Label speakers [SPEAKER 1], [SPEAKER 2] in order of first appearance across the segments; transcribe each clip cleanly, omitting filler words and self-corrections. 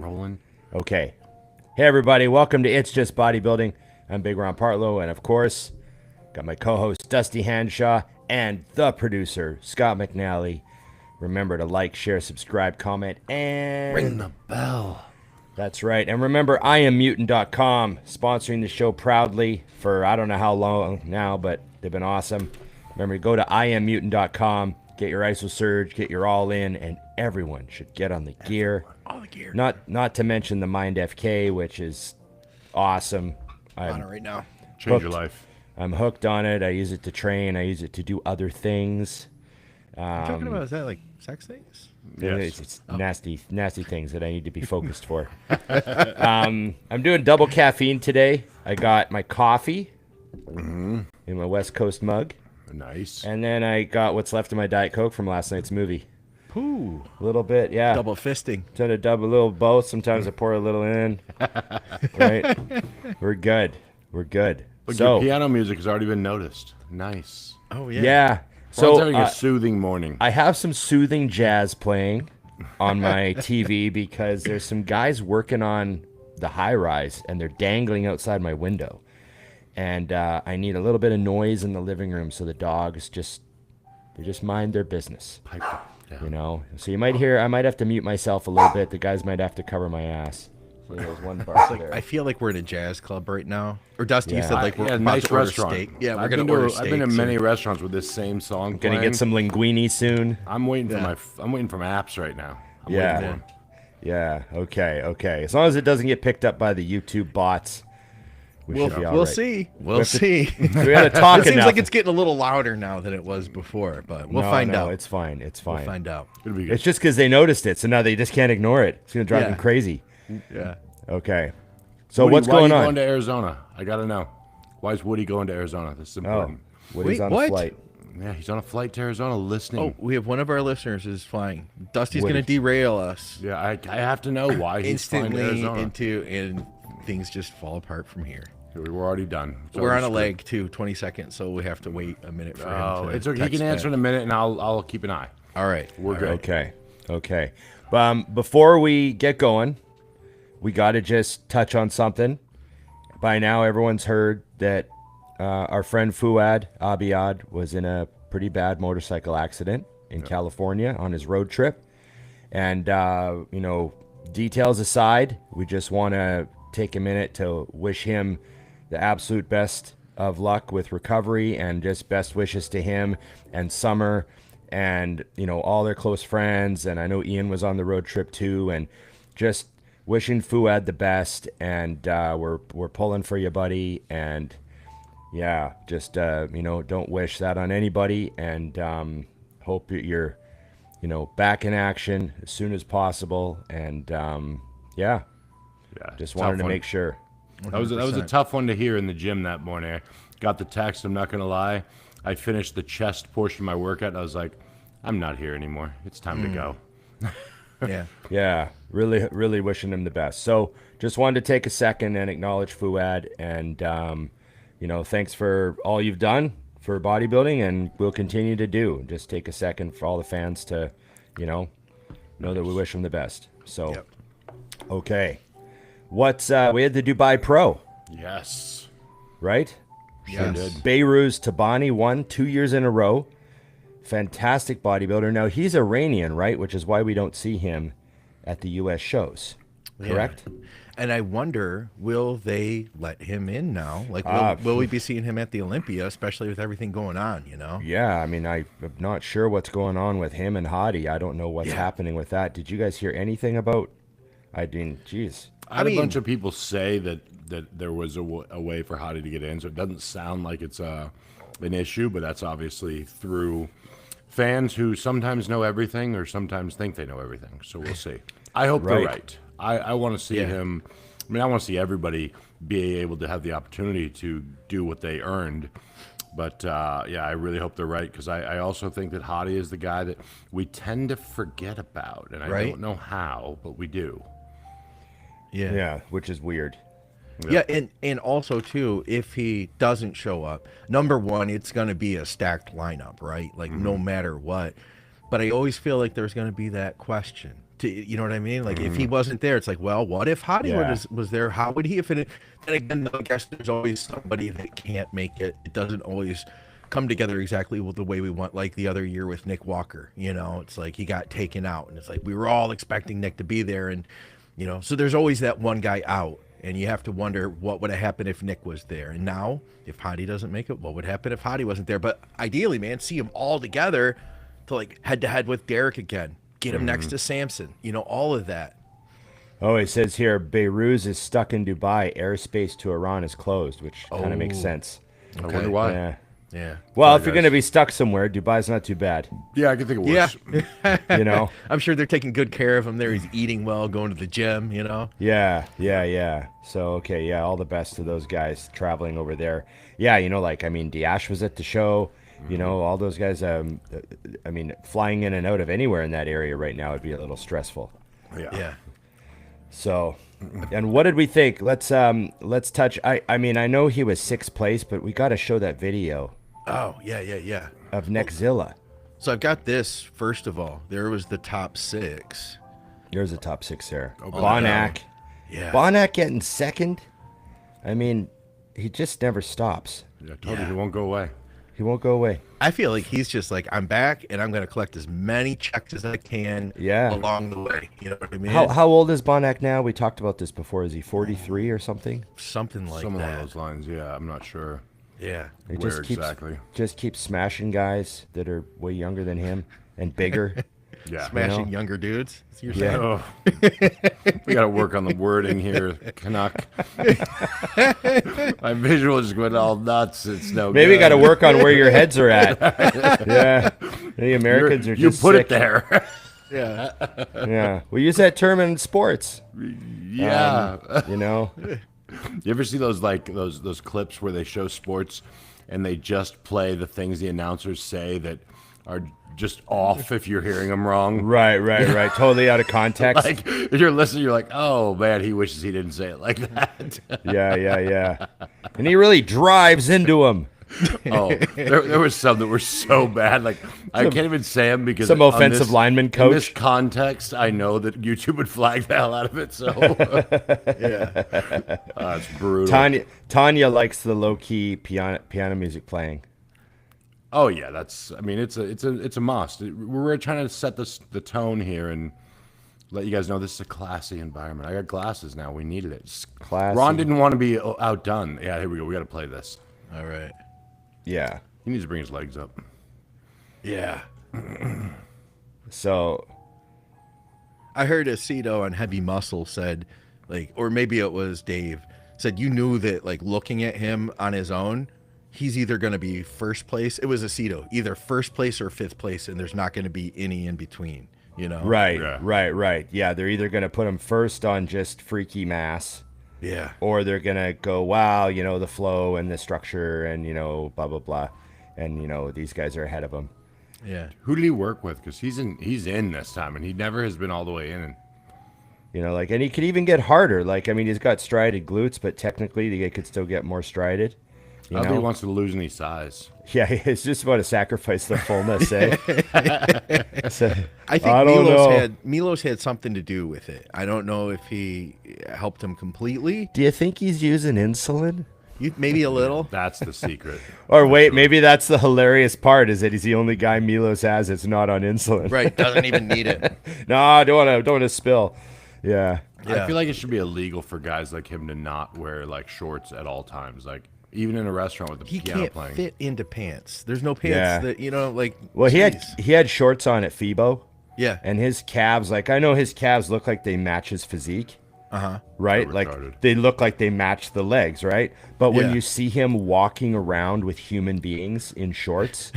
[SPEAKER 1] rolling.
[SPEAKER 2] Okay. Hey, everybody. Welcome to It's Just Bodybuilding. I'm Big Ron Partlow. And, of course, got my co-host, Dusty Hanshaw, and the producer, Scott McNally. Remember to like, share, subscribe, comment, and...
[SPEAKER 1] Ring the bell.
[SPEAKER 2] That's right. And remember, IamMutant.com, sponsoring the show proudly for I don't know how long now, but they've been awesome. Remember to go to IamMutant.com, get your IsoSurge, get your All-In, and everyone should get on the gear.
[SPEAKER 1] All the gear.
[SPEAKER 2] Not to mention the Mind FK, which is awesome.
[SPEAKER 3] I'm on it right now.
[SPEAKER 1] Change your life.
[SPEAKER 2] I'm hooked on it. I use it to train. I use it to do other things.
[SPEAKER 3] What you talking about? Is that like sex things?
[SPEAKER 1] Yes.
[SPEAKER 2] It's nasty things that I need to be focused for. I'm doing double caffeine today. I got my coffee in my West Coast mug.
[SPEAKER 1] Nice.
[SPEAKER 2] And then I got what's left of my Diet Coke from last night's movie.
[SPEAKER 3] Ooh.
[SPEAKER 2] A little bit, yeah.
[SPEAKER 3] Double fisting.
[SPEAKER 2] Done a double little both. Sometimes I pour a little in. Right? We're good.
[SPEAKER 1] But
[SPEAKER 2] So,
[SPEAKER 1] your piano music has already been noticed. Nice.
[SPEAKER 3] Oh yeah.
[SPEAKER 2] yeah.
[SPEAKER 1] So
[SPEAKER 2] So
[SPEAKER 1] having a soothing morning.
[SPEAKER 2] I have some soothing jazz playing on my TV because there's some guys working on the high rise and they're dangling outside my window. And I need a little bit of noise in the living room so the dogs just mind their business.
[SPEAKER 1] Pipe down.
[SPEAKER 2] You know? So you might hear I might have to mute myself a little bit. The guys might have to cover my ass. So there's one bar there.
[SPEAKER 3] I feel like we're in a jazz club right now. Or Dusty, you
[SPEAKER 2] Yeah.
[SPEAKER 3] said like we're
[SPEAKER 1] Yeah,
[SPEAKER 3] about
[SPEAKER 1] nice
[SPEAKER 3] to order
[SPEAKER 1] restaurant.
[SPEAKER 3] steak. Yeah, we're
[SPEAKER 1] I've
[SPEAKER 3] gonna
[SPEAKER 1] been to-
[SPEAKER 3] order
[SPEAKER 1] I've
[SPEAKER 3] steak.
[SPEAKER 1] been to many restaurants with this same song
[SPEAKER 2] Gonna
[SPEAKER 1] playing.
[SPEAKER 2] get some linguine soon.
[SPEAKER 1] I'm waiting
[SPEAKER 3] Yeah.
[SPEAKER 1] I'm waiting for my apps right now. I'm
[SPEAKER 2] Yeah.
[SPEAKER 1] waiting for 'em.
[SPEAKER 2] Yeah, okay. As long as it doesn't get picked up by the YouTube bots, we should be all
[SPEAKER 3] We'll
[SPEAKER 2] right.
[SPEAKER 3] see. We'll see.
[SPEAKER 2] We gotta talk
[SPEAKER 3] It seems
[SPEAKER 2] enough.
[SPEAKER 3] like it's getting a little louder now than it was before, but we'll find out.
[SPEAKER 2] It's fine.
[SPEAKER 3] We'll find out.
[SPEAKER 1] It'll be good.
[SPEAKER 2] It's just because they noticed it, so now they just can't ignore it. It's gonna drive
[SPEAKER 3] Yeah.
[SPEAKER 2] them crazy.
[SPEAKER 3] Yeah.
[SPEAKER 2] Okay. So
[SPEAKER 1] Woody,
[SPEAKER 2] what's
[SPEAKER 1] why are
[SPEAKER 2] going
[SPEAKER 1] you
[SPEAKER 2] on?
[SPEAKER 1] going to Arizona? I gotta know. Why is Woody going to Arizona? This is
[SPEAKER 2] Oh,
[SPEAKER 1] important.
[SPEAKER 2] Woody's
[SPEAKER 3] Wait,
[SPEAKER 2] on a
[SPEAKER 3] what?
[SPEAKER 2] flight.
[SPEAKER 1] Yeah, he's on a flight to Arizona listening.
[SPEAKER 3] Oh, we have one of our listeners is flying. Dusty's
[SPEAKER 2] Woody.
[SPEAKER 3] going to derail us
[SPEAKER 1] Yeah, I have to know why he's flying to
[SPEAKER 3] instantly
[SPEAKER 1] Arizona.
[SPEAKER 3] and things just fall apart from here.
[SPEAKER 1] We're already done. It's
[SPEAKER 3] We're on a
[SPEAKER 1] already
[SPEAKER 3] leg too, 20 seconds, so we have to wait a minute for
[SPEAKER 1] screwed.
[SPEAKER 3] him
[SPEAKER 1] Oh,
[SPEAKER 3] to
[SPEAKER 1] it's okay. He
[SPEAKER 3] text
[SPEAKER 1] can answer
[SPEAKER 3] back.
[SPEAKER 1] in a minute, and I'll keep an eye.
[SPEAKER 3] All right.
[SPEAKER 1] We're good.
[SPEAKER 2] Okay. Before we get going, we got to just touch on something. By now, everyone's heard that our friend Fuad Abiyad was in a pretty bad motorcycle accident in California on his road trip. And, details aside, we just want to take a minute to wish him the absolute best of luck with recovery and just best wishes to him and Summer and, all their close friends. And I know Ian was on the road trip too. And just wishing Fuad the best. And we're pulling for you, buddy. And yeah, just, don't wish that on anybody. And hope that you're, back in action as soon as possible. And
[SPEAKER 1] Yeah,
[SPEAKER 2] just
[SPEAKER 1] tough
[SPEAKER 2] wanted to
[SPEAKER 1] one.
[SPEAKER 2] make sure.
[SPEAKER 1] That was a
[SPEAKER 3] 100%.
[SPEAKER 1] tough one to hear in the gym that morning. I got the text. I'm not gonna lie. I finished the chest portion of my workout. And I was like, I'm not here anymore. It's time to go.
[SPEAKER 3] Yeah.
[SPEAKER 2] Yeah, really, really wishing him the best. So just wanted to take a second and acknowledge Fuad. And, thanks for all you've done for bodybuilding and will continue to do. Just take a second for all the fans to, know that we wish him the best. So,
[SPEAKER 3] Yep.
[SPEAKER 2] okay. We had the Dubai Pro,
[SPEAKER 1] Yes.
[SPEAKER 2] right?
[SPEAKER 3] Yes.
[SPEAKER 2] Beiruz Tabani won 2 years in a row. Fantastic bodybuilder. Now, he's Iranian, right? Which is why we don't see him at the U.S. shows, correct?
[SPEAKER 3] And I wonder, will they let him in now? Like,
[SPEAKER 2] Ah,
[SPEAKER 3] will we be seeing him at the Olympia, especially with everything going on,
[SPEAKER 2] Yeah, I mean, I'm not sure what's going on with him and Hadi. I don't know what's happening with that. Did you guys hear anything about? I mean, geez.
[SPEAKER 1] I had
[SPEAKER 3] mean-
[SPEAKER 1] a bunch of people say that there was a way for Hadi to get in, so it doesn't sound like it's an issue, but that's obviously through fans who sometimes know everything or sometimes think they know everything. So we'll see. I hope they're
[SPEAKER 2] Right.
[SPEAKER 1] right. I want to see him. I mean, I want to see everybody be able to have the opportunity to do what they earned. But I really hope they're right because I also think that Hadi is the guy that we tend to forget about, and I
[SPEAKER 3] Right.
[SPEAKER 1] don't know how, but we do.
[SPEAKER 2] Yeah, which is weird.
[SPEAKER 3] Yeah, and also too, if he doesn't show up, number one, it's going to be a stacked lineup, right? Like no matter what. But I always feel like there's going to be that question: You know what I mean? Like if he wasn't there, it's like, well, what if Hottie was there? How would he have fit in? Then again, though, I guess there's always somebody that can't make it. It doesn't always come together exactly the way we want. Like the other year with Nick Walker, you know, it's like he got taken out, and it's like we were all expecting Nick to be there, and you know, so there's always that one guy out, and you have to wonder what would have happened if Nick was there. And now, if Hottie doesn't make it, what would happen if Hottie wasn't there? But ideally, man, see them all together to like head to head with Derek again. Get him next to Samson, you know, all of that.
[SPEAKER 2] Oh, it says here, Beirut is stuck in Dubai. Airspace to Iran is closed, which kind of makes sense.
[SPEAKER 1] I wonder why.
[SPEAKER 2] Yeah.
[SPEAKER 3] Yeah.
[SPEAKER 2] Well,
[SPEAKER 1] Sorry,
[SPEAKER 2] if you're
[SPEAKER 1] guys.
[SPEAKER 2] going to be stuck somewhere, Dubai's not too bad.
[SPEAKER 1] Yeah, I can think of worse.
[SPEAKER 3] Yeah.
[SPEAKER 2] You know?
[SPEAKER 3] I'm sure they're taking good care of him there. He's eating well, going to the gym, you know?
[SPEAKER 2] Yeah. So, okay, yeah, all the best to those guys traveling over there. Yeah, you know, like, I mean, Diash was at the show. You know, all those guys, I mean, flying in and out of anywhere in that area right now would be a little stressful.
[SPEAKER 3] Yeah.
[SPEAKER 2] So, and what did we think? Let's touch. I mean, I know he was 6th place, but we got to show that video
[SPEAKER 3] Oh, yeah.
[SPEAKER 2] of Nexzilla.
[SPEAKER 3] So I've got this, first of all. There was the top 6.
[SPEAKER 2] There's a top 6 there.
[SPEAKER 1] but
[SPEAKER 2] Bonac.
[SPEAKER 3] Yeah.
[SPEAKER 2] Bonac getting 2nd. I mean, he just never stops.
[SPEAKER 1] Yeah, I told you he won't go away.
[SPEAKER 2] He won't go away.
[SPEAKER 3] I feel like he's just like, I'm back, and I'm going to collect as many checks as I can along the way. You know what I mean?
[SPEAKER 2] How old is Bonac now? We talked about this before. Is he 43 or something?
[SPEAKER 3] Something like
[SPEAKER 1] Some
[SPEAKER 3] that.
[SPEAKER 1] along those lines. Yeah, I'm not sure.
[SPEAKER 3] Yeah.
[SPEAKER 2] He
[SPEAKER 1] Where exactly?
[SPEAKER 2] just keeps smashing guys that are way younger than him and bigger.
[SPEAKER 1] Yeah.
[SPEAKER 3] Smashing
[SPEAKER 2] know?
[SPEAKER 3] younger dudes. That's what you're
[SPEAKER 2] Yeah.
[SPEAKER 3] saying?
[SPEAKER 1] Oh, we got to work on the wording here, Canuck. My visual just went all nuts. It's no
[SPEAKER 2] Maybe you
[SPEAKER 1] good.
[SPEAKER 2] got to work on where your heads are at. Yeah. The Americans are
[SPEAKER 1] You
[SPEAKER 2] just
[SPEAKER 1] put
[SPEAKER 2] sick.
[SPEAKER 1] it there.
[SPEAKER 3] Yeah.
[SPEAKER 2] Yeah. We use that term in sports.
[SPEAKER 1] Yeah.
[SPEAKER 2] You know?
[SPEAKER 1] You ever see those those clips where they show sports and they just play the things the announcers say that are just off if you're hearing them wrong?
[SPEAKER 2] Right. Totally out of context.
[SPEAKER 1] Like if you're listening, you're like, oh man, he wishes he didn't say it like that.
[SPEAKER 2] Yeah. And he really drives into him.
[SPEAKER 1] Oh, there was some that were so bad. Like I can't even say them because
[SPEAKER 2] Some
[SPEAKER 1] on
[SPEAKER 2] offensive lineman
[SPEAKER 1] In this
[SPEAKER 2] coach.
[SPEAKER 1] context, I know that YouTube would flag the hell out of it. So yeah, it's brutal.
[SPEAKER 2] Tanya likes the low key piano music playing.
[SPEAKER 1] Oh yeah, that's. I mean, it's a must. We're trying to set the tone here and let you guys know this is a classy environment. I got glasses now. We needed it.
[SPEAKER 2] Classy.
[SPEAKER 1] Ron didn't want to be outdone. Yeah, here we go. We got to play this.
[SPEAKER 3] All right.
[SPEAKER 2] Yeah.
[SPEAKER 1] He needs to bring his legs up.
[SPEAKER 3] Yeah.
[SPEAKER 2] So
[SPEAKER 3] I heard Aceto on Heavy Muscle said, like, or maybe it was Dave, said you knew that, like, looking at him on his own, he's either going to be first place. It was Aceto, either first place or 5th place, and there's not going to be any in between, you know?
[SPEAKER 2] Right.
[SPEAKER 1] Yeah.
[SPEAKER 2] Yeah, they're either going to put him first on just freaky mass,
[SPEAKER 3] Yeah.
[SPEAKER 2] or they're going to go, wow, you know, the flow and the structure and, you know, blah, blah, blah. And, you know, these guys are ahead of him.
[SPEAKER 3] Yeah.
[SPEAKER 1] Who did he work with? Because he's in this time, and he never has been all the way in. And
[SPEAKER 2] You know, like, and he could even get harder. Like, I mean, he's got strided glutes, but technically he could still get more strided.
[SPEAKER 1] I don't think he wants to lose any size.
[SPEAKER 2] Yeah, it's just about to sacrifice the fullness, eh? So,
[SPEAKER 3] I think
[SPEAKER 2] don't know.
[SPEAKER 3] Milos had something to do with it. I don't know if he helped him completely.
[SPEAKER 2] Do you think he's using insulin?
[SPEAKER 3] Maybe a little.
[SPEAKER 1] That's the secret.
[SPEAKER 2] Or wait, maybe that's the hilarious part, is that he's the only guy Milos has that's not on insulin.
[SPEAKER 3] Right. Doesn't even need it.
[SPEAKER 2] No, I don't want to spill. Yeah.
[SPEAKER 3] Yeah.
[SPEAKER 1] I feel like it should be illegal for guys like him to not wear like shorts at all times. Like even in a restaurant with the
[SPEAKER 3] He
[SPEAKER 1] piano
[SPEAKER 3] can't
[SPEAKER 1] playing.
[SPEAKER 3] fit into pants. There's no pants
[SPEAKER 2] Yeah.
[SPEAKER 3] that, you know, like.
[SPEAKER 2] Well,
[SPEAKER 3] geez.
[SPEAKER 2] he had shorts on at FIBO,
[SPEAKER 3] Yeah.
[SPEAKER 2] and his calves, like, I know his calves look like they match his physique,
[SPEAKER 3] Uh-huh.
[SPEAKER 2] right?
[SPEAKER 1] So
[SPEAKER 2] Like
[SPEAKER 1] retarded.
[SPEAKER 2] they look like they match the legs, right? But when
[SPEAKER 3] Yeah.
[SPEAKER 2] you see him walking around with human beings in shorts,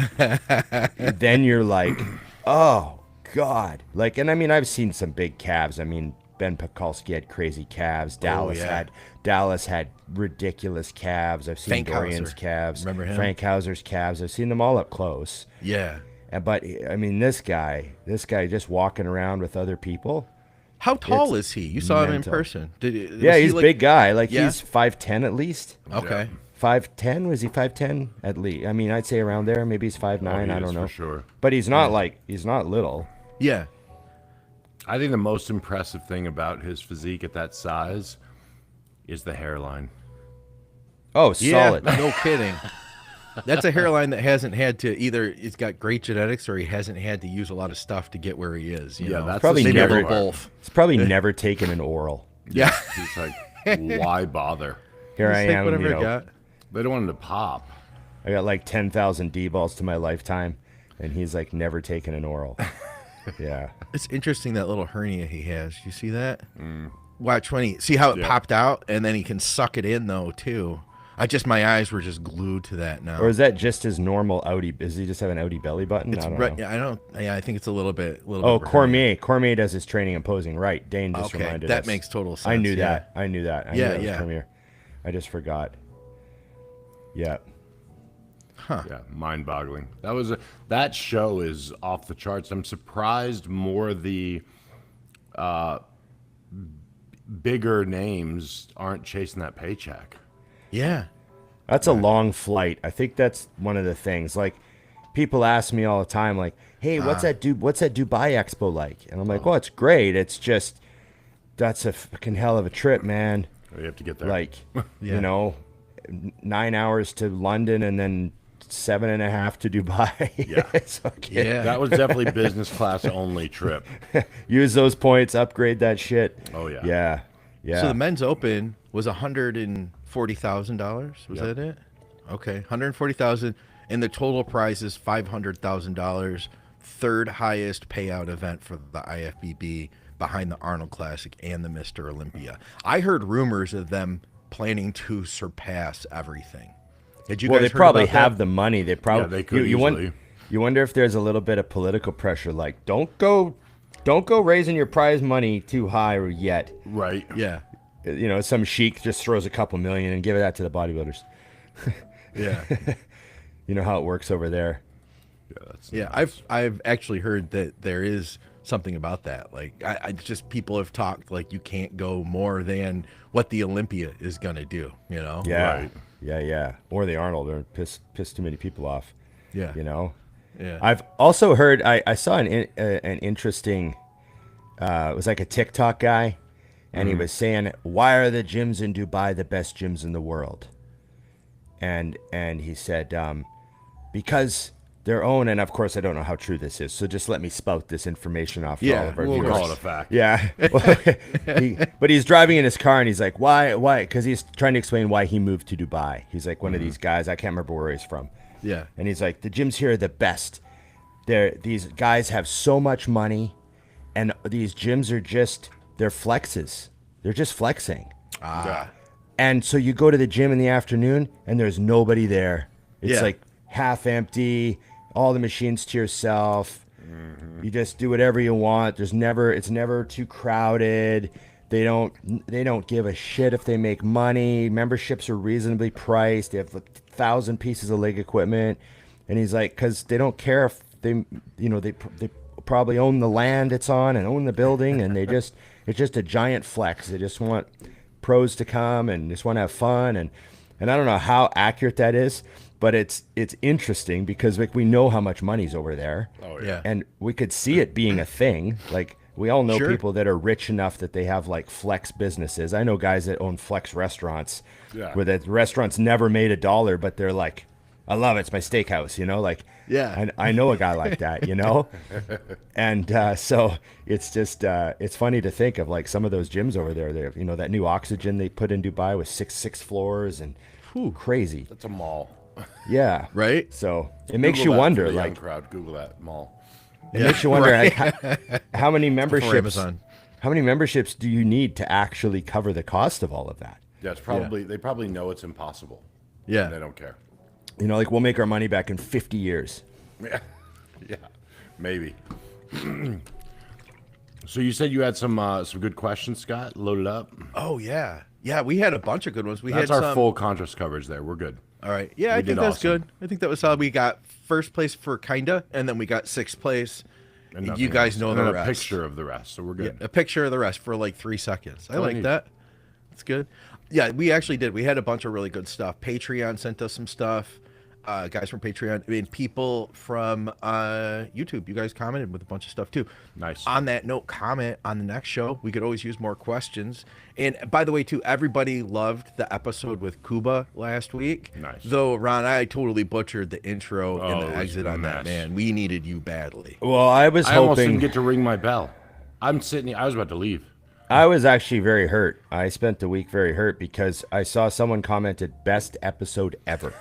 [SPEAKER 2] then you're like, oh God. Like, and I mean, I've seen some big calves. I mean, Ben Pekulski had crazy calves. Dallas had ridiculous calves. I've seen
[SPEAKER 3] Frank
[SPEAKER 2] Dorian's
[SPEAKER 3] Hauser.
[SPEAKER 2] calves.
[SPEAKER 3] Remember him?
[SPEAKER 2] Frank Hauser's calves. I've seen them all up close.
[SPEAKER 3] Yeah.
[SPEAKER 2] But I mean, this guy just walking around with other people.
[SPEAKER 3] How tall is he? You saw him in
[SPEAKER 2] mental.
[SPEAKER 3] person.
[SPEAKER 2] Yeah, he's a big guy. Like,
[SPEAKER 3] Yeah?
[SPEAKER 2] he's 5'10" at least.
[SPEAKER 3] Okay.
[SPEAKER 2] 5'10"? Was he 5'10" at least? I mean, I'd say around there. Maybe he's 5'9".
[SPEAKER 1] Oh, he
[SPEAKER 2] I
[SPEAKER 1] is
[SPEAKER 2] don't know.
[SPEAKER 1] for sure.
[SPEAKER 2] But he's not little.
[SPEAKER 3] Yeah.
[SPEAKER 1] I think the most impressive thing about his physique at that size is the hairline.
[SPEAKER 2] Oh, solid.
[SPEAKER 3] Yeah, no kidding. That's a hairline that hasn't had to either. It's got great genetics, or he hasn't had to use a lot of stuff to get where he is. You know?
[SPEAKER 1] that's
[SPEAKER 2] Probably
[SPEAKER 1] the
[SPEAKER 2] never-
[SPEAKER 1] scary part.
[SPEAKER 3] both.
[SPEAKER 2] It's probably never taken an oral.
[SPEAKER 3] Yeah,
[SPEAKER 1] He's like, why bother?
[SPEAKER 2] Here I
[SPEAKER 3] Just take
[SPEAKER 2] am,
[SPEAKER 3] whatever
[SPEAKER 2] you
[SPEAKER 3] you
[SPEAKER 2] know,
[SPEAKER 3] got.
[SPEAKER 1] They don't want him to pop.
[SPEAKER 2] I got like 10,000 D-balls to my lifetime, and he's like never taken an oral. Yeah.
[SPEAKER 3] It's interesting that little hernia he has. You see that? Watch when he see how it popped out, and then he can suck it in though too. My eyes were just glued to that now.
[SPEAKER 2] Or is that just his normal outie? Does he just have an outie belly button?
[SPEAKER 3] It's
[SPEAKER 2] I don't
[SPEAKER 3] right.
[SPEAKER 2] know.
[SPEAKER 3] Yeah, I don't. Yeah, I think it's a little bit.
[SPEAKER 2] Oh,
[SPEAKER 3] bit of a hernia.
[SPEAKER 2] Cormier. Cormier does his training and posing. Right. Dane just
[SPEAKER 3] Okay,
[SPEAKER 2] reminded
[SPEAKER 3] that
[SPEAKER 2] us.
[SPEAKER 3] makes total sense.
[SPEAKER 2] I knew
[SPEAKER 3] yeah.
[SPEAKER 2] that. I knew that. I knew
[SPEAKER 3] Yeah,
[SPEAKER 2] that was
[SPEAKER 3] yeah.
[SPEAKER 2] Cormier. I just forgot. Yeah.
[SPEAKER 1] Yeah, mind-boggling. That show is off the charts. I'm surprised more the bigger names aren't chasing that paycheck.
[SPEAKER 3] Yeah.
[SPEAKER 2] That's a long flight. I think that's one of the things. Like, people ask me all the time, like, "Hey, what's that Dubai Expo like?" And I'm like, "Well, it's great. It's just that's a fucking hell of a trip, man.
[SPEAKER 1] You have to get there.
[SPEAKER 2] Like,
[SPEAKER 3] Yeah.
[SPEAKER 2] you know, 9 hours to London and then 7.5 to Dubai.
[SPEAKER 1] Yeah.
[SPEAKER 2] It's okay.
[SPEAKER 3] Yeah.
[SPEAKER 1] That was definitely business class only trip.
[SPEAKER 2] Use those points, upgrade that shit.
[SPEAKER 1] Oh, yeah.
[SPEAKER 2] Yeah. Yeah.
[SPEAKER 3] So the men's open was $140,000. Was
[SPEAKER 1] Yep.
[SPEAKER 3] that it? Okay, $140,000, and the total prize is $500,000. Third highest payout event for the IFBB, behind the Arnold Classic and the Mr. Olympia. I heard rumors of them planning to surpass everything. Did you
[SPEAKER 2] Well,
[SPEAKER 3] guys
[SPEAKER 2] they
[SPEAKER 3] heard
[SPEAKER 2] probably
[SPEAKER 3] about that?
[SPEAKER 2] have the money. They probably
[SPEAKER 1] Yeah, they could
[SPEAKER 2] you
[SPEAKER 1] easily.
[SPEAKER 2] you wonder if there's a little bit of political pressure, like don't go raising your prize money too high or yet.
[SPEAKER 1] Right.
[SPEAKER 3] Yeah,
[SPEAKER 2] You know, some sheik just throws a couple million and give that to the bodybuilders.
[SPEAKER 3] yeah.
[SPEAKER 2] You know how it works over there.
[SPEAKER 1] Yeah, that's
[SPEAKER 3] Yeah, I've actually heard that there is something about that. Like, I just people have talked like you can't go more than what the Olympia is gonna do. You know?
[SPEAKER 2] Yeah.
[SPEAKER 1] Right.
[SPEAKER 2] Yeah. Or the Arnold, or piss too many people off.
[SPEAKER 3] Yeah.
[SPEAKER 2] You know.
[SPEAKER 3] Yeah.
[SPEAKER 2] I've also heard. I saw an interesting. It was like a TikTok guy, and he was saying, "Why are the gyms in Dubai the best gyms in the world?" And he said, because they're owned, and of course I don't know how true this is, so just let me spout this information off for
[SPEAKER 3] Yeah,
[SPEAKER 2] all of our
[SPEAKER 3] we'll
[SPEAKER 2] viewers.
[SPEAKER 1] call it a fact.
[SPEAKER 2] Yeah. But he's driving in his car and he's like, why? Because he's trying to explain why he moved to Dubai. He's like one of these guys, I can't remember where he's from.
[SPEAKER 3] Yeah.
[SPEAKER 2] And he's like, the gyms here are the best. These guys have so much money, and these gyms are they're flexes. They're just flexing.
[SPEAKER 1] Yeah.
[SPEAKER 2] And so you go to the gym in the afternoon and there's nobody there. It's
[SPEAKER 3] Yeah.
[SPEAKER 2] like half empty, all the machines to yourself. You just do whatever you want. It's never too crowded. They don't give a shit if they make money. Memberships are reasonably priced. They have 1,000 pieces of leg equipment. And he's like, cuz they don't care if they probably own the land it's on and own the building, and it's just a giant flex. They just want pros to come and just want to have fun, and I don't know how accurate that is, but it's interesting because like we know how much money's over there.
[SPEAKER 1] Oh,
[SPEAKER 3] Yeah.
[SPEAKER 2] And we could see it being a thing. Like we all know
[SPEAKER 3] Sure.
[SPEAKER 2] people that are rich enough that they have like flex businesses. I know guys that own flex restaurants
[SPEAKER 1] Yeah.
[SPEAKER 2] where the restaurants never made $1, but they're like, I love it. It's my steakhouse, you know, like,
[SPEAKER 3] Yeah.
[SPEAKER 2] I know a guy like that, you know? And so it's just, it's funny to think of like some of those gyms over there, you know, that new Oxygen they put in Dubai with six floors and crazy.
[SPEAKER 1] That's a mall.
[SPEAKER 2] Yeah.
[SPEAKER 3] Right?
[SPEAKER 2] So it makes
[SPEAKER 1] Google
[SPEAKER 2] you
[SPEAKER 1] that
[SPEAKER 2] wonder,
[SPEAKER 1] for the young
[SPEAKER 2] like,
[SPEAKER 1] crowd. Google that mall.
[SPEAKER 2] it makes you wonder like, how many memberships,
[SPEAKER 3] Amazon.
[SPEAKER 2] how many memberships do you need to actually cover the cost of all of that?
[SPEAKER 1] Yeah, it's probably they probably know it's impossible.
[SPEAKER 3] Yeah.
[SPEAKER 1] They don't care.
[SPEAKER 2] You know, like we'll make our money back in 50 years.
[SPEAKER 1] Yeah, yeah, maybe. So you said you had some good questions, Scott. Loaded up.
[SPEAKER 3] Oh yeah. Yeah, we had a bunch of good ones. We
[SPEAKER 1] That's
[SPEAKER 3] had
[SPEAKER 1] our
[SPEAKER 3] some.
[SPEAKER 1] full contrast coverage there. We're good.
[SPEAKER 3] All right. Yeah, I
[SPEAKER 1] We
[SPEAKER 3] think
[SPEAKER 1] did
[SPEAKER 3] that's
[SPEAKER 1] awesome.
[SPEAKER 3] good. I think that was solid. We got first place for kinda, and then we got sixth place.
[SPEAKER 1] And
[SPEAKER 3] You
[SPEAKER 1] nothing
[SPEAKER 3] guys
[SPEAKER 1] else.
[SPEAKER 3] know
[SPEAKER 1] And
[SPEAKER 3] the
[SPEAKER 1] then
[SPEAKER 3] rest.
[SPEAKER 1] a picture of the rest, so we're
[SPEAKER 3] Yeah,
[SPEAKER 1] good.
[SPEAKER 3] a picture of the rest for like 3 seconds. I
[SPEAKER 1] all I
[SPEAKER 3] like
[SPEAKER 1] need.
[SPEAKER 3] that. That's good. Yeah, we actually did. We had a bunch of really good stuff. Patreon sent us some stuff. guys from Patreon, I mean, people from YouTube. You guys commented with a bunch of stuff too.
[SPEAKER 1] Nice.
[SPEAKER 3] On that note, comment on the next show. We could always use more questions. And by the way, too, everybody loved the episode with Kuba last week.
[SPEAKER 1] Nice.
[SPEAKER 3] Though, Ron, I totally butchered the intro and
[SPEAKER 1] it
[SPEAKER 3] the
[SPEAKER 1] was
[SPEAKER 3] exit
[SPEAKER 1] a
[SPEAKER 3] on that,
[SPEAKER 1] mess.
[SPEAKER 3] man. We needed you badly.
[SPEAKER 2] Well, I was
[SPEAKER 1] I almost
[SPEAKER 2] hoping.
[SPEAKER 1] didn't get to ring my bell. I'm sitting. I was about to leave.
[SPEAKER 2] I was actually very hurt. I spent the week very hurt because I saw someone commented best episode ever.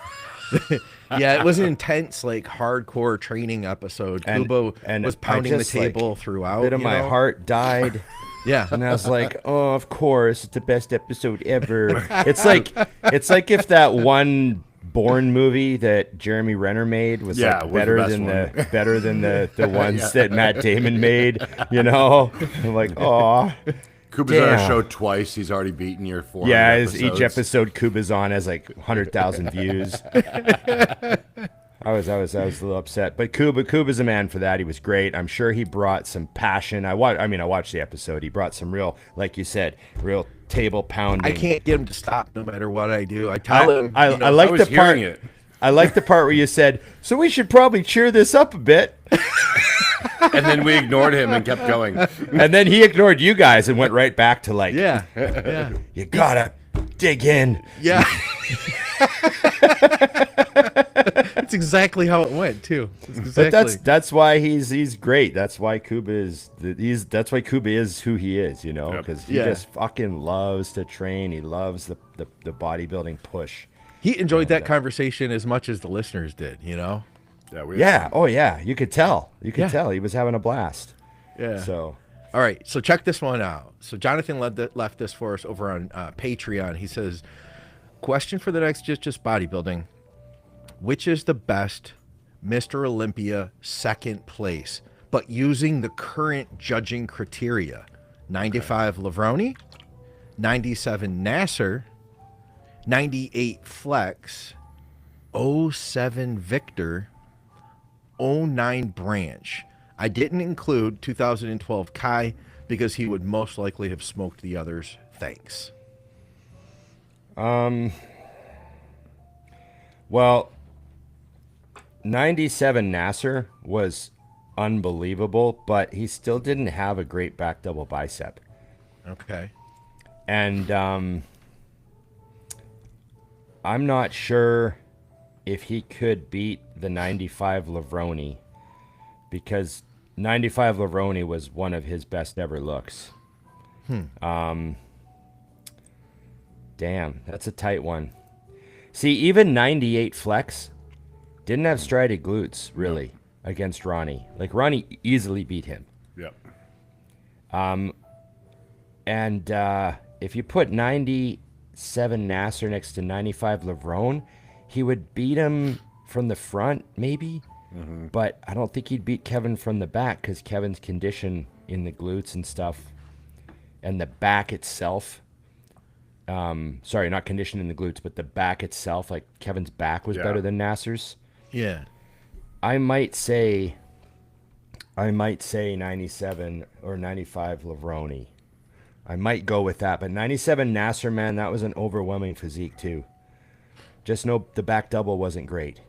[SPEAKER 3] Yeah, it was an intense, like hardcore training episode. Kubo was pounding the table throughout.
[SPEAKER 2] A bit of my heart died.
[SPEAKER 3] Yeah,
[SPEAKER 2] And I was like, "Oh, of course, it's the best episode ever." It's like if that one Bourne movie that Jeremy Renner made was
[SPEAKER 1] Yeah,
[SPEAKER 2] like
[SPEAKER 1] was
[SPEAKER 2] better
[SPEAKER 1] the
[SPEAKER 2] than
[SPEAKER 1] best
[SPEAKER 2] better than the ones that Matt Damon made. You know, I'm like, "Oh,
[SPEAKER 1] Kuba's on our
[SPEAKER 2] damn."
[SPEAKER 1] show twice. He's already beaten your 400
[SPEAKER 2] Yeah,
[SPEAKER 1] episodes.
[SPEAKER 2] each episode Kuba's on has like 100,000 views. I was a little upset, but Kuba's a man for that. He was great. I'm sure he brought some passion. I watched the episode. He brought some real, like you said, real table pounding.
[SPEAKER 3] I can't get him to stop no matter what I do. I tell him.
[SPEAKER 2] I
[SPEAKER 3] you know,
[SPEAKER 2] like
[SPEAKER 1] I was
[SPEAKER 2] the part.
[SPEAKER 1] hearing it.
[SPEAKER 2] I like the part where you said, "So we should probably cheer this up a bit,"
[SPEAKER 1] And then we ignored him and kept going.
[SPEAKER 2] and then he ignored you guys and went right back to like,
[SPEAKER 3] yeah, yeah,
[SPEAKER 2] "You gotta dig in."
[SPEAKER 3] yeah. That's exactly how it went too.
[SPEAKER 2] But that's why he's great. That's why Kuba is who he is, you know,
[SPEAKER 1] Yep.
[SPEAKER 2] because he
[SPEAKER 3] Yeah.
[SPEAKER 2] just fucking loves to train. He loves the bodybuilding push.
[SPEAKER 3] He enjoyed that conversation as much as the listeners did. You know.
[SPEAKER 1] Yeah. We
[SPEAKER 2] Yeah. Oh yeah. You could tell.
[SPEAKER 3] Yeah.
[SPEAKER 2] He was having a blast.
[SPEAKER 3] Yeah.
[SPEAKER 2] So
[SPEAKER 3] All right, so check this one out. So Jonathan left this for us over on Patreon. He says, question for the next just bodybuilding. Which is the best Mr. Olympia second place, but using the current judging criteria? 95 Lavroni, 97 Nasser, 98 Flex, 07 Victor, 09 Branch. I didn't include 2012 Kai because he would most likely have smoked the others. Thanks.
[SPEAKER 2] well, 97 Nasser was unbelievable, but he still didn't have a great back double bicep.
[SPEAKER 3] Okay.
[SPEAKER 2] And I'm not sure if he could beat the 95 Lavroni, because 95 Lavroni was one of his best ever looks. Damn, that's a tight one. See, even 98 Flex didn't have striated glutes, really, against Ronnie. Like, Ronnie easily beat him.
[SPEAKER 1] Yep.
[SPEAKER 2] And if you put 97 Nasser next to 95 Lavrone, he would beat him from the front, maybe. But I don't think he'd beat Kevin from the back, because Kevin's condition in the glutes and stuff, and the back itself. Sorry, not condition in the glutes, but the back itself. Like, Kevin's back was
[SPEAKER 1] Yeah.
[SPEAKER 2] better than Nasser's.
[SPEAKER 3] Yeah.
[SPEAKER 2] I might say 97 or 95 Lavroni. I might go with that, but 97 Nasser, man, that was an overwhelming physique too. Just know the back double wasn't great.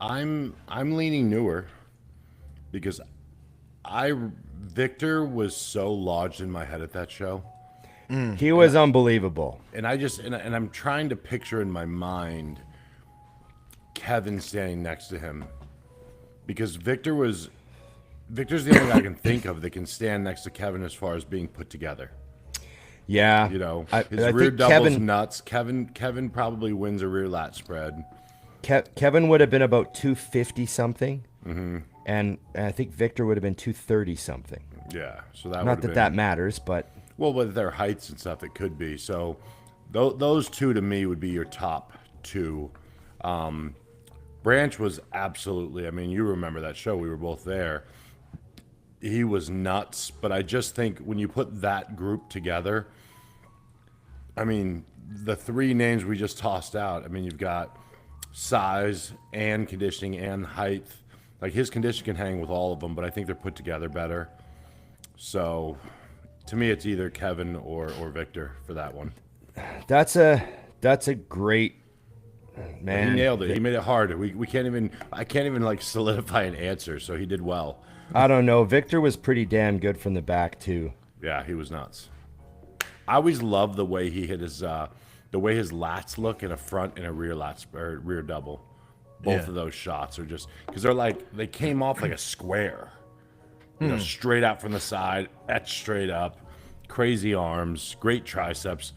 [SPEAKER 1] I'm leaning newer because Victor was so lodged in my head at that show.
[SPEAKER 2] He was unbelievable.
[SPEAKER 1] And and I'm trying to picture in my mind Kevin standing next to him, because Victor's the only guy I can think of that can stand next to Kevin as far as being put together.
[SPEAKER 2] Yeah,
[SPEAKER 1] You know,
[SPEAKER 2] I
[SPEAKER 1] his rear
[SPEAKER 2] think
[SPEAKER 1] doubles nuts. Kevin probably wins a rear lat spread.
[SPEAKER 2] Kevin would have been about 250 something, and I think Victor would have been 230 something.
[SPEAKER 1] Yeah, so that
[SPEAKER 2] Not
[SPEAKER 1] would
[SPEAKER 2] that
[SPEAKER 1] have
[SPEAKER 2] that
[SPEAKER 1] been,
[SPEAKER 2] matters, but
[SPEAKER 1] well, with their heights and stuff, it could be. So those two to me would be your top two. Branch was absolutely, I mean, you remember that show. We were both there. He was nuts, but I just think when you put that group together, I mean, the three names we just tossed out, I mean, you've got size and conditioning and height. Like, his condition can hang with all of them, but I think they're put together better. So, to me, it's either Kevin or Victor for that one.
[SPEAKER 2] that's a great Man,
[SPEAKER 1] He nailed it. He made it hard. We can't even. I can't even like solidify an answer. So he did well.
[SPEAKER 2] I don't know. Victor was pretty damn good from the back too.
[SPEAKER 1] Yeah, he was nuts. I always love the way he hit his, the way his lats look in a front and a rear lats or rear double. Both of those shots are just because they're like they came off like a square, you know, straight out from the side, etched straight up, crazy arms, great triceps.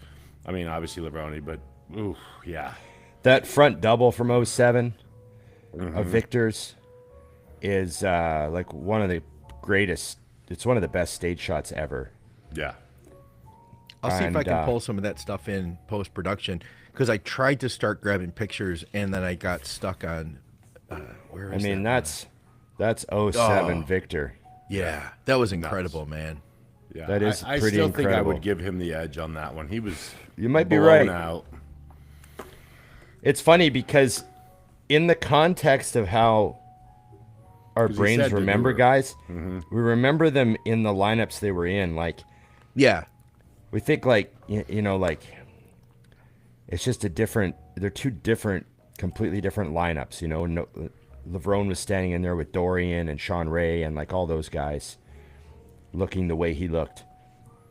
[SPEAKER 1] I mean, obviously Levrone, but ooh, yeah.
[SPEAKER 2] That front double from 07 of Victor's is like one of the greatest. It's one of the best stage shots ever.
[SPEAKER 1] Yeah.
[SPEAKER 3] I'll see if I
[SPEAKER 2] And,
[SPEAKER 3] can pull some of that stuff in post production because I tried to start grabbing pictures and then I got stuck on. Where is
[SPEAKER 2] I mean,
[SPEAKER 3] that?
[SPEAKER 2] that's 07 Victor.
[SPEAKER 3] Yeah, that was incredible, man.
[SPEAKER 1] Yeah,
[SPEAKER 2] That is
[SPEAKER 1] I
[SPEAKER 2] pretty
[SPEAKER 1] still think I
[SPEAKER 2] incredible.
[SPEAKER 1] would give him the edge on that one. He was
[SPEAKER 2] You might be
[SPEAKER 1] blown
[SPEAKER 2] right.
[SPEAKER 1] out.
[SPEAKER 2] It's funny because in the context of how our
[SPEAKER 1] 'Cause he
[SPEAKER 2] brains
[SPEAKER 1] said to
[SPEAKER 2] remember
[SPEAKER 1] do it.
[SPEAKER 2] guys, we remember them in the lineups they were in. Like
[SPEAKER 3] Yeah,
[SPEAKER 2] we think like you know like it's just a different. They're two different, completely different lineups. You know, Levrone was standing in there with Dorian and Sean Ray and like all those guys, looking the way he looked,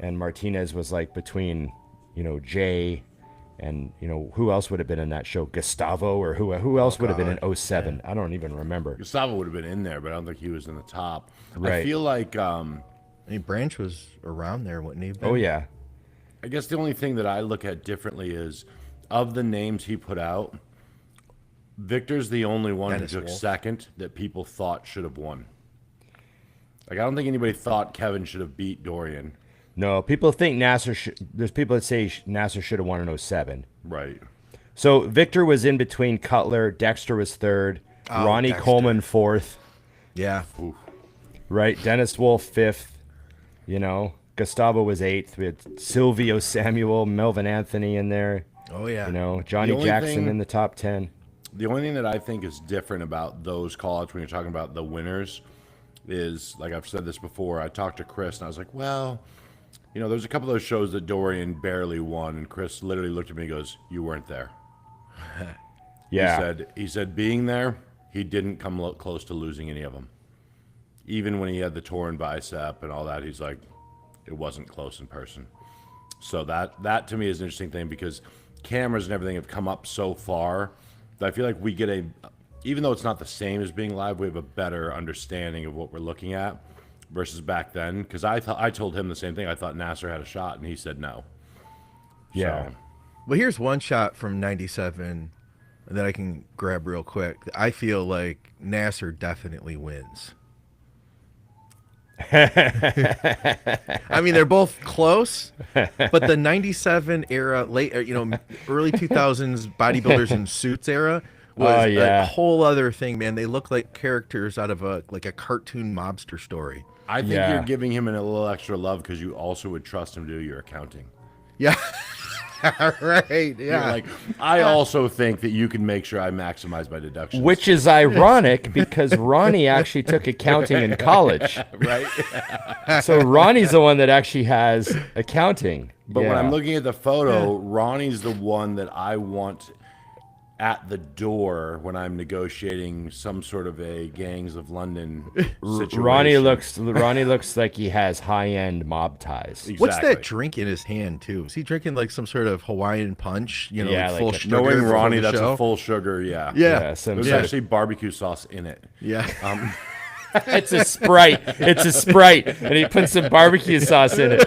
[SPEAKER 2] and Martinez was like between Jay. And who else would have been in that show? Gustavo or who else would have been in 07? I don't even remember.
[SPEAKER 1] Gustavo would have been in there, but I don't think he was in the top. I
[SPEAKER 2] Right.
[SPEAKER 1] feel like
[SPEAKER 3] I mean, Branch was around there, wouldn't he? have been?
[SPEAKER 2] Oh yeah,
[SPEAKER 1] I guess the only thing that I look at differently is of the names he put out, Victor's the only one
[SPEAKER 3] Dennis
[SPEAKER 1] who took
[SPEAKER 3] Wolf.
[SPEAKER 1] second that people thought should have won. Like I don't think anybody thought Kevin should have beat Dorian.
[SPEAKER 2] no. People think Nasser. There's people that say Nasser should have won in 07.
[SPEAKER 1] Right.
[SPEAKER 2] So Victor was in between Cutler. Dexter was third.
[SPEAKER 3] Oh,
[SPEAKER 2] Ronnie
[SPEAKER 3] Dexter.
[SPEAKER 2] Coleman fourth.
[SPEAKER 3] Yeah.
[SPEAKER 2] Right. Dennis Wolf fifth. Gustavo was eighth. We had Silvio Samuel, Melvin Anthony in there.
[SPEAKER 3] Oh yeah.
[SPEAKER 2] Johnny
[SPEAKER 1] only
[SPEAKER 2] Jackson
[SPEAKER 1] thing-
[SPEAKER 2] in the top 10.
[SPEAKER 1] The only thing that I think is different about those call-outs when you're talking about the winners is, like I've said this before, I talked to Chris and I was like, well, there's a couple of those shows that Dorian barely won, and Chris literally looked at me and goes, you weren't there.
[SPEAKER 2] Yeah.
[SPEAKER 1] He said being there, he didn't come close to losing any of them. Even when he had the torn bicep and all that, he's like, it wasn't close in person. So that to me is an interesting thing because cameras and everything have come up so far that I feel like we get even though it's not the same as being live, we have a better understanding of what we're looking at versus back then. Because I told him the same thing. I thought Nasser had a shot, and he said no.
[SPEAKER 2] Yeah.
[SPEAKER 1] So,
[SPEAKER 3] Well, here's one shot from '97 that I can grab real quick. I feel like Nasser definitely wins. I mean, they're both close, but the '97 era, early 2000s bodybuilders in suits era was a whole other thing, man. They look like characters out of a cartoon mobster story.
[SPEAKER 1] I think
[SPEAKER 2] Yeah.
[SPEAKER 1] you're giving him a little extra love because you also would trust him to do your accounting.
[SPEAKER 3] Yeah, right.
[SPEAKER 1] You're
[SPEAKER 3] Yeah,
[SPEAKER 1] like, I also think that you can make sure I maximize my deductions.
[SPEAKER 2] Which is ironic because Ronnie actually took accounting in college.
[SPEAKER 1] right?
[SPEAKER 2] So Ronnie's the one that actually has accounting.
[SPEAKER 1] But when
[SPEAKER 2] Yeah.
[SPEAKER 1] I'm looking at the photo, Ronnie's the one that I want at the door when I'm negotiating some sort of a Gangs of London situation.
[SPEAKER 2] Ronnie looks like he has high-end mob ties.
[SPEAKER 3] What's
[SPEAKER 1] Exactly.
[SPEAKER 3] that drink in his hand too? Is he drinking like some sort of Hawaiian punch?
[SPEAKER 2] Yeah,
[SPEAKER 3] like full
[SPEAKER 2] like a-
[SPEAKER 3] sugar
[SPEAKER 1] Knowing
[SPEAKER 3] before
[SPEAKER 1] Ronnie,
[SPEAKER 3] the
[SPEAKER 1] that's
[SPEAKER 3] show?
[SPEAKER 1] a full sugar, yeah.
[SPEAKER 3] Yeah,
[SPEAKER 1] There's actually barbecue sauce in it.
[SPEAKER 3] yeah.
[SPEAKER 2] It's a Sprite. It's a Sprite, and he put some barbecue sauce in it.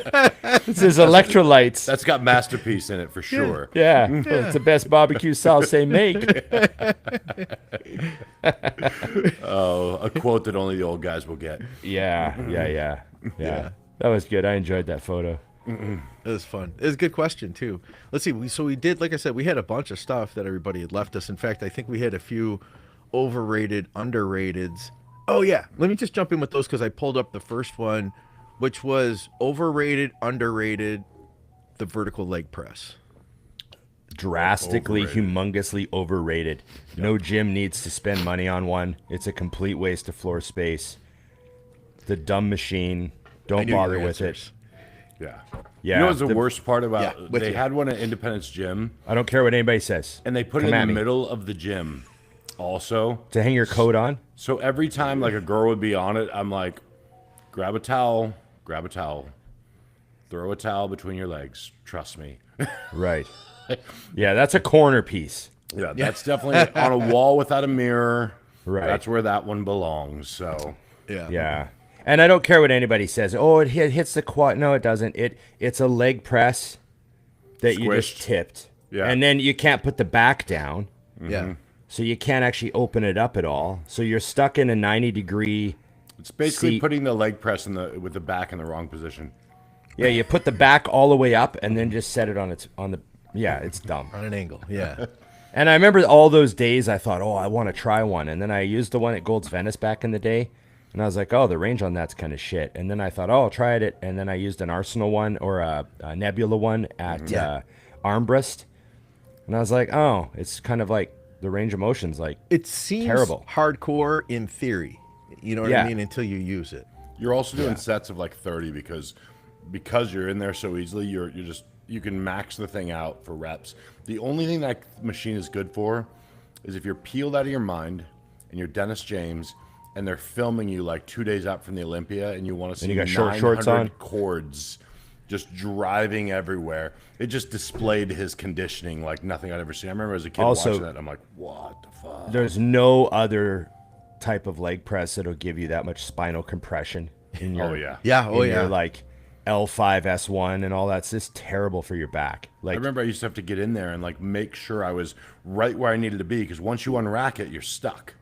[SPEAKER 2] It's his electrolytes.
[SPEAKER 1] That's got masterpiece in it for sure.
[SPEAKER 2] Yeah, well, it's the best barbecue sauce they make.
[SPEAKER 1] Oh, a quote that only the old guys will get.
[SPEAKER 2] Yeah. That was good. I enjoyed that photo.
[SPEAKER 3] It was fun. It was a good question too. Let's see. We did, like I said, we had a bunch of stuff that everybody had left us. In fact, I think we had a few overrated, underrateds. Oh yeah, let me just jump in with those because I pulled up the first one, which was overrated, underrated, the vertical leg press.
[SPEAKER 2] Drastically,
[SPEAKER 1] Overrated.
[SPEAKER 2] humongously overrated. No gym needs to spend money on one. It's a complete waste of floor space. The dumb machine.
[SPEAKER 3] I
[SPEAKER 2] Don't
[SPEAKER 3] knew
[SPEAKER 2] bother
[SPEAKER 3] your
[SPEAKER 2] with
[SPEAKER 3] answers.
[SPEAKER 1] Yeah.
[SPEAKER 2] Yeah,
[SPEAKER 1] You know what's the
[SPEAKER 2] the-
[SPEAKER 1] worst part about?
[SPEAKER 3] Yeah, with
[SPEAKER 1] They
[SPEAKER 3] you.
[SPEAKER 1] had one at Independence Gym,
[SPEAKER 2] I don't care what anybody says.
[SPEAKER 1] and they put
[SPEAKER 2] Come
[SPEAKER 1] it
[SPEAKER 2] at
[SPEAKER 1] in the
[SPEAKER 2] me.
[SPEAKER 1] middle of the gym. Also,
[SPEAKER 2] To hang your coat on.
[SPEAKER 1] so every time like a girl would be on it, I'm like, grab a towel, throw a towel between your legs. Trust me.
[SPEAKER 2] Right. Yeah, that's a corner piece.
[SPEAKER 1] Yeah, that's definitely on a wall without a mirror.
[SPEAKER 2] Right.
[SPEAKER 1] That's where that one belongs. So
[SPEAKER 2] Yeah. And I don't care what anybody says. Oh, it hits the quad. No, it doesn't. It's a leg press that you just
[SPEAKER 1] Squished.
[SPEAKER 2] tipped.
[SPEAKER 1] Yeah.
[SPEAKER 2] And then you can't put the back down.
[SPEAKER 3] Yeah.
[SPEAKER 2] So you can't actually open it up at all. So you're stuck in a 90-degree.
[SPEAKER 1] it's basically
[SPEAKER 2] See-
[SPEAKER 1] putting the leg press with the back in the wrong position.
[SPEAKER 2] Yeah, you put the back all the way up and then just set it on the. Yeah, it's dumb.
[SPEAKER 3] On an angle. Yeah.
[SPEAKER 2] And I remember all those days I thought, oh, I want to try one. And then I used the one at Gold's Venice back in the day. And I was like, oh, the range on that's kind of shit. And then I thought, oh, I'll try it. And then I used an Arsenal one or a Nebula one at Armbrust. And I was like, oh, it's kind of like the range of motion's like,
[SPEAKER 3] It seems
[SPEAKER 2] Terrible.
[SPEAKER 3] hardcore in theory. You know what
[SPEAKER 2] Yeah.
[SPEAKER 3] I mean? Until you use it.
[SPEAKER 1] You're also doing sets of like 30 because you're in there so easily. You can max the thing out for reps. The only thing that machine is good for is if you're peeled out of your mind and you're Dennis James and they're filming you like 2 days out from the Olympia and you want to see
[SPEAKER 2] you got short shorts
[SPEAKER 1] 900
[SPEAKER 2] on?
[SPEAKER 1] cords just driving everywhere. It just displayed his conditioning like nothing I'd ever seen. I remember as a kid
[SPEAKER 2] Also-
[SPEAKER 1] watching that. I'm like, what the fuck?
[SPEAKER 2] there's no other type of leg press that'll give you that much spinal compression in your,
[SPEAKER 1] Oh, yeah.
[SPEAKER 3] Yeah. Oh,
[SPEAKER 2] in
[SPEAKER 3] yeah.
[SPEAKER 2] your like L5, S1 and all that. It's just terrible for your back.
[SPEAKER 1] I
[SPEAKER 2] Like,
[SPEAKER 1] remember I used to have to get in there and like make sure I was right where I needed to be because once you unrack it, you're stuck.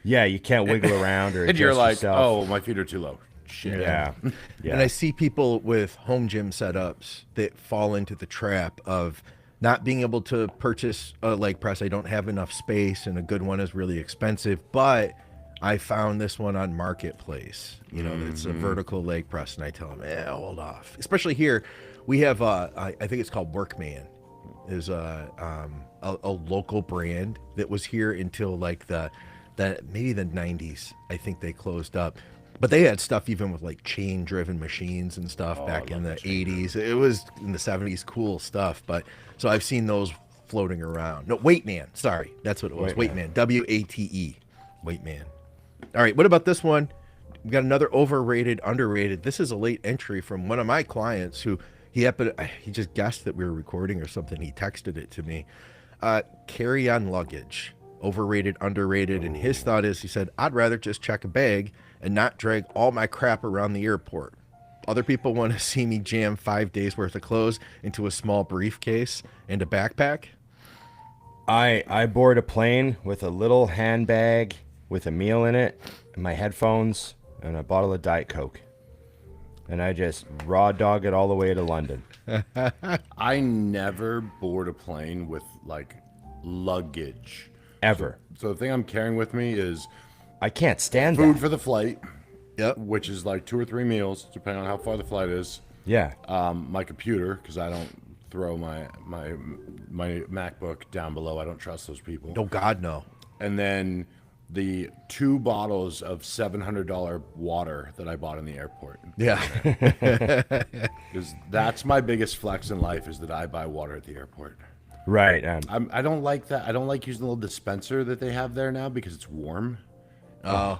[SPEAKER 2] yeah, you can't wiggle around or
[SPEAKER 1] And
[SPEAKER 2] adjust
[SPEAKER 1] you're like,
[SPEAKER 2] yourself.
[SPEAKER 1] oh, my feet are too low. Shit.
[SPEAKER 2] Yeah. Yeah.
[SPEAKER 3] And I see people with home gym setups that fall into the trap of not being able to purchase a leg press. I don't have enough space, and a good one is really expensive. But I found this one on Marketplace. You know, it's a vertical leg press, and I tell them, hold off. Especially here, we have I think it's called Workman. Is a local brand that was here until like the maybe the 90s. I think they closed up. But they had stuff even with like chain driven machines and stuff back in the 80s. It was in the 70s, cool stuff. But so I've seen those floating around. No, Weightman. Sorry. That's what it was. Weightman. WATE. Weightman. All right. What about this one? We got another overrated, underrated. This is a late entry from one of my clients who he just guessed that we were recording or something. He texted it to me. Carry-on luggage. Overrated, underrated. And his thought is, he said, I'd rather just check a bag and not drag all my crap around the airport. Other people want to see me jam 5 days worth of clothes into a small briefcase and a backpack.
[SPEAKER 2] I board a plane with a little handbag with a meal in it, and my headphones, and a bottle of Diet Coke. And I just raw dog it all the way to London.
[SPEAKER 1] I never board a plane with like luggage.
[SPEAKER 2] Ever.
[SPEAKER 1] So the thing I'm carrying with me is
[SPEAKER 2] I can't stand
[SPEAKER 1] food
[SPEAKER 2] that.
[SPEAKER 1] for the flight,
[SPEAKER 3] Yep.
[SPEAKER 1] which is like 2 or 3 meals, depending on how far the flight is.
[SPEAKER 2] Yeah.
[SPEAKER 1] My computer, because I don't throw my MacBook down below. I don't trust those people.
[SPEAKER 3] Oh, God, no.
[SPEAKER 1] And then the 2 bottles of $700 water that I bought in the airport.
[SPEAKER 3] Yeah.
[SPEAKER 1] Because that's my biggest flex in life is that I buy water at the airport.
[SPEAKER 2] Right.
[SPEAKER 1] I don't like that. I don't like using the little dispenser that they have there now because it's warm.
[SPEAKER 3] Oh,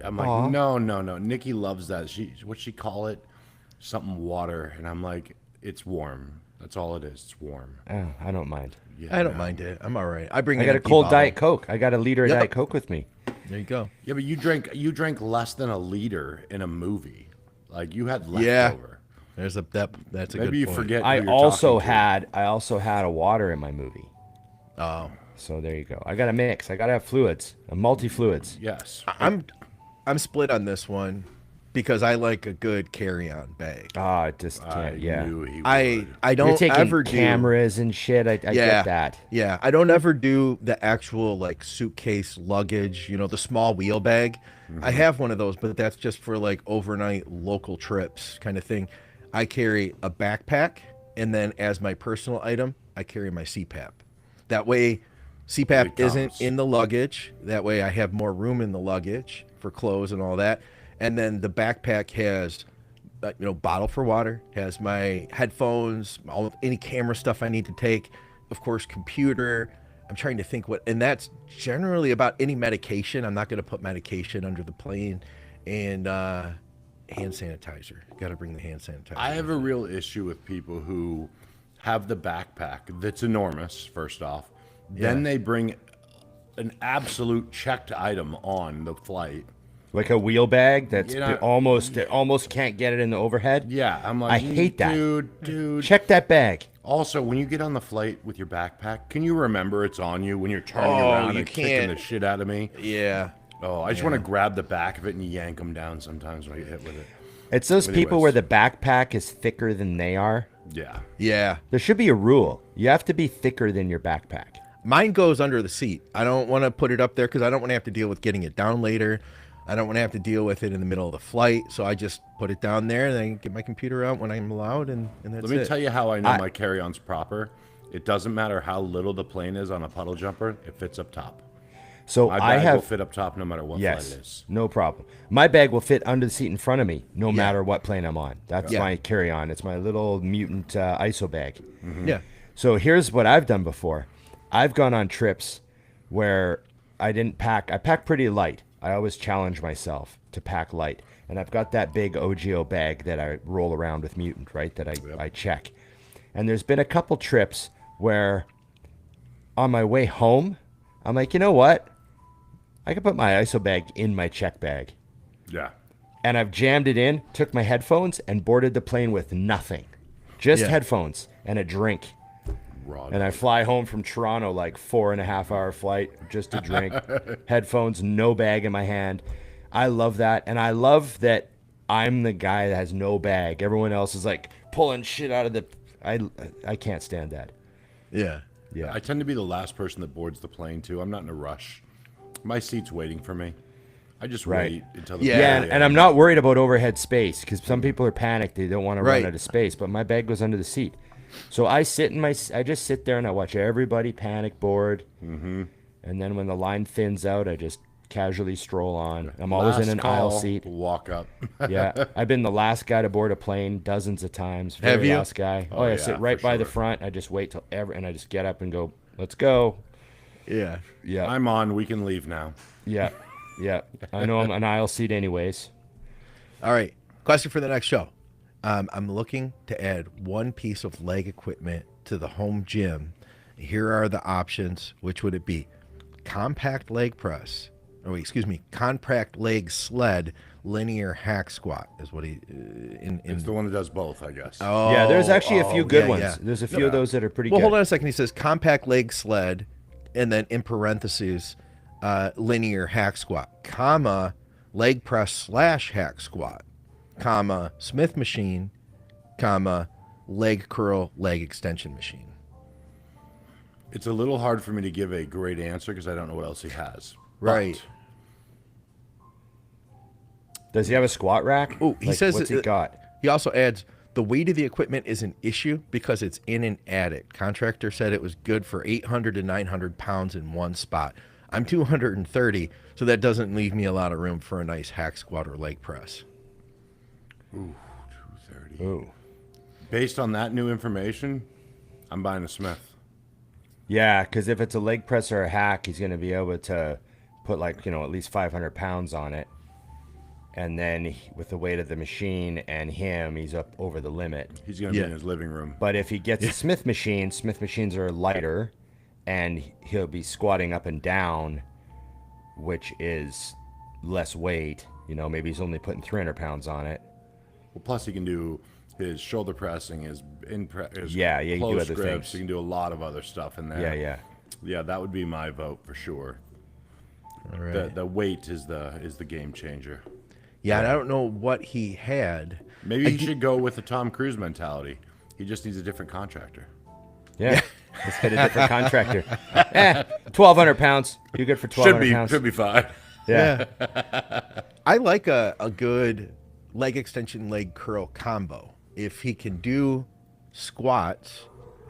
[SPEAKER 1] I'm like, no. Nikki loves that. What's she call it? Something water. And I'm like, it's warm. That's all it is. It's warm.
[SPEAKER 2] I don't mind.
[SPEAKER 1] Yeah,
[SPEAKER 3] I don't mind it. I'm all right. I bring
[SPEAKER 2] I
[SPEAKER 3] an
[SPEAKER 2] got a
[SPEAKER 3] empty
[SPEAKER 2] cold
[SPEAKER 3] bottle.
[SPEAKER 2] Diet Coke. I got a liter of
[SPEAKER 3] Yep.
[SPEAKER 2] Diet Coke with me.
[SPEAKER 3] There you go.
[SPEAKER 1] Yeah, but you drank less than a liter in a movie. Like you had
[SPEAKER 3] Yeah.
[SPEAKER 1] leftover.
[SPEAKER 3] That's a good
[SPEAKER 1] Maybe you
[SPEAKER 3] point.
[SPEAKER 1] forget.
[SPEAKER 2] I
[SPEAKER 1] who you're
[SPEAKER 2] also
[SPEAKER 1] talking to.
[SPEAKER 2] had a water in my movie.
[SPEAKER 3] Oh,
[SPEAKER 2] So there you go. I got to mix. I got to have fluids, multi fluids.
[SPEAKER 1] Yes.
[SPEAKER 3] I'm split on this one because I like a good carry-on bag.
[SPEAKER 2] Ah, I just can't.
[SPEAKER 1] I
[SPEAKER 2] Yeah.
[SPEAKER 1] knew he
[SPEAKER 3] I
[SPEAKER 1] would.
[SPEAKER 3] I
[SPEAKER 2] You're
[SPEAKER 3] don't
[SPEAKER 2] taking
[SPEAKER 3] ever do
[SPEAKER 2] cameras and shit. I get that.
[SPEAKER 3] Yeah, I don't ever do the actual like suitcase luggage, the small wheel bag. I have one of those, but that's just for like overnight local trips kind of thing. I carry a backpack, and then as my personal item, I carry my CPAP. That way, CPAP
[SPEAKER 1] It
[SPEAKER 3] isn't
[SPEAKER 1] counts.
[SPEAKER 3] in the luggage. That way I have more room in the luggage for clothes and all that. And then the backpack has bottle for water, has my headphones, any camera stuff I need to take, of course, computer. I'm trying to think and that's generally about any medication. I'm not going to put medication under the plane, and hand sanitizer. Got to bring the hand sanitizer.
[SPEAKER 1] I have a real issue with people who have the backpack that's enormous, first off. Then they bring an absolute checked item on the flight.
[SPEAKER 2] Like a wheel bag that's
[SPEAKER 1] You know-
[SPEAKER 2] almost can't get it in the overhead.
[SPEAKER 1] Yeah, I'm like,
[SPEAKER 2] I hate that.
[SPEAKER 1] Dude.
[SPEAKER 2] Check that bag.
[SPEAKER 1] Also, when you get on the flight with your backpack, can you remember it's on you when you're turning around
[SPEAKER 3] you
[SPEAKER 1] and kicking the
[SPEAKER 3] can't.
[SPEAKER 1] shit out of me?
[SPEAKER 3] Yeah.
[SPEAKER 1] Oh, I just want to grab the back of it and yank them down sometimes when I get hit with it.
[SPEAKER 2] It's those people
[SPEAKER 1] Anyways.
[SPEAKER 2] where the backpack is thicker than they are.
[SPEAKER 1] Yeah.
[SPEAKER 3] Yeah.
[SPEAKER 2] There should be a rule. You have to be thicker than your backpack.
[SPEAKER 3] Mine goes under the seat. I don't want to put it up there because I don't want to have to deal with getting it down later. I don't want to have to deal with it in the middle of the flight. So I just put it down there and then get my computer out when I'm allowed, and that's it.
[SPEAKER 1] Let me tell you how I know my carry-on's proper. It doesn't matter how little the plane is on a puddle jumper. It fits up top.
[SPEAKER 2] So
[SPEAKER 1] My
[SPEAKER 2] I
[SPEAKER 1] bag
[SPEAKER 2] have
[SPEAKER 1] will fit up top no matter what
[SPEAKER 2] yes,
[SPEAKER 1] flight it is.
[SPEAKER 2] no problem. My bag will fit under the seat in front of me, no matter what plane I'm on. That's
[SPEAKER 3] Yeah.
[SPEAKER 2] my carry-on. It's my little mutant ISO bag.
[SPEAKER 3] Yeah.
[SPEAKER 2] So here's what I've done before. I've gone on trips where I didn't pack. I pack pretty light. I always challenge myself to pack light. And I've got that big OGO bag that I roll around with Mutant, right? That I check. And there's been a couple trips where on my way home, I'm like, you know what? I can put my ISO bag in my check bag.
[SPEAKER 1] Yeah.
[SPEAKER 2] And I've jammed it in, took my headphones, and boarded the plane with nothing. Just
[SPEAKER 3] Yeah.
[SPEAKER 2] headphones and a drink.
[SPEAKER 1] Raw.
[SPEAKER 2] And I fly home from Toronto, like 4.5 hour flight, just a drink, headphones, no bag in my hand. I love that. And I love that I'm the guy that has no bag. Everyone else is like pulling shit out of the, I can't stand that.
[SPEAKER 3] Yeah.
[SPEAKER 2] Yeah.
[SPEAKER 1] I tend to be the last person that boards the plane, too. I'm not in a rush. My seat's waiting for me. I just
[SPEAKER 2] Right.
[SPEAKER 1] wait until the
[SPEAKER 3] Yeah.
[SPEAKER 2] Yeah, and I'm not worried about overhead space because some people are panicked. They don't want to
[SPEAKER 3] Right.
[SPEAKER 2] run out of space, but my bag goes under the seat. So I just sit there and I watch everybody panic board. Mm-hmm. And then when the line thins out, I just casually stroll on. I'm always in
[SPEAKER 1] Last
[SPEAKER 2] an aisle
[SPEAKER 1] call,
[SPEAKER 2] seat.
[SPEAKER 1] Walk up.
[SPEAKER 2] Yeah, I've been the last guy to board a plane dozens of times.
[SPEAKER 3] Have
[SPEAKER 2] Very
[SPEAKER 3] you?
[SPEAKER 2] last guy.
[SPEAKER 1] Oh,
[SPEAKER 2] I
[SPEAKER 1] yeah,
[SPEAKER 2] sit right
[SPEAKER 1] for
[SPEAKER 2] by the
[SPEAKER 1] sure.
[SPEAKER 2] front. I just wait till and I just get up and go, let's go.
[SPEAKER 3] Yeah.
[SPEAKER 2] Yeah,
[SPEAKER 1] I'm on. We can leave now.
[SPEAKER 2] yeah, yeah. I know I'm an aisle seat anyways.
[SPEAKER 3] All right. Question for the next show. I'm looking to add one piece of leg equipment to the home gym. Here are the options. Which would it be? Compact leg press. Oh, excuse me. Compact leg sled, linear hack squat is what he.
[SPEAKER 1] It's the one that does both, I guess.
[SPEAKER 3] Oh,
[SPEAKER 2] Yeah, there's actually a few good
[SPEAKER 3] yeah,
[SPEAKER 2] ones.
[SPEAKER 3] yeah.
[SPEAKER 2] There's a few of those that are pretty
[SPEAKER 3] Well,
[SPEAKER 2] good.
[SPEAKER 3] hold on a second. He says compact leg sled, and then in parentheses, linear hack squat, comma, leg press / hack squat, comma, Smith machine, comma, leg curl, leg extension machine.
[SPEAKER 1] It's a little hard for me to give a great answer because I don't know what else he has.
[SPEAKER 3] Right.
[SPEAKER 2] Does he have a squat rack?
[SPEAKER 3] Oh, he
[SPEAKER 2] Like,
[SPEAKER 3] says
[SPEAKER 2] what's he got?
[SPEAKER 3] He also adds the weight of the equipment is an issue because it's in an attic. Contractor said it was good for 800 to 900 pounds in one spot. I'm 230, so that doesn't leave me a lot of room for a nice hack squat or leg press.
[SPEAKER 1] Ooh, 230.
[SPEAKER 2] Ooh.
[SPEAKER 1] Based on that new information, I'm buying a Smith.
[SPEAKER 2] Yeah, because if it's a leg press or a hack, he's going to be able to put like, at least 500 pounds on it. And then with the weight of the machine and him, he's up over the limit.
[SPEAKER 1] He's going to
[SPEAKER 3] Yeah.
[SPEAKER 1] be in his living room.
[SPEAKER 2] But if he gets a Smith machine, Smith machines are lighter and he'll be squatting up and down, which is less weight. Maybe he's only putting 300 pounds on it.
[SPEAKER 1] Well, plus he can do his shoulder pressing, his
[SPEAKER 2] Yeah, you can do
[SPEAKER 1] close
[SPEAKER 2] other
[SPEAKER 1] grips.
[SPEAKER 2] things.
[SPEAKER 1] You can do a lot of other stuff in there.
[SPEAKER 2] Yeah, yeah.
[SPEAKER 1] Yeah, that would be my vote for sure.
[SPEAKER 3] All right.
[SPEAKER 1] The weight is the game changer.
[SPEAKER 3] Yeah, and I don't know what he had.
[SPEAKER 1] Maybe he should go with the Tom Cruise mentality. He just needs a different contractor.
[SPEAKER 2] Yeah. Let's get a different contractor. 1,200 pounds. You're good for 1,200 pounds.
[SPEAKER 1] Should be fine.
[SPEAKER 2] Yeah.
[SPEAKER 3] I like a good leg extension, leg curl combo. If he can do squats,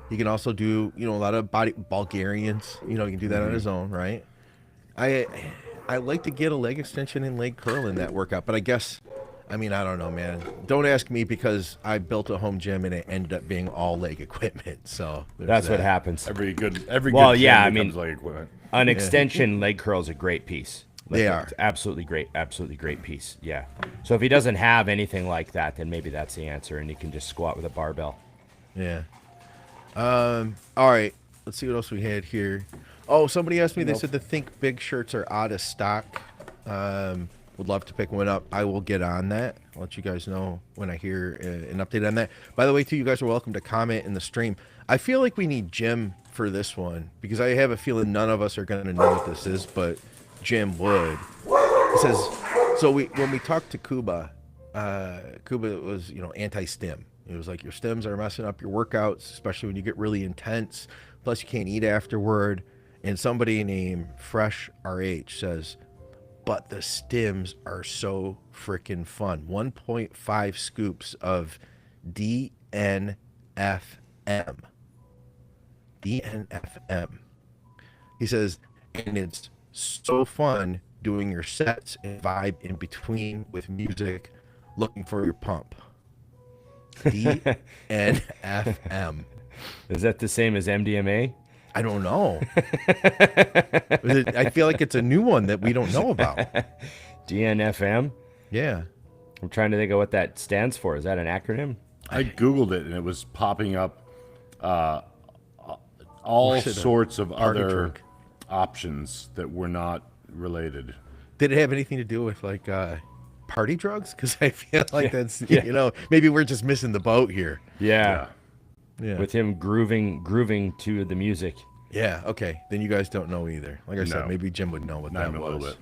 [SPEAKER 3] he can also do, a lot of Bulgarians. He can do that on his own, right? I like to get a leg extension and leg curl in that workout, but I guess I mean, I don't know, man. Don't ask me because I built a home gym and it ended up being all leg equipment. So there's
[SPEAKER 2] That's what
[SPEAKER 3] that.
[SPEAKER 2] happens.
[SPEAKER 1] Every good
[SPEAKER 2] Well,
[SPEAKER 1] gym
[SPEAKER 2] yeah, I
[SPEAKER 1] becomes
[SPEAKER 2] mean-
[SPEAKER 1] like equipment.
[SPEAKER 2] An extension leg curl is a great piece.
[SPEAKER 3] They are.
[SPEAKER 2] It's absolutely great piece. Yeah. So if he doesn't have anything like that, then maybe that's the answer, and he can just squat with a barbell.
[SPEAKER 3] Yeah. All right. Let's see what else we had here. Oh, somebody asked me. They said the Think Big shirts are out of stock. Would love to pick one up. I will get on that. I'll let you guys know when I hear an update on that. By the way, too, you guys are welcome to comment in the stream. I feel like we need Jim for this one because I have a feeling none of us are going to know what this is, but Jim would. He says, so when we talked to Kuba was, anti-stim. It was like your stims are messing up your workouts, especially when you get really intense. Plus, you can't eat afterward. And somebody named Fresh RH says, but the stims are so freaking fun. 1.5 scoops of DNFM. DNFM. He says, and it's so fun doing your sets and vibe in between with music, looking for your pump. DNFM.
[SPEAKER 2] Is that the same as MDMA?
[SPEAKER 3] I don't know. I feel like it's a new one that we don't know about.
[SPEAKER 2] DNFM?
[SPEAKER 3] Yeah.
[SPEAKER 2] I'm trying to think of what that stands for. Is that an acronym?
[SPEAKER 1] I Googled it and it was popping up all
[SPEAKER 3] Was it a
[SPEAKER 1] sorts of
[SPEAKER 3] party
[SPEAKER 1] other
[SPEAKER 3] drug?
[SPEAKER 1] options that were not related.
[SPEAKER 3] Did it have anything to do with like party drugs? Because I feel like that's maybe we're just missing the boat here.
[SPEAKER 2] Yeah.
[SPEAKER 3] Yeah.
[SPEAKER 2] With him grooving to the music.
[SPEAKER 3] Yeah. Okay. Then you guys don't know either. Like I said,
[SPEAKER 1] No.
[SPEAKER 3] maybe Jim would know what
[SPEAKER 1] Not
[SPEAKER 3] that
[SPEAKER 1] even a
[SPEAKER 3] was.
[SPEAKER 1] little bit.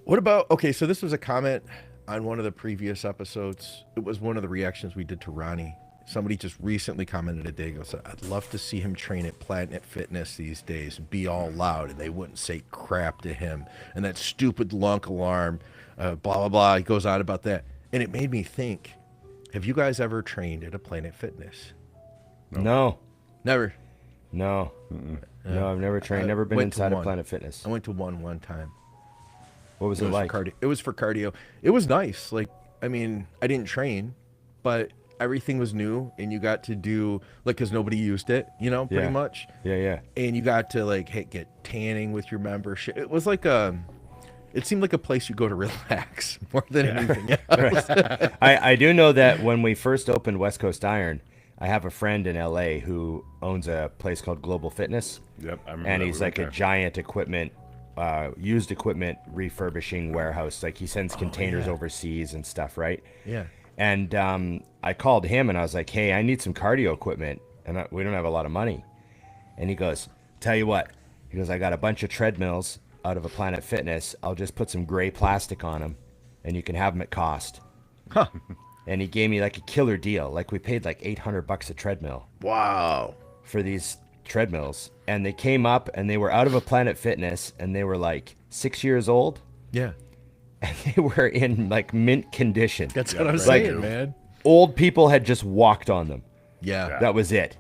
[SPEAKER 3] What about? Okay, so this was a comment on one of the previous episodes. It was one of the reactions we did to Ronnie. Somebody just recently commented a day ago, said, I'd love to see him train at Planet Fitness these days and be all loud and they wouldn't say crap to him. And that stupid lunk alarm, blah, blah, blah. He goes on about that. And it made me think, have you guys ever trained at a Planet Fitness?
[SPEAKER 2] No.
[SPEAKER 3] Never.
[SPEAKER 2] No. No, I've never trained.
[SPEAKER 3] I
[SPEAKER 2] Never been
[SPEAKER 3] went to
[SPEAKER 2] inside of
[SPEAKER 3] one.
[SPEAKER 2] Planet Fitness.
[SPEAKER 3] I went to one time.
[SPEAKER 2] What was it
[SPEAKER 3] was
[SPEAKER 2] like?
[SPEAKER 3] for cardio. It was for cardio. It was nice. Like, I mean, I didn't train, but everything was new and you got to do because nobody used it, pretty
[SPEAKER 2] Yeah.
[SPEAKER 3] much.
[SPEAKER 2] Yeah.
[SPEAKER 3] And you got to get tanning with your membership. It was like it seemed like a place you go to relax more than anything else.
[SPEAKER 2] I do know that when we first opened West Coast Iron, I have a friend in LA who owns a place called Global Fitness.
[SPEAKER 1] Yep, I remember
[SPEAKER 2] And
[SPEAKER 1] that.
[SPEAKER 2] he's
[SPEAKER 1] We
[SPEAKER 2] like
[SPEAKER 1] went
[SPEAKER 2] a
[SPEAKER 1] there.
[SPEAKER 2] giant equipment, used equipment refurbishing warehouse. Like he sends containers
[SPEAKER 3] yeah.
[SPEAKER 2] overseas and stuff, right?
[SPEAKER 3] Yeah.
[SPEAKER 2] And I called him and I was like, hey, I need some cardio equipment. And we don't have a lot of money. And he goes, tell you what. He goes, I got a bunch of treadmills out of a Planet Fitness. I'll just put some gray plastic on them and you can have them at cost.
[SPEAKER 3] Huh.
[SPEAKER 2] And he gave me like a killer deal. Like we paid like $800 a treadmill
[SPEAKER 3] Wow.
[SPEAKER 2] for these treadmills. And they came up and they were out of a Planet Fitness and they were like 6 years old.
[SPEAKER 3] Yeah.
[SPEAKER 2] And they were in like mint condition.
[SPEAKER 3] That's what I'm
[SPEAKER 1] right.
[SPEAKER 3] saying,
[SPEAKER 1] Like-
[SPEAKER 3] man.
[SPEAKER 2] Old people had just walked on them.
[SPEAKER 3] Yeah.
[SPEAKER 2] That was it.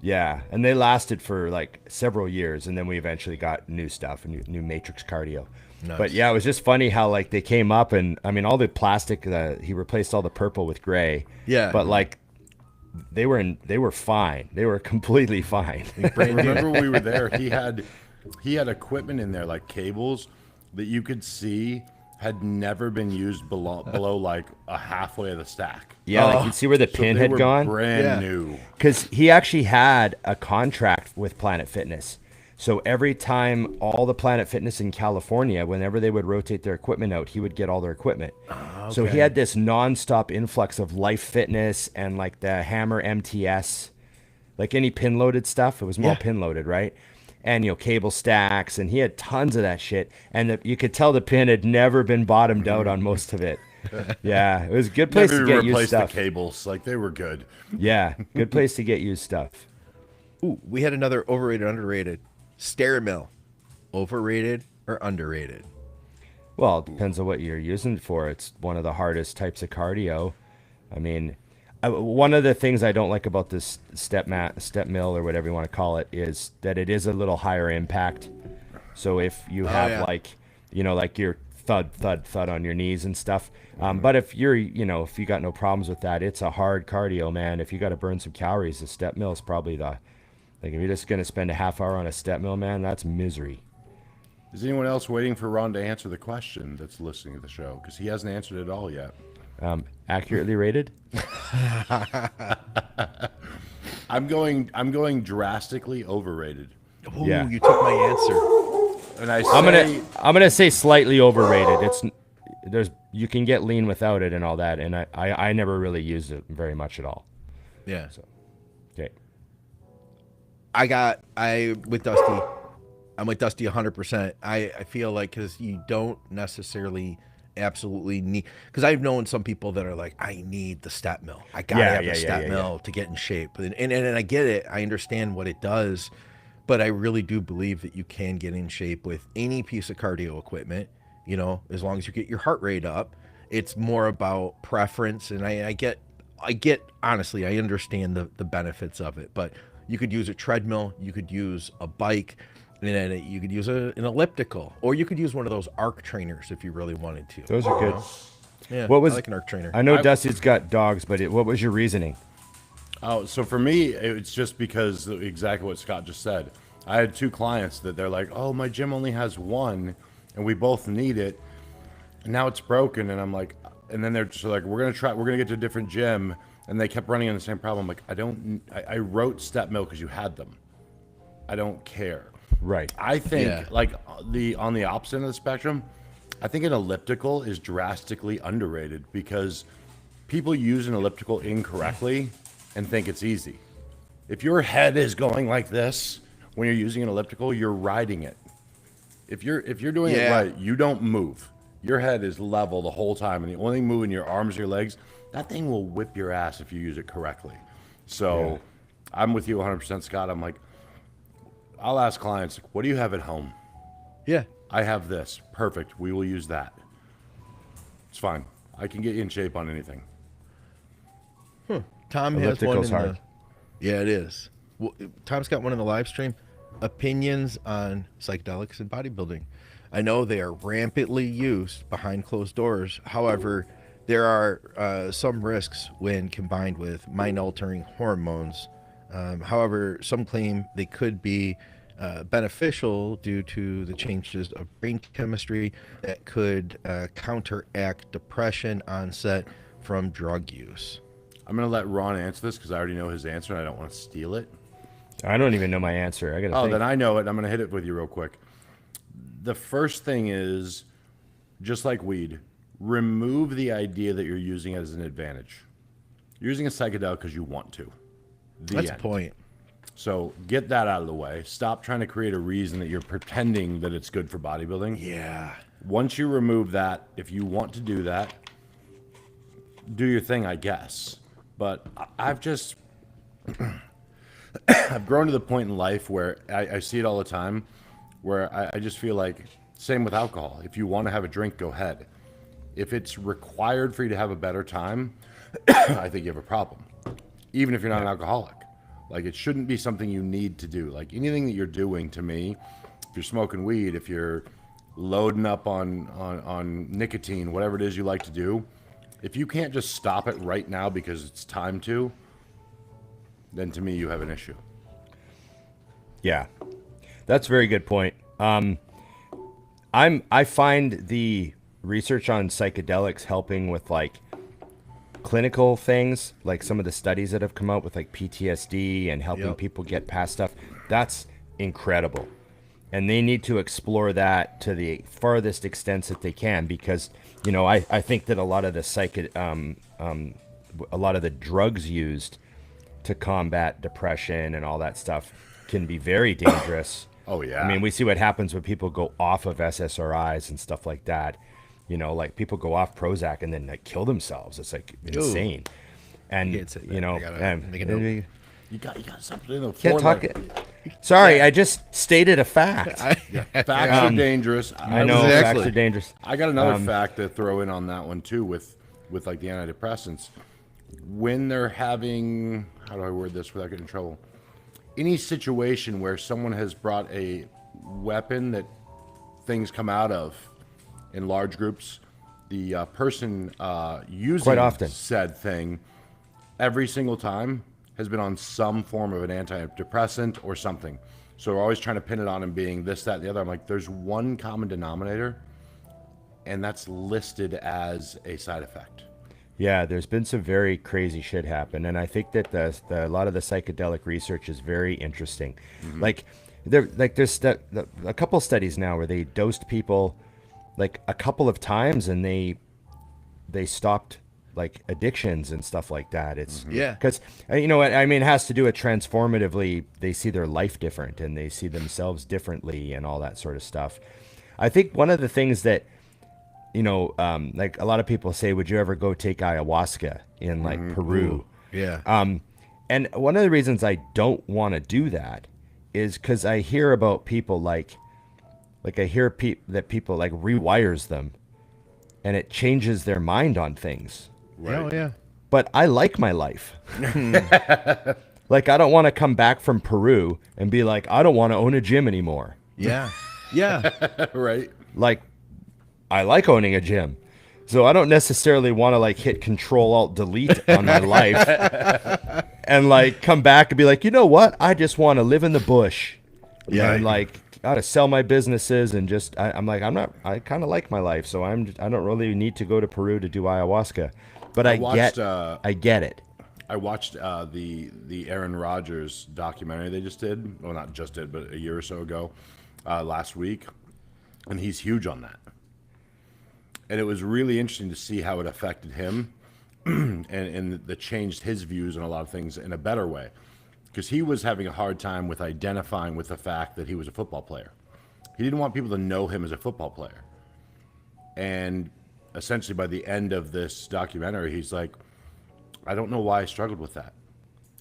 [SPEAKER 2] Yeah, and they lasted for like several years, and then we eventually got new stuff, new Matrix cardio.
[SPEAKER 3] Nice.
[SPEAKER 2] But yeah, it was just funny how like they came up, and I mean all the plastic. He replaced all the purple with gray.
[SPEAKER 3] Yeah.
[SPEAKER 2] But like, they were fine. They were completely fine.
[SPEAKER 1] Remember when we were there, he had equipment in there like cables that you could see had never been used below like a halfway of the stack.
[SPEAKER 2] Yeah, like you'd see where the
[SPEAKER 1] So
[SPEAKER 2] pin
[SPEAKER 1] they
[SPEAKER 2] had
[SPEAKER 1] were
[SPEAKER 2] gone.
[SPEAKER 1] brand
[SPEAKER 3] Yeah.
[SPEAKER 1] new.
[SPEAKER 2] Because he actually had a contract with Planet Fitness. So every time all the Planet Fitness in California, whenever they would rotate their equipment out, he would get all their equipment. So he had this nonstop influx of Life Fitness and like the Hammer MTS, like any pin loaded stuff. It was more
[SPEAKER 3] Yeah.
[SPEAKER 2] pin loaded, right? And cable stacks, and he had tons of that shit. And you could tell the pin had never been bottomed out on most of it. Yeah, it was a good place
[SPEAKER 1] Never
[SPEAKER 2] to get used
[SPEAKER 1] replaced the
[SPEAKER 2] stuff.
[SPEAKER 1] cables. Like they were good.
[SPEAKER 2] Yeah, good place to get used stuff.
[SPEAKER 3] Ooh, we had another overrated, underrated. Stairmill. Overrated or underrated?
[SPEAKER 2] Well, it depends on what you're using it for. It's one of the hardest types of cardio. I mean, one of the things I don't like about this step mill or whatever you want to call it is that it is a little higher impact. So if you have
[SPEAKER 3] yeah.
[SPEAKER 2] like your thud, thud, thud on your knees and stuff. But if you're, if you got no problems with that, it's a hard cardio, man. If you got to burn some calories, the step mill is probably if you're just going to spend a half hour on a step mill, man, that's misery.
[SPEAKER 1] Is anyone else waiting for Ron to answer the question that's listening to the show? Because he hasn't answered it all yet.
[SPEAKER 2] Accurately rated?
[SPEAKER 1] I'm going drastically overrated.
[SPEAKER 3] Ooh,
[SPEAKER 2] Yeah.
[SPEAKER 3] you took my answer.
[SPEAKER 1] And
[SPEAKER 2] I'm gonna say slightly overrated. You can get lean without it and all that, and I never really used it very much at all.
[SPEAKER 3] Yeah.
[SPEAKER 2] Okay.
[SPEAKER 3] I'm with Dusty 100%. I feel like because you don't necessarily absolutely need, because I've known some people that are like, I need the step mill. I gotta have the step mill to get in shape. And I get it. I understand what it does, but I really do believe that you can get in shape with any piece of cardio equipment, as long as you get your heart rate up. It's more about preference. And I get, honestly, I understand the benefits of it, but you could use a treadmill, you could use a bike, and then you could use an elliptical, or you could use one of those arc trainers if you really wanted to.
[SPEAKER 2] Those are good.
[SPEAKER 3] Yeah,
[SPEAKER 2] I like
[SPEAKER 3] an arc trainer.
[SPEAKER 2] I know Dusty's got dogs, but what was your reasoning?
[SPEAKER 1] Oh, so for me, it's just because exactly what Scott just said. I had 2 clients that they're like, oh, my gym only has one, and we both need it. And now it's broken, and I'm like, and then they're just like, we're gonna get to a different gym, and they kept running into the same problem. Like, I wrote step mill because you had them. I don't care.
[SPEAKER 2] Right.
[SPEAKER 1] I think on the opposite end of the spectrum, I think an elliptical is drastically underrated because people use an elliptical incorrectly and think it's easy. If your head is going like this when you're using an elliptical, you're riding it. If you're doing it right, you don't move. Your head is level the whole time, and the only thing moving your arms or your legs, that thing will whip your ass if you use it correctly. So I'm with you 100%, Scott. I'm like, I'll ask clients, what do you have at home?
[SPEAKER 3] Yeah.
[SPEAKER 1] I have this. Perfect. We will use that. It's fine. I can get you in shape on anything.
[SPEAKER 3] Tom has one
[SPEAKER 2] Elliptical's
[SPEAKER 3] in
[SPEAKER 2] hard.
[SPEAKER 3] Yeah, it is. Well, Tom's got one in the live stream. Opinions on psychedelics and bodybuilding. I know they are rampantly used behind closed doors. However, there are some risks when combined with mind-altering hormones. However, some claim they could be beneficial due to the changes of brain chemistry that could counteract depression onset from drug use.
[SPEAKER 1] I'm going to let Ron answer this because I already know his answer and I don't want to steal it.
[SPEAKER 2] I don't even know my answer. I gotta think.
[SPEAKER 1] Then I know it. I'm going to hit it with you real quick. The first thing is, just like weed, remove the idea that you're using it as an advantage. You're using a psychedelic because you want to.
[SPEAKER 3] That's the point.
[SPEAKER 1] So get that out of the way. Stop trying to create a reason that you're pretending that it's good for bodybuilding.
[SPEAKER 3] Yeah.
[SPEAKER 1] Once you remove that, if you want to do that, do your thing, I guess. But I've just, I've grown to the point in life where I see it all the time, where I just feel like, same with alcohol. If you want to have a drink, go ahead. If it's required for you to have a better time, I think you have a problem. Even if you're not an alcoholic. Like, it shouldn't be something you need to do. Like, anything that you're doing, to me, if you're smoking weed, if you're loading up on nicotine, whatever it is you like to do, if you can't just stop it right now because it's time to, then to me you have an issue.
[SPEAKER 2] Yeah, that's a very good point. I find the research on psychedelics helping with like clinical things, like some of the studies that have come out with like PTSD and helping people get past stuff. That's incredible. And they need to explore that to the farthest extent that they can, because, you know, I think that a lot of the a lot of the drugs used to combat depression and all that stuff can be very dangerous.
[SPEAKER 1] Oh, yeah.
[SPEAKER 2] I mean, we see what happens when people go off of SSRIs and stuff like that. You know, like people go off Prozac and then like kill themselves. It's like insane. And you know,
[SPEAKER 1] You got something in the
[SPEAKER 2] can't
[SPEAKER 1] floor.
[SPEAKER 2] talk it. Sorry, I just stated a fact.
[SPEAKER 1] Facts are dangerous.
[SPEAKER 2] I know facts are dangerous.
[SPEAKER 1] I got another fact to throw in on that one too, with like the antidepressants. When they're having, how do I word this without getting in trouble? Any situation where someone has brought a weapon that things come out of, in large groups, the person using
[SPEAKER 2] Quite often.
[SPEAKER 1] said thing every single time has been on some form of an antidepressant or something. So we're always trying to pin it on him being this, that, and the other. I'm like, there's one common denominator, and that's listed as a side effect.
[SPEAKER 2] Yeah, there's been some very crazy shit happen, and I think that a lot of the psychedelic research is very interesting. Like there's a couple studies now where they dosed people like a couple of times, and they stopped like addictions and stuff like that. It's
[SPEAKER 3] Yeah.
[SPEAKER 2] because you know what I mean. It has to do with transformatively. They see their life different, and they see themselves differently, and all that sort of stuff. I think one of the things that like a lot of people say, would you ever go take ayahuasca in like Peru?
[SPEAKER 3] Yeah.
[SPEAKER 2] And one of the reasons I don't want to do that is because I hear about people like I hear that people like rewires them, and it changes their mind on things.
[SPEAKER 1] Right.
[SPEAKER 3] Oh, yeah.
[SPEAKER 2] But I like my life. Like, I don't want to come back from Peru and be like, I don't want to own a gym anymore.
[SPEAKER 3] Yeah. Yeah.
[SPEAKER 1] Right.
[SPEAKER 2] Like, I like owning a gym. So I don't necessarily want to like hit Control-Alt-Delete on my life and like come back and be like, you know what? I just want to live in the bush.
[SPEAKER 3] Yeah.
[SPEAKER 2] And like, got to sell my businesses and just, I'm like, I kind of like my life. So I don't really need to go to Peru to do ayahuasca. But I get it.
[SPEAKER 1] I watched the Aaron Rodgers documentary they just did. Well, not just did, but a year or so ago, last week. And he's huge on that. And it was really interesting to see how it affected him and that changed his views on a lot of things in a better way. Because he was having a hard time with identifying with the fact that he was a football player. He didn't want people to know him as a football player. And essentially by the end of this documentary, he's like, I don't know why I struggled with that.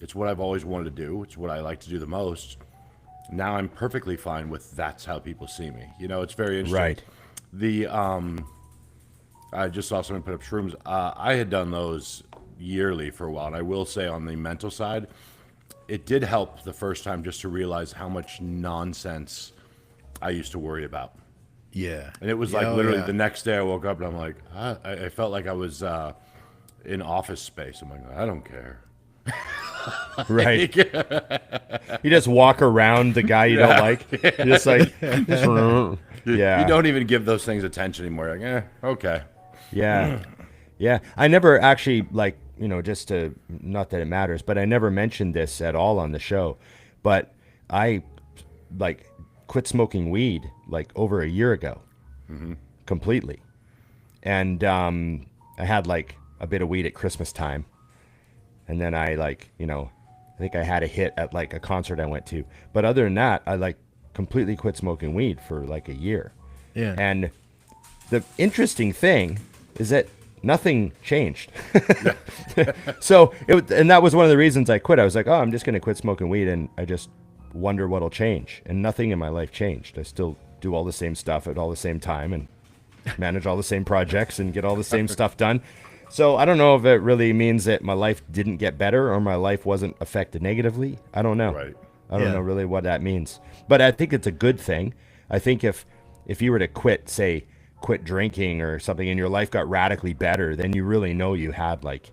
[SPEAKER 1] It's what I've always wanted to do. It's what I like to do the most. Now I'm perfectly fine with that's how people see me. You know, it's very interesting.
[SPEAKER 2] Right.
[SPEAKER 1] The I just saw someone put up shrooms. I had done those yearly for a while, and I will say on the mental side, it did help the first time just to realize how much nonsense I used to worry about.
[SPEAKER 3] Yeah.
[SPEAKER 1] And it was like literally the next day I woke up and I'm like, I felt like I was in Office Space. I'm like, I don't care.
[SPEAKER 2] Right. You just walk around the guy you don't like. You're just like, yeah.
[SPEAKER 1] You don't even give those things attention anymore. You're like, okay.
[SPEAKER 2] Yeah. Yeah. I never actually, like, just to, not that it matters, but I never mentioned this at all on the show. But I, like, quit smoking weed, like, over a year ago. Completely. And I had, like, a bit of weed at Christmas time. And then I, like, I think I had a hit at, like, a concert I went to. But other than that, I, like, completely quit smoking weed for, like, a year.
[SPEAKER 3] Yeah.
[SPEAKER 2] And the interesting thing is that nothing changed. So, and that was one of the reasons I quit. I was like, oh, I'm just going to quit smoking weed, and I just wonder what'll change. And nothing in my life changed. I still do all the same stuff at all the same time and manage all the same projects and get all the same stuff done. So I don't know if it really means that my life didn't get better or my life wasn't affected negatively. I don't know.
[SPEAKER 1] Right.
[SPEAKER 2] I don't know really what that means. But I think it's a good thing. I think if you were to quit drinking or something and your life got radically better, then you really know you had, like,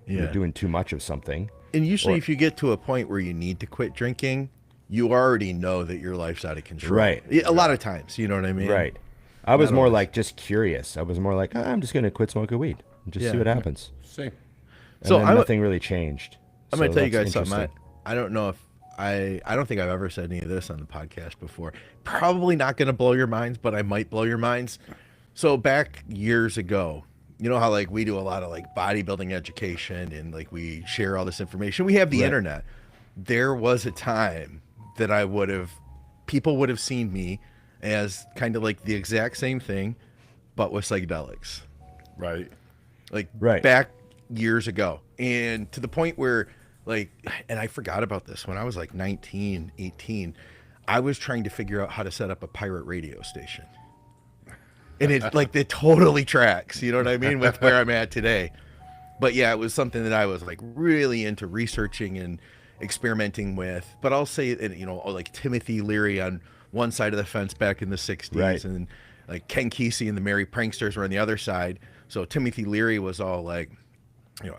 [SPEAKER 2] you're doing too much of something.
[SPEAKER 3] And usually if you get to a point where you need to quit drinking, you already know that your life's out of control.
[SPEAKER 2] Right.
[SPEAKER 3] A lot of times, you know what I mean?
[SPEAKER 2] Right. I was
[SPEAKER 3] Not
[SPEAKER 2] more
[SPEAKER 3] always.
[SPEAKER 2] like just curious. I was more like, I'm just going to quit smoking weed and just see what happens.
[SPEAKER 1] See.
[SPEAKER 2] And
[SPEAKER 3] So
[SPEAKER 2] then nothing really changed.
[SPEAKER 3] I'm going to
[SPEAKER 2] So
[SPEAKER 3] tell you
[SPEAKER 2] that's
[SPEAKER 3] guys something.
[SPEAKER 2] interesting.
[SPEAKER 3] I don't know if I don't think I've ever said any of this on the podcast before. Probably not going to blow your minds, but I might blow your minds. So back years ago, you know how, like, we do a lot of, like, bodybuilding education and, like, we share all this information. We have the internet. There was a time that people would have seen me as kind of like the exact same thing, but with psychedelics.
[SPEAKER 1] Right.
[SPEAKER 3] Like
[SPEAKER 2] Right.
[SPEAKER 3] back years ago. And to the point where, like, and I forgot about this, when I was like 19, 18, I was trying to figure out how to set up a pirate radio station. And it totally tracks, you know what I mean, with where I'm at today. But yeah, it was something that I was, like, really into researching and experimenting with. But I'll say, like, Timothy Leary on one side of the fence back in the 60s.
[SPEAKER 2] Right.
[SPEAKER 3] And like Ken Kesey and the Merry Pranksters were on the other side. So Timothy Leary was all like,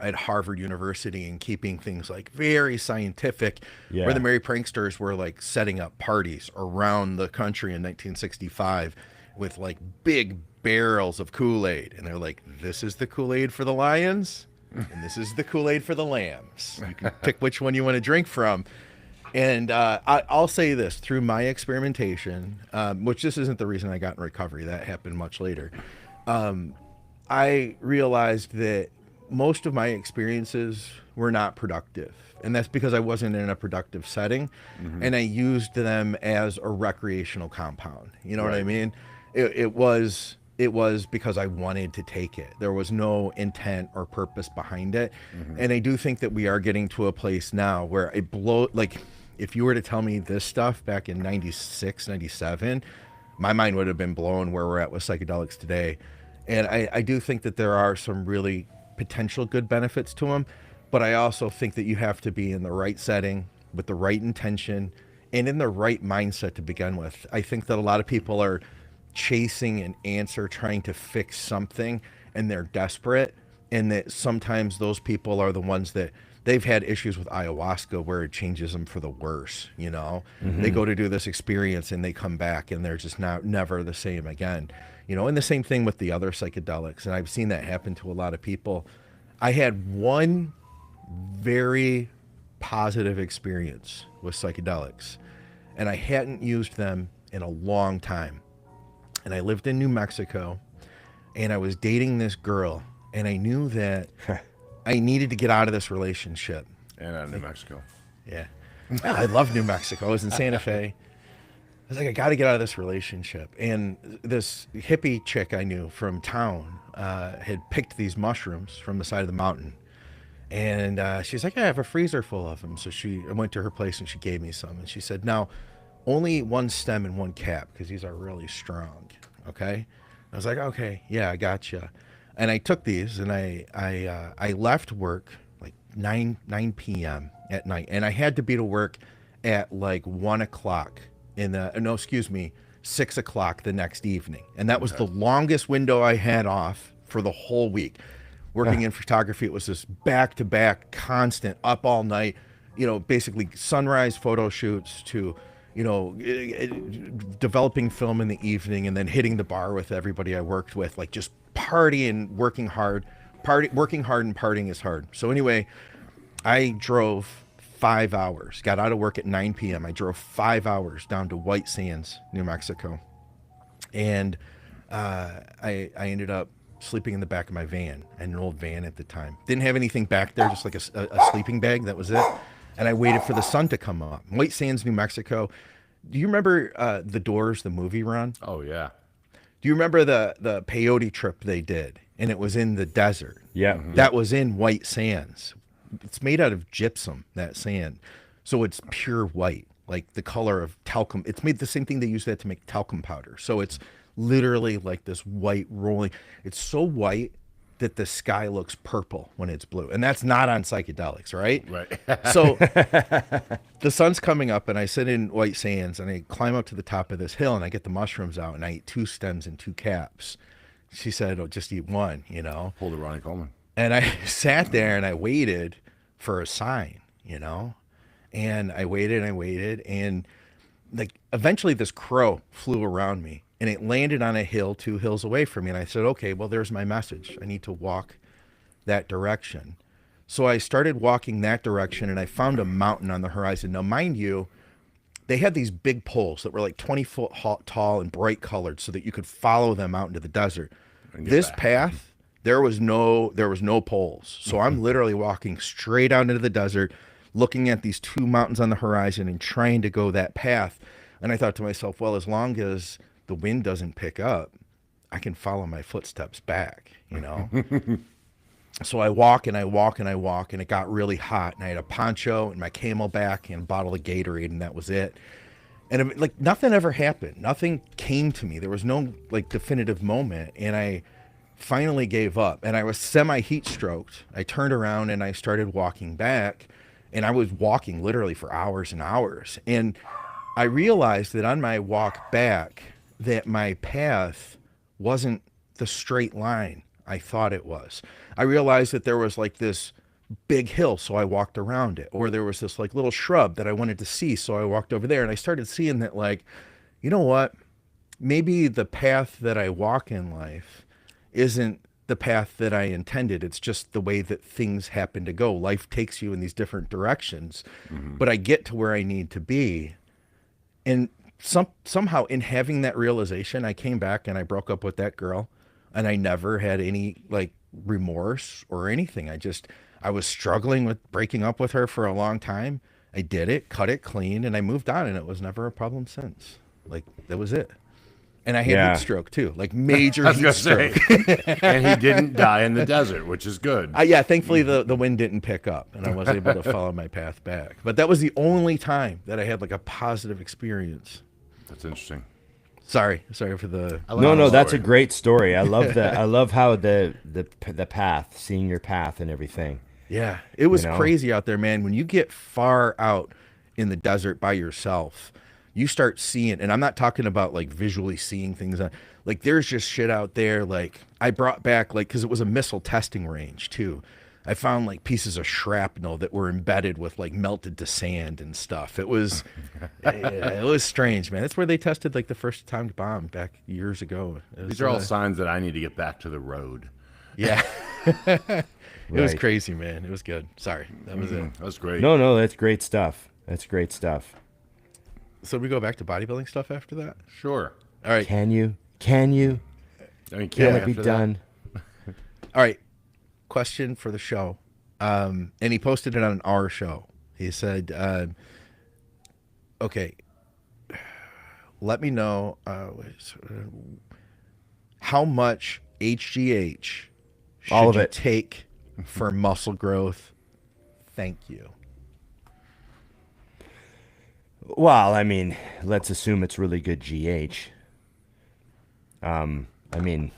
[SPEAKER 3] at Harvard University and keeping things like very scientific,
[SPEAKER 2] Yeah.
[SPEAKER 3] where the Merry Pranksters were like setting up parties around the country in 1965 with like big barrels of Kool-Aid. And they're like, this is the Kool-Aid for the lions and this is the Kool-Aid for the lambs. You can pick which one you want to drink from. And I'll say this, through my experimentation, which this isn't the reason I got in recovery, that happened much later. I realized that most of my experiences were not productive. And that's because I wasn't in a productive setting, and I used them as a recreational compound. You know what I mean? It was because I wanted to take it. There was no intent or purpose behind it. And I do think that we are getting to a place now where it like, if you were to tell me this stuff back in 96, 97, my mind would have been blown where we're at with psychedelics today. And I do think that there are some really potential good benefits to them, but I also think that you have to be in the right setting with the right intention and in the right mindset to begin with. I think that a lot of people are chasing an answer, trying to fix something, and they're desperate, and that sometimes those people are the ones that they've had issues with ayahuasca where it changes them for the worse. They go to do this experience and they come back and they're just never the same again. And the same thing with the other psychedelics. And I've seen that happen to a lot of people. I had one very positive experience with psychedelics, and I hadn't used them in a long time. And I lived in New Mexico, and I was dating this girl, and I knew that I needed to get out of this relationship.
[SPEAKER 1] And out of New Mexico.
[SPEAKER 3] Yeah. Well, I love New Mexico. I was in Santa Fe. I was like, I got to get out of this relationship. And this hippie chick I knew from town had picked these mushrooms from the side of the mountain. And she's like, I have a freezer full of them. So I went to her place and she gave me some. And she said, now, only one stem and one cap because these are really strong. Okay? I was like, okay, yeah, I gotcha. And I took these and I left work like 9 p.m. at night. And I had to be to work at like 1 o'clock. 6 o'clock the next evening. And that was the longest window I had off for the whole week. Working in photography, it was this back-to-back, constant, up all night, basically sunrise photo shoots to, developing film in the evening and then hitting the bar with everybody I worked with, like just partying, working hard. Working hard and partying is hard. So anyway, I drove 5 hours, got out of work at 9 p.m. I drove 5 hours down to White Sands, New Mexico. And I ended up sleeping in the back of my van, an old van at the time. Didn't have anything back there, just like a sleeping bag. That was it. And I waited for the sun to come up. White Sands, New Mexico. Do you remember The Doors, the movie, Ron?
[SPEAKER 1] Oh, yeah.
[SPEAKER 3] Do you remember the peyote trip they did? And it was in the desert.
[SPEAKER 2] Yeah.
[SPEAKER 3] That was in White Sands. It's made out of gypsum, that sand. So it's pure white, like the color of talcum. It's made the same thing they use that to make talcum powder. So it's literally like this white rolling. It's so white that the sky looks purple when it's blue. And that's not on psychedelics, right?
[SPEAKER 1] Right.
[SPEAKER 3] So the sun's coming up and I sit in White Sands and I climb up to the top of this hill and I get the mushrooms out and I eat 2 stems and 2 caps. She said, oh, just eat one,
[SPEAKER 1] Pull the Ronnie Coleman.
[SPEAKER 3] And I sat there and I waited for a sign, and I waited and like eventually this crow flew around me and it landed on a hill 2 hills away from me. And I said, okay, well, there's my message. I need to walk that direction. So I started walking that direction and I found a mountain on the horizon. Now, mind you, they had these big poles that were like 20 foot tall and bright colored so that you could follow them out into the desert. This path, there was no poles. So I'm literally walking straight out into the desert, looking at these 2 mountains on the horizon and trying to go that path. And I thought to myself, well, as long as the wind doesn't pick up, I can follow my footsteps back, So I walk and I walk and I walk, and it got really hot. And I had a poncho and my Camelback and a bottle of Gatorade, and that was it. And like nothing ever happened. Nothing came to me. There was no like definitive moment. And I finally gave up. And I was semi-heat stroked. I turned around and I started walking back. And I was walking literally for hours and hours. And I realized that on my walk back, that my path wasn't the straight line I thought it was. I realized that there was like this big hill, so I walked around it, or there was this like little shrub that I wanted to see, so I walked over there, and I started seeing that, like, you know what, maybe the path that I walk in life isn't the path that I intended. It's just the way that things happen to go. Life takes you in these different directions, but I get to where I need to be. And somehow in having that realization, I came back and I broke up with that girl, and I never had any like remorse or anything. I was struggling with breaking up with her for a long time. I did it, cut it clean, and I moved on, and it was never a problem since. Like, that was it. And I had heat stroke too, like major heat stroke.
[SPEAKER 1] And he didn't die in the desert, which is good.
[SPEAKER 3] Yeah, thankfully the wind didn't pick up, and I was able to follow my path back. But that was the only time that I had like a positive experience.
[SPEAKER 1] That's interesting.
[SPEAKER 3] Sorry for the.
[SPEAKER 2] No, that's a great story. I love that. I love how the path, seeing your path and everything.
[SPEAKER 3] Yeah, it was
[SPEAKER 2] You know?
[SPEAKER 3] crazy out there, man. When you get far out in the desert by yourself, you start seeing, and I'm not talking about like visually seeing things. Like, there's just shit out there. Like, I brought back, like, because it was a missile testing range too. I found like pieces of shrapnel that were embedded with like melted to sand and stuff. It was, it was strange, man. That's where they tested like the first atomic bomb back years ago.
[SPEAKER 1] These are all signs that I need to get back to the road.
[SPEAKER 3] Yeah. It was
[SPEAKER 2] Right.
[SPEAKER 3] crazy, man. It was good. Sorry, that was it.
[SPEAKER 1] That was great.
[SPEAKER 2] No, that's great stuff. That's great stuff.
[SPEAKER 3] So we go back to bodybuilding stuff after that.
[SPEAKER 1] Sure.
[SPEAKER 3] All right.
[SPEAKER 2] Can you? Can you?
[SPEAKER 1] I mean,
[SPEAKER 2] Can it be
[SPEAKER 1] after that-
[SPEAKER 2] done?
[SPEAKER 3] All right. Question for the show. And he posted it on our show. He said, okay, let me know how much HGH should
[SPEAKER 2] All of
[SPEAKER 3] you
[SPEAKER 2] it.
[SPEAKER 3] take for muscle growth? Thank you.
[SPEAKER 2] Well, I mean, let's assume it's really good GH. I mean,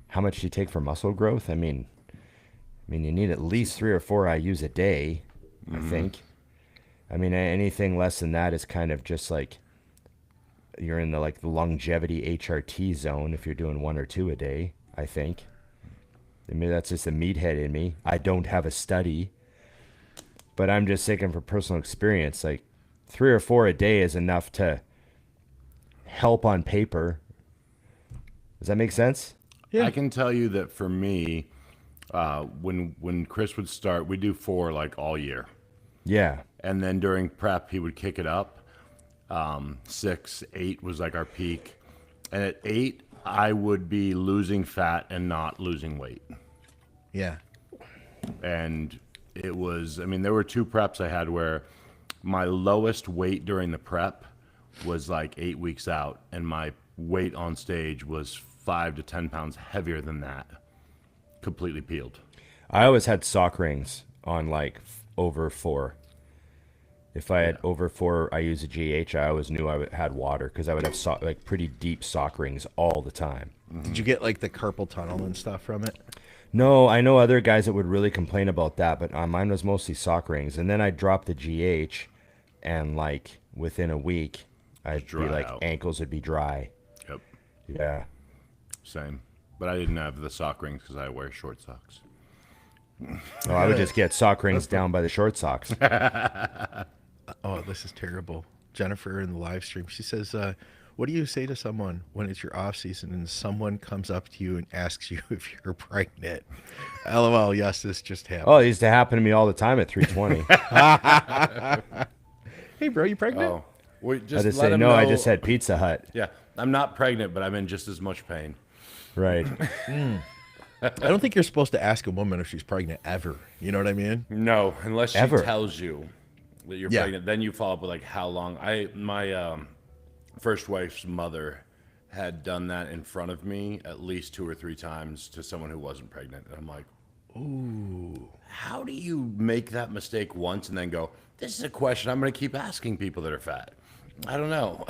[SPEAKER 2] how much do you take for muscle growth? I mean, you need at least 3 or 4 IUs a day, I think. I mean, anything less than that is kind of just like you're in the like the longevity HRT zone if you're doing 1 or 2 a day, I think. I mean, that's just a meathead in me. I don't have a study, but I'm just thinking from personal experience, like 3 or 4 a day is enough to help on paper. Does that make sense?
[SPEAKER 3] Yeah.
[SPEAKER 1] I can tell you that for me, when Chris would start, we do 4 like all year.
[SPEAKER 2] Yeah.
[SPEAKER 1] And then during prep, he would kick it up. 6, 8 was like our peak. And at 8, I would be losing fat and not losing weight.
[SPEAKER 3] Yeah.
[SPEAKER 1] And it was, I mean, there were 2 preps I had where my lowest weight during the prep was like 8 weeks out, and my weight on stage was 5 to 10 pounds heavier than that, completely peeled.
[SPEAKER 2] I always had sock rings on like over 4. If I had over 4, I use a GH. I always knew I had water because I would have like pretty deep sock rings all the time.
[SPEAKER 3] Did you get like the carpal tunnel and stuff from it?
[SPEAKER 2] No, I know other guys that would really complain about that, but mine was mostly sock rings. And then I dropped the GH, and like within a week, I'd be
[SPEAKER 1] Dry
[SPEAKER 2] like
[SPEAKER 1] out.
[SPEAKER 2] ankles would be dry.
[SPEAKER 1] Yep,
[SPEAKER 2] Yeah.
[SPEAKER 1] same. But I didn't have the sock rings because I wear short socks.
[SPEAKER 2] Oh, I would just get sock rings down by the short socks.
[SPEAKER 3] Oh, this is terrible. Jennifer in the live stream, she says, what do you say to someone when it's your off season and someone comes up to you and asks you if you're pregnant? LOL, yes, this just happened.
[SPEAKER 2] Oh, it used to happen to me all the time at 320.
[SPEAKER 3] Hey, bro, you pregnant?
[SPEAKER 1] Oh, we
[SPEAKER 2] I
[SPEAKER 1] just
[SPEAKER 2] just
[SPEAKER 1] let
[SPEAKER 2] say,
[SPEAKER 1] him
[SPEAKER 2] no, I
[SPEAKER 1] know-
[SPEAKER 2] just had Pizza Hut.
[SPEAKER 1] Yeah, I'm not pregnant, but I'm in just as much pain.
[SPEAKER 2] Right.
[SPEAKER 3] I don't think you're supposed to ask a woman if she's pregnant ever. You know what I mean?
[SPEAKER 1] No, unless she
[SPEAKER 2] Ever.
[SPEAKER 1] tells you that you're
[SPEAKER 3] Yeah.
[SPEAKER 1] pregnant, then you follow up with like how long. My first wife's mother had done that in front of me at least 2 or 3 times to someone who wasn't pregnant, and I'm like, ooh, how do you make that mistake once and then go, this is a question I'm going to keep asking people that are fat? I don't know.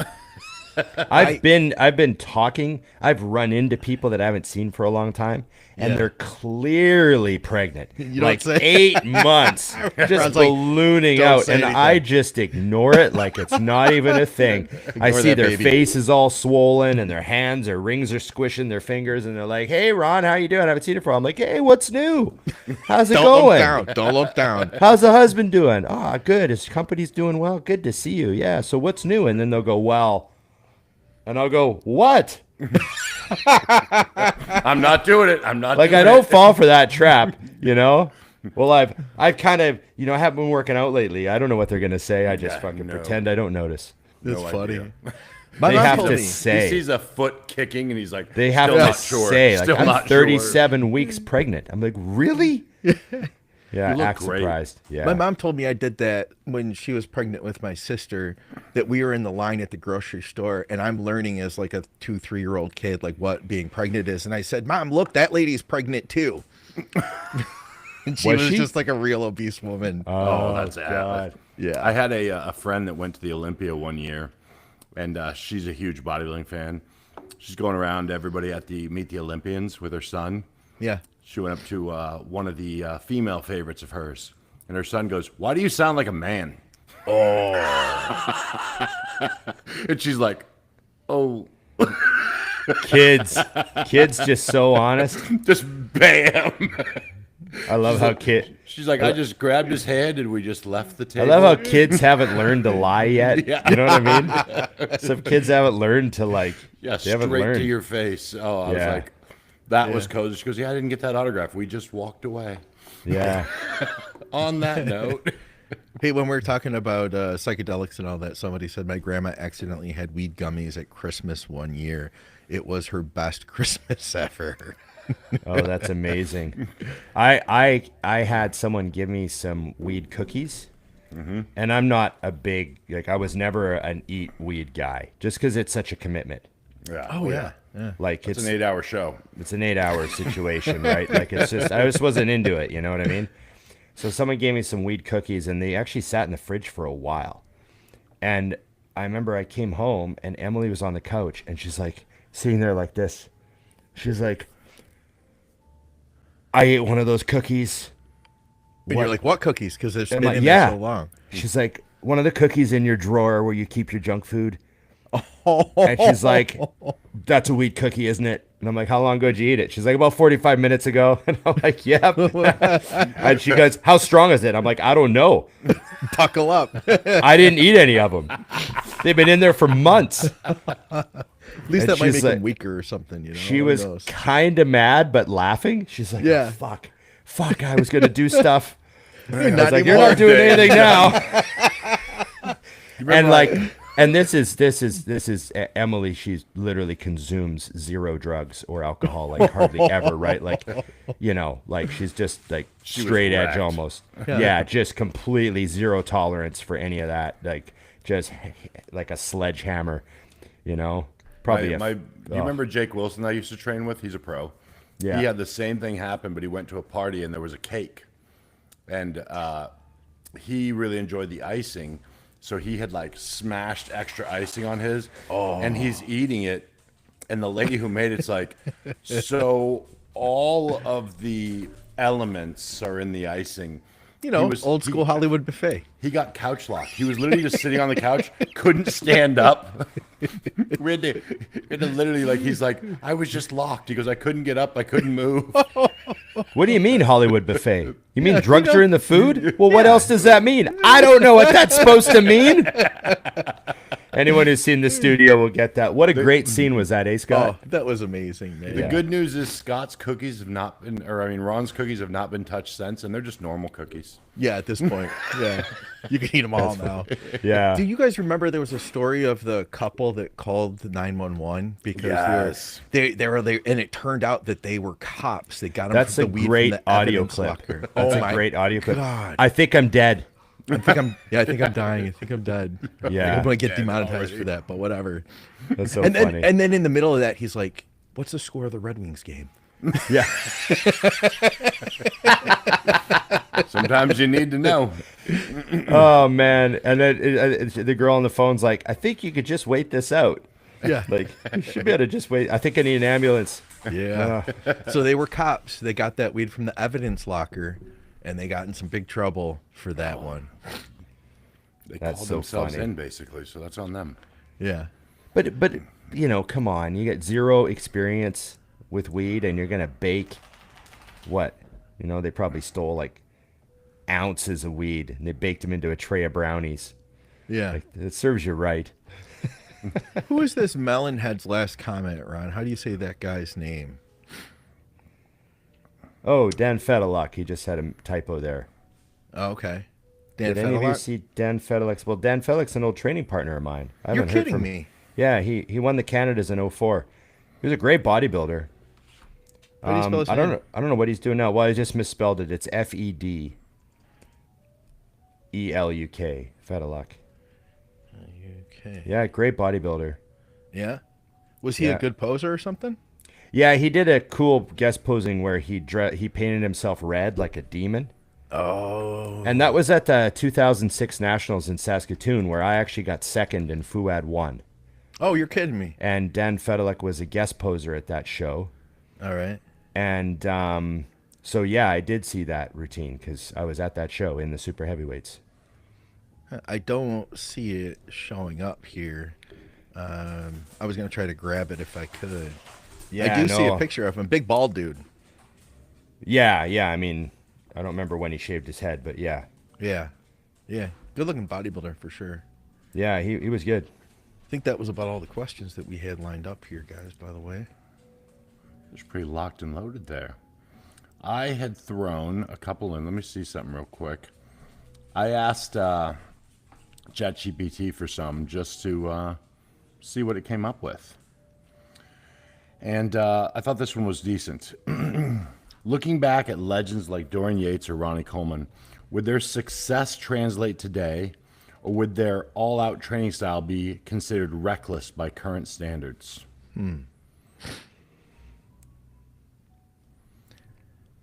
[SPEAKER 2] I've been talking. I've run into people that I haven't seen for a long time, and they're clearly pregnant.
[SPEAKER 3] You
[SPEAKER 2] like
[SPEAKER 3] don't say.
[SPEAKER 2] 8 months, just
[SPEAKER 3] like,
[SPEAKER 2] ballooning
[SPEAKER 3] "Don't
[SPEAKER 2] out,
[SPEAKER 3] say
[SPEAKER 2] and
[SPEAKER 3] anything."
[SPEAKER 2] I just ignore it like it's not even a thing. I
[SPEAKER 3] Ignore
[SPEAKER 2] see
[SPEAKER 3] that
[SPEAKER 2] their
[SPEAKER 3] baby.
[SPEAKER 2] face is all swollen, and their hands or rings are squishing their fingers, and they're like, "Hey, Ron, how you doing? I haven't seen it for a while." I'm like, "Hey, what's new? How's it
[SPEAKER 3] Don't
[SPEAKER 2] going?
[SPEAKER 3] look down. Don't look down.
[SPEAKER 2] How's the husband doing? Ah, good. His company's doing well. Good to see you. Yeah. So what's new?" And then they'll go, "Well," and I'll go, "What?"
[SPEAKER 1] I'm not doing it. I'm not
[SPEAKER 2] Like
[SPEAKER 1] doing
[SPEAKER 2] I don't
[SPEAKER 1] it.
[SPEAKER 2] fall for that trap, you know. Well, I've kind of, I haven't been working out lately. I don't know what they're gonna say. I just
[SPEAKER 1] Yeah,
[SPEAKER 2] fucking
[SPEAKER 1] no.
[SPEAKER 2] pretend I don't notice.
[SPEAKER 3] That's
[SPEAKER 1] No
[SPEAKER 3] funny.
[SPEAKER 1] idea.
[SPEAKER 3] My
[SPEAKER 2] They
[SPEAKER 3] mom
[SPEAKER 2] have
[SPEAKER 3] told
[SPEAKER 2] to
[SPEAKER 3] me.
[SPEAKER 1] He
[SPEAKER 2] say.
[SPEAKER 1] sees a foot kicking and he's like,
[SPEAKER 2] They have
[SPEAKER 1] still
[SPEAKER 2] to
[SPEAKER 1] not sure.
[SPEAKER 2] say, like,
[SPEAKER 1] Still
[SPEAKER 2] I'm
[SPEAKER 1] not sure.
[SPEAKER 2] 37 weeks pregnant. I'm like, really? Yeah,
[SPEAKER 1] You look
[SPEAKER 2] act
[SPEAKER 1] great.
[SPEAKER 2] surprised. Yeah.
[SPEAKER 3] My mom told me I did that when she was pregnant with my sister, that we were in the line at the grocery store, and I'm learning as like a 2-3-year-old kid like what being pregnant is, and I said, "Mom, look, that lady's pregnant too." And she
[SPEAKER 2] Was
[SPEAKER 3] was
[SPEAKER 2] she?
[SPEAKER 3] just like a real obese woman.
[SPEAKER 1] Oh, that's
[SPEAKER 2] God.
[SPEAKER 3] Yeah.
[SPEAKER 1] I had a friend that went to the Olympia one year, and she's a huge bodybuilding fan. She's going around to everybody at the Meet the Olympians with her son.
[SPEAKER 3] Yeah.
[SPEAKER 1] She went up to one of the female favorites of hers, and her son goes, "Why do you sound like a man?" Oh. And she's like, "Oh."
[SPEAKER 2] Kids just so honest.
[SPEAKER 1] Just bam.
[SPEAKER 2] I love how
[SPEAKER 1] She's like, "I just grabbed his hand and we just left the
[SPEAKER 2] I
[SPEAKER 1] table."
[SPEAKER 2] love how kids haven't learned to lie yet.
[SPEAKER 1] Yeah.
[SPEAKER 2] You know what I mean? Some kids haven't learned to like.
[SPEAKER 1] Yeah,
[SPEAKER 2] they haven't
[SPEAKER 1] straight
[SPEAKER 2] learned.
[SPEAKER 1] to your face. Oh, I
[SPEAKER 2] Yeah.
[SPEAKER 1] was like, that was cozy. She goes, "Yeah, I didn't get that autograph. We just walked away."
[SPEAKER 2] Yeah.
[SPEAKER 1] On that note,
[SPEAKER 3] Hey, when we were talking about psychedelics and all that, somebody said my grandma accidentally had weed gummies at Christmas one year. It was her best Christmas ever.
[SPEAKER 2] Oh, that's amazing. I had someone give me some weed cookies, and I'm not a big I was never an eat weed guy, just because it's such a commitment.
[SPEAKER 1] yeah.
[SPEAKER 3] Oh, yeah.
[SPEAKER 2] Like
[SPEAKER 1] It's an 8-hour show.
[SPEAKER 2] it's an 8-hour situation, right? Like I just wasn't into it. You know what I mean? So someone gave me some weed cookies, and they actually sat in the fridge for a while. And I remember I came home, and Emily was on the couch, and she's like sitting there like this. She's like, "I ate one of those cookies."
[SPEAKER 3] And you're like, what cookies? Because it's
[SPEAKER 2] I'm
[SPEAKER 3] been
[SPEAKER 2] like,
[SPEAKER 3] in
[SPEAKER 2] yeah.
[SPEAKER 3] there so long.
[SPEAKER 2] She's like, "One of the cookies in your drawer where you keep your junk food." And she's like, "That's a weed cookie, isn't it?" And I'm like, "How long ago did you eat it?" She's like, "About 45 minutes ago." And I'm like, "Yep." And she goes, "How strong is it?" I'm like, "I don't know.
[SPEAKER 3] Buckle up. At
[SPEAKER 2] I didn't eat any of them. They've been in there for months."
[SPEAKER 3] least
[SPEAKER 2] And
[SPEAKER 3] that might
[SPEAKER 2] she's
[SPEAKER 3] make
[SPEAKER 2] like-
[SPEAKER 3] them weaker or something, you know?
[SPEAKER 2] She
[SPEAKER 3] Who
[SPEAKER 2] was
[SPEAKER 3] knows?
[SPEAKER 2] kind of mad, but laughing. She's like,
[SPEAKER 3] Yeah.
[SPEAKER 2] "Oh, fuck, I was going to do stuff." I was
[SPEAKER 3] Not
[SPEAKER 2] like, "You're
[SPEAKER 3] anymore."
[SPEAKER 2] not doing anything now." And
[SPEAKER 1] like-
[SPEAKER 2] like, and this is Emily. She literally consumes zero drugs or alcohol, like hardly ever, right? Like, like she's just like
[SPEAKER 1] was
[SPEAKER 2] straight edge
[SPEAKER 1] wrecked.
[SPEAKER 2] almost. Yeah, just completely zero tolerance for any of that. Like, just like a sledgehammer, Probably
[SPEAKER 1] You remember Jake Wilson I used to train with? He's a pro.
[SPEAKER 2] Yeah.
[SPEAKER 1] He had the same thing happen, but he went to a party and there was a cake. And he really enjoyed the icing. So he had like smashed extra icing on his. Oh. And he's eating it. And the lady who made it's like, so all of the elements are in the icing.
[SPEAKER 3] You know,
[SPEAKER 1] He was-
[SPEAKER 3] old school Hollywood buffet.
[SPEAKER 1] He got couch locked. He was literally just sitting on the couch, couldn't stand up. We had to literally, like, he's like, "I was just locked." He goes, "I couldn't get up. I couldn't move."
[SPEAKER 2] What do you mean Hollywood buffet? You mean drugs are in the food? Well, what else does that mean? I don't know what that's supposed to mean. Anyone who's seen the studio will get that. What a great scene was that, eh, Scott?
[SPEAKER 3] Oh, that was amazing, man.
[SPEAKER 1] The good news is Scott's cookies have not been, Ron's cookies have not been touched since, and they're just normal cookies.
[SPEAKER 3] Yeah, at this point. Yeah. You can eat them all now.
[SPEAKER 2] Yeah.
[SPEAKER 3] Do you guys remember there was a story of the couple that called the 911 because
[SPEAKER 1] Yes.
[SPEAKER 3] they were there, and it turned out that they were cops. They got them
[SPEAKER 2] That's
[SPEAKER 3] from
[SPEAKER 2] a
[SPEAKER 3] the weed
[SPEAKER 2] great
[SPEAKER 3] from the
[SPEAKER 2] audio
[SPEAKER 3] evidence
[SPEAKER 2] clip.
[SPEAKER 3] locker.
[SPEAKER 2] That's
[SPEAKER 3] Oh
[SPEAKER 2] a
[SPEAKER 3] my
[SPEAKER 2] great audio clip.
[SPEAKER 3] God.
[SPEAKER 2] I think I'm dead.
[SPEAKER 3] I think I'm dying. I think I'm dead.
[SPEAKER 2] Yeah.
[SPEAKER 3] I'm gonna get
[SPEAKER 1] Dead
[SPEAKER 3] demonetized
[SPEAKER 1] already.
[SPEAKER 3] for that, but whatever.
[SPEAKER 2] That's so
[SPEAKER 3] and
[SPEAKER 2] funny.
[SPEAKER 3] then in the middle of that, he's like, "What's the score of the Red Wings game?"
[SPEAKER 2] Yeah.
[SPEAKER 1] Sometimes you need to know.
[SPEAKER 2] Oh man. And then the girl on the phone's like, "I think you could just wait this out."
[SPEAKER 3] Yeah.
[SPEAKER 2] Like, you should be able to just wait. I think I need an ambulance.
[SPEAKER 3] Yeah. So they were cops. They got that weed from the evidence locker, and they got in some big trouble for that one.
[SPEAKER 1] They
[SPEAKER 2] That's
[SPEAKER 1] called
[SPEAKER 2] so
[SPEAKER 1] themselves
[SPEAKER 2] funny.
[SPEAKER 1] in, basically, so that's on them.
[SPEAKER 3] Yeah.
[SPEAKER 2] But you know, come on. You get zero experience with weed, and you're gonna bake what? You know, they probably stole like ounces of weed, and they baked them into a tray of brownies.
[SPEAKER 3] Yeah.
[SPEAKER 2] Like, it serves you right.
[SPEAKER 3] Who is this Melonhead's last comment, Ron? How do you say that guy's name?
[SPEAKER 2] Oh, Dan Fedaluk. He just had a typo there.
[SPEAKER 3] Oh, okay. Dan
[SPEAKER 2] Did any of you
[SPEAKER 3] Fedaluk?
[SPEAKER 2] see Dan Fedaluk's? Well, Dan Fedaluk's an old training partner of mine. I
[SPEAKER 3] You're
[SPEAKER 2] haven't heard
[SPEAKER 3] kidding
[SPEAKER 2] from
[SPEAKER 3] me.
[SPEAKER 2] Yeah, he won the Canadas in '04. He was a great bodybuilder.
[SPEAKER 3] How do you spell his
[SPEAKER 2] I don't
[SPEAKER 3] name?
[SPEAKER 2] know. I don't know what he's doing now. Well, I just misspelled it. It's Fedeluk. Fedaluk.
[SPEAKER 3] Okay.
[SPEAKER 2] Yeah, great bodybuilder.
[SPEAKER 3] Yeah. Was he
[SPEAKER 2] Yeah.
[SPEAKER 3] a good poser or something?
[SPEAKER 2] Yeah, he did a cool guest posing where he painted himself red like a demon.
[SPEAKER 3] Oh.
[SPEAKER 2] And that was at the 2006 Nationals in Saskatoon, where I actually got second and Fouad won.
[SPEAKER 3] Oh, you're kidding me.
[SPEAKER 2] And Dan Fedaluk was a guest poser at that show.
[SPEAKER 3] All right.
[SPEAKER 2] And so, yeah, I did see that routine because I was at that show in the super heavyweights.
[SPEAKER 3] I don't see it showing up here. I was going to try to grab it if I could.
[SPEAKER 2] Yeah,
[SPEAKER 3] I do see
[SPEAKER 2] no.
[SPEAKER 3] a picture of him. Big bald dude.
[SPEAKER 2] Yeah. I mean, I don't remember when he shaved his head, but yeah.
[SPEAKER 3] Yeah. Yeah. Good looking bodybuilder for sure.
[SPEAKER 2] Yeah, he was good.
[SPEAKER 3] I think that was about all the questions that we had lined up here, guys, by the way.
[SPEAKER 1] It's pretty locked and loaded there. I had thrown a couple in. Let me see something real quick. I asked ChatGPT for some just to see what it came up with. And I thought this one was decent. Looking back at legends like Dorian Yates or Ronnie Coleman, would their success translate today, or would their all-out training style be considered reckless by current standards?
[SPEAKER 2] Would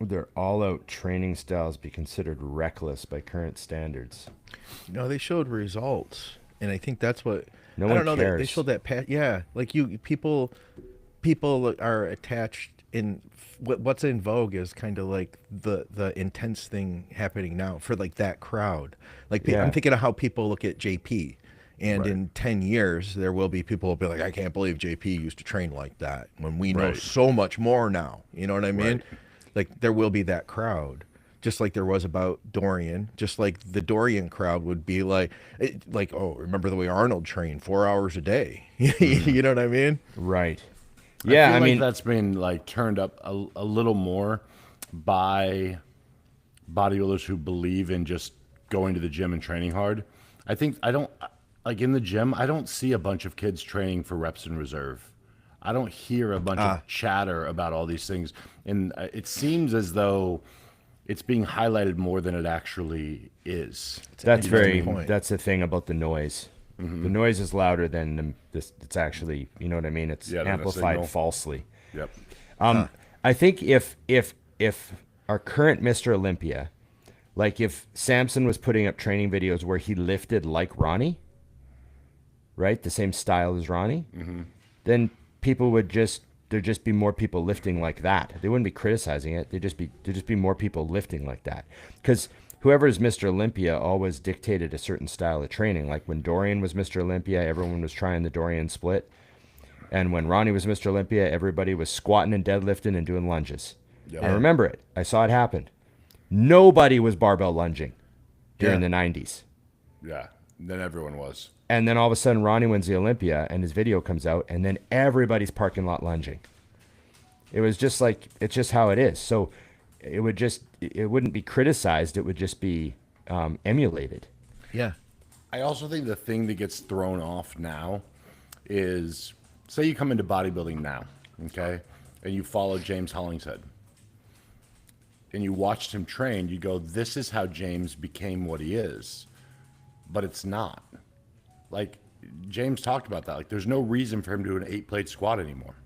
[SPEAKER 2] their all-out training styles be considered reckless by current standards?
[SPEAKER 3] No, they showed results, and I think that's what.
[SPEAKER 2] No
[SPEAKER 3] I
[SPEAKER 2] one
[SPEAKER 3] don't know. They
[SPEAKER 2] cares.
[SPEAKER 3] showed that. Yeah, like people are attached in what's in vogue is kind of like the intense thing happening now for like that crowd. Like
[SPEAKER 2] Yeah.
[SPEAKER 3] I'm thinking of how people look at JP, and
[SPEAKER 1] Right.
[SPEAKER 3] in 10 years there will be people who'll be like, I can't believe JP used to train like that when we know
[SPEAKER 1] Right.
[SPEAKER 3] so much more now. You know what I mean?
[SPEAKER 1] Right.
[SPEAKER 3] Like there will be that crowd. Just like there was about Dorian, just like the Dorian crowd would be like, oh, remember the way Arnold trained 4 hours a day? You know what I mean?
[SPEAKER 2] Right.
[SPEAKER 1] I
[SPEAKER 2] Yeah,
[SPEAKER 1] feel
[SPEAKER 2] I
[SPEAKER 1] like
[SPEAKER 2] mean,
[SPEAKER 1] that's been like turned up a little more by bodybuilders who believe in just going to the gym and training hard. I think I don't like in the gym. I don't see a bunch of kids training for reps in reserve. I don't hear a bunch of chatter about all these things, and it seems as though it's being highlighted more than it actually is.
[SPEAKER 2] that's
[SPEAKER 3] You got a
[SPEAKER 2] very.
[SPEAKER 3] point.
[SPEAKER 2] That's the thing about the noise. The noise is louder than this. It's actually, you know what I mean. It's
[SPEAKER 1] Yeah, than a
[SPEAKER 2] amplified
[SPEAKER 1] signal.
[SPEAKER 2] falsely.
[SPEAKER 1] Yep.
[SPEAKER 2] I think if our current Mr. Olympia, like if Samson was putting up training videos where he lifted like Ronnie, right, the same style as Ronnie, then people would there'd just be more people lifting like that. They wouldn't be criticizing it. There'd just be more people lifting like that. Because whoever's Mr. Olympia always dictated a certain style of training. Like when Dorian was Mr. Olympia, everyone was trying the Dorian split. And when Ronnie was Mr. Olympia, everybody was squatting and deadlifting and doing lunges.
[SPEAKER 1] Yep.
[SPEAKER 2] I remember it. I saw it happen. Nobody was barbell lunging during
[SPEAKER 3] Yeah.
[SPEAKER 2] the 90s.
[SPEAKER 1] Yeah. Then everyone was.
[SPEAKER 2] And then all of a sudden, Ronnie wins the Olympia, and his video comes out, and then everybody's parking lot lunging. It was just like, it's just how it is. So it wouldn't be criticized. It would just be emulated.
[SPEAKER 3] Yeah.
[SPEAKER 1] I also think the thing that gets thrown off now is, say you come into bodybuilding now, okay, and you follow James Hollingshead, and you watched him train, you go, this is how James became what he is. But it's not. Like, James talked about that. Like, there's no reason for him to do an 8-plate squat anymore.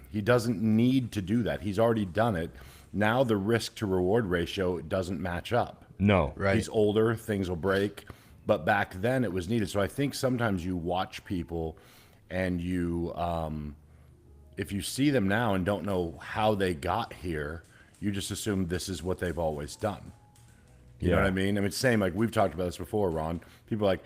[SPEAKER 1] He doesn't need to do that. He's already done it. Now the risk to reward ratio doesn't match up.
[SPEAKER 2] No.
[SPEAKER 3] Right.
[SPEAKER 1] He's older, things will break. But back then it was needed. So I think sometimes you watch people and you if you see them now and don't know how they got here, you just assume this is what they've always done. You know what I mean? I mean, same, like we've talked about this before, Ron. People are like,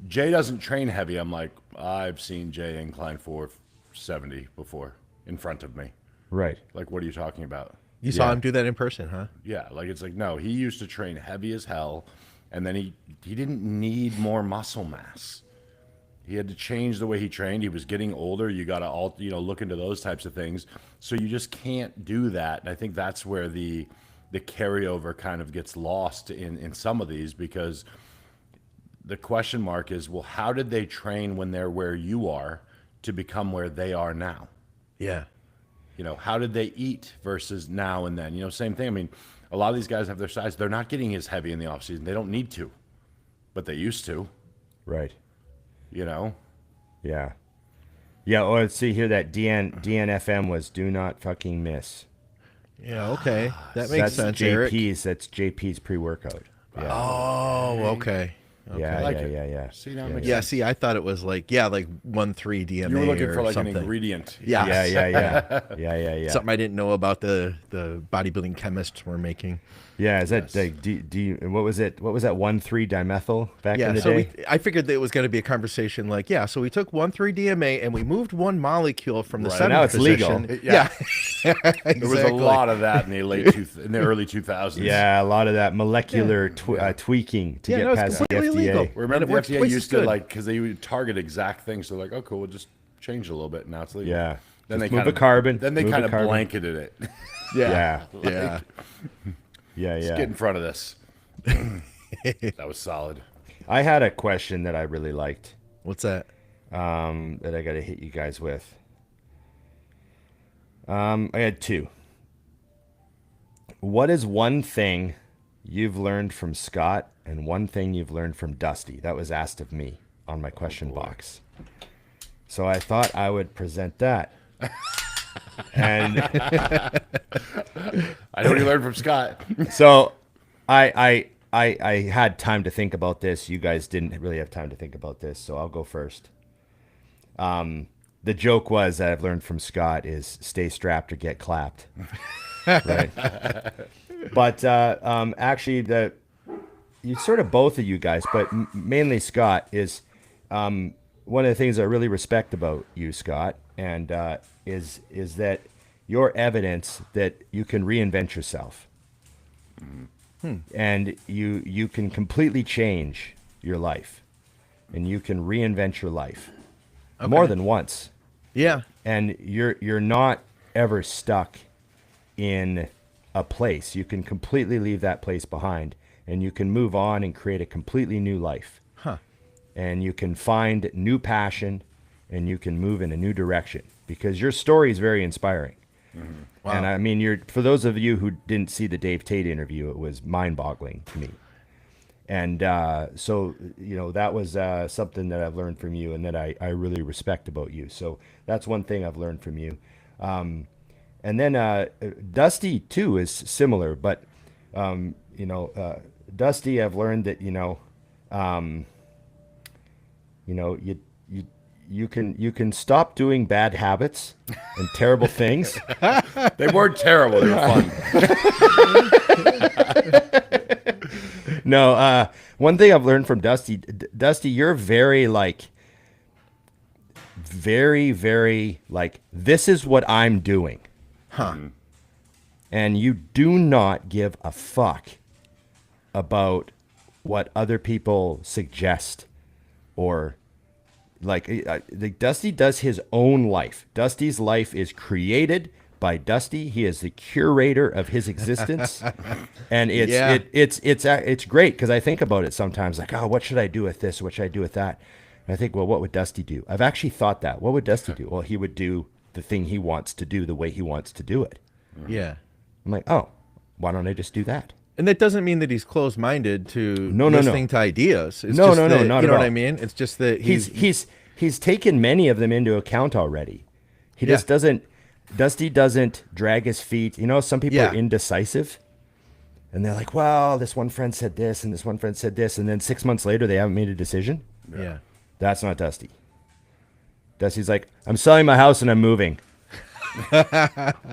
[SPEAKER 1] Jay doesn't train heavy. I'm like, I've seen Jay incline 470 before in front of me.
[SPEAKER 2] Right.
[SPEAKER 1] Like, what are you talking about?
[SPEAKER 3] You saw him do that in person, huh?
[SPEAKER 1] Yeah, like it's like, no, he used to train heavy as hell, and then he didn't need more muscle mass. He had to change the way he trained. He was getting older. You got to look into those types of things. So you just can't do that. And I think that's where the carryover kind of gets lost in some of these, because the question mark is, well, how did they train when they're where you are to become where they are now?
[SPEAKER 3] Yeah.
[SPEAKER 1] How did they eat versus now and then? Same thing. I mean, a lot of these guys have their size. They're not getting as heavy in the off season. They don't need to, but they used to.
[SPEAKER 2] Right. Yeah. Yeah. Oh, let's see here. That DNFM was do not fucking miss.
[SPEAKER 3] Yeah. Okay. That makes sense.
[SPEAKER 2] JP's. That's JP's pre-workout. Yeah.
[SPEAKER 3] Oh, okay.
[SPEAKER 2] Yeah.
[SPEAKER 1] like
[SPEAKER 2] Yeah.
[SPEAKER 1] See, now it
[SPEAKER 2] Yeah,
[SPEAKER 1] makes
[SPEAKER 3] Yeah.
[SPEAKER 1] sense.
[SPEAKER 3] See, I thought it was like 1-3 DMA.
[SPEAKER 1] You were looking
[SPEAKER 3] or
[SPEAKER 1] for like
[SPEAKER 3] something.
[SPEAKER 1] an ingredient.
[SPEAKER 3] Yeah.
[SPEAKER 2] Yeah.
[SPEAKER 3] Something I didn't know about the bodybuilding chemists were making.
[SPEAKER 2] Yeah, is that like what was it? What was that 1,3 dimethyl back in the
[SPEAKER 3] so
[SPEAKER 2] day?
[SPEAKER 3] I figured that it was going to be a conversation like, so we took 1,3 DMA and we moved one molecule from the
[SPEAKER 1] Right.
[SPEAKER 3] seventh
[SPEAKER 2] Now it's
[SPEAKER 3] position.
[SPEAKER 2] legal.
[SPEAKER 3] Yeah.
[SPEAKER 1] There was a lot of that in the in the early 2000s.
[SPEAKER 2] Yeah, a lot of that molecular tweaking to get
[SPEAKER 3] no, it's
[SPEAKER 2] past the
[SPEAKER 3] completely
[SPEAKER 2] FDA.
[SPEAKER 3] legal.
[SPEAKER 1] Remember
[SPEAKER 3] And it
[SPEAKER 1] the
[SPEAKER 3] works
[SPEAKER 1] FDA
[SPEAKER 3] twice as
[SPEAKER 1] used to
[SPEAKER 3] good.
[SPEAKER 1] because they would target exact things. So like, oh cool, we'll just change it a little bit. Now it's legal.
[SPEAKER 2] Yeah.
[SPEAKER 1] Then
[SPEAKER 2] Just
[SPEAKER 1] they
[SPEAKER 2] move
[SPEAKER 1] kind
[SPEAKER 2] the carbon,
[SPEAKER 1] Then they
[SPEAKER 2] move the
[SPEAKER 1] kind of
[SPEAKER 2] carbon.
[SPEAKER 1] blanketed it.
[SPEAKER 2] Yeah.
[SPEAKER 3] Yeah.
[SPEAKER 1] Let's get in front of this. That was solid.
[SPEAKER 2] I had a question that I really liked
[SPEAKER 3] What's that?
[SPEAKER 2] that I got to hit you guys with. I had two. What is one thing you've learned from Scott and one thing you've learned from Dusty? That was asked of me on my question box. So I thought I would present that. And
[SPEAKER 1] I know what you learned from Scott.
[SPEAKER 2] so I had time to think about this. You guys didn't really have time to think about this, so I'll go first. The joke was that I've learned from Scott is stay strapped or get clapped. Right. But actually, you sort of both of you guys, but mainly Scott is one of the things I really respect about you, Scott, and is that your evidence that you can reinvent yourself, and you can completely change your life, and you can reinvent your life more than once.
[SPEAKER 3] Yeah.
[SPEAKER 2] And you're not ever stuck in a place. You can completely leave that place behind, and you can move on and create a completely new life.
[SPEAKER 3] Huh.
[SPEAKER 2] And you can find new passion, and you can move in a new direction, because your story is very inspiring.
[SPEAKER 3] Wow.
[SPEAKER 2] And I mean, for those of you who didn't see the Dave Tate interview, it was mind-boggling to me. And so, that was something that I've learned from you and that I really respect about you. So that's one thing I've learned from you. And then Dusty, too, is similar. But, Dusty, I've learned that, you can stop doing bad habits and terrible things.
[SPEAKER 1] They weren't terrible. They were fun.
[SPEAKER 2] No, one thing I've learned from Dusty, you're very very, this is what I'm doing.
[SPEAKER 3] Huh.
[SPEAKER 2] And you do not give a fuck about what other people suggest or Dusty does his own life. Dusty's life is created by Dusty. He is the curator of his existence, and it's great because I think about it sometimes, like, oh, what should I do with this? What should I do with that? And I think, well, what would Dusty do? I've actually thought that. What would Dusty do? Well, he would do the thing he wants to do the way he wants to do it.
[SPEAKER 3] Yeah.
[SPEAKER 2] I'm like, oh, why don't I just do that?
[SPEAKER 3] And that doesn't mean that he's closed-minded to
[SPEAKER 2] No.
[SPEAKER 3] listening to ideas. It's
[SPEAKER 2] No,
[SPEAKER 3] just
[SPEAKER 2] no,
[SPEAKER 3] that,
[SPEAKER 2] not
[SPEAKER 3] you
[SPEAKER 2] at
[SPEAKER 3] know what
[SPEAKER 2] all.
[SPEAKER 3] I mean? It's just that
[SPEAKER 2] He's taken many of them into account already. He just doesn't. Dusty doesn't drag his feet. Some people are indecisive, and they're like, "Well, this one friend said this, and this one friend said this," and then 6 months later they haven't made a decision.
[SPEAKER 3] Yeah.
[SPEAKER 2] That's not Dusty. Dusty's like, I'm selling my house and I'm moving.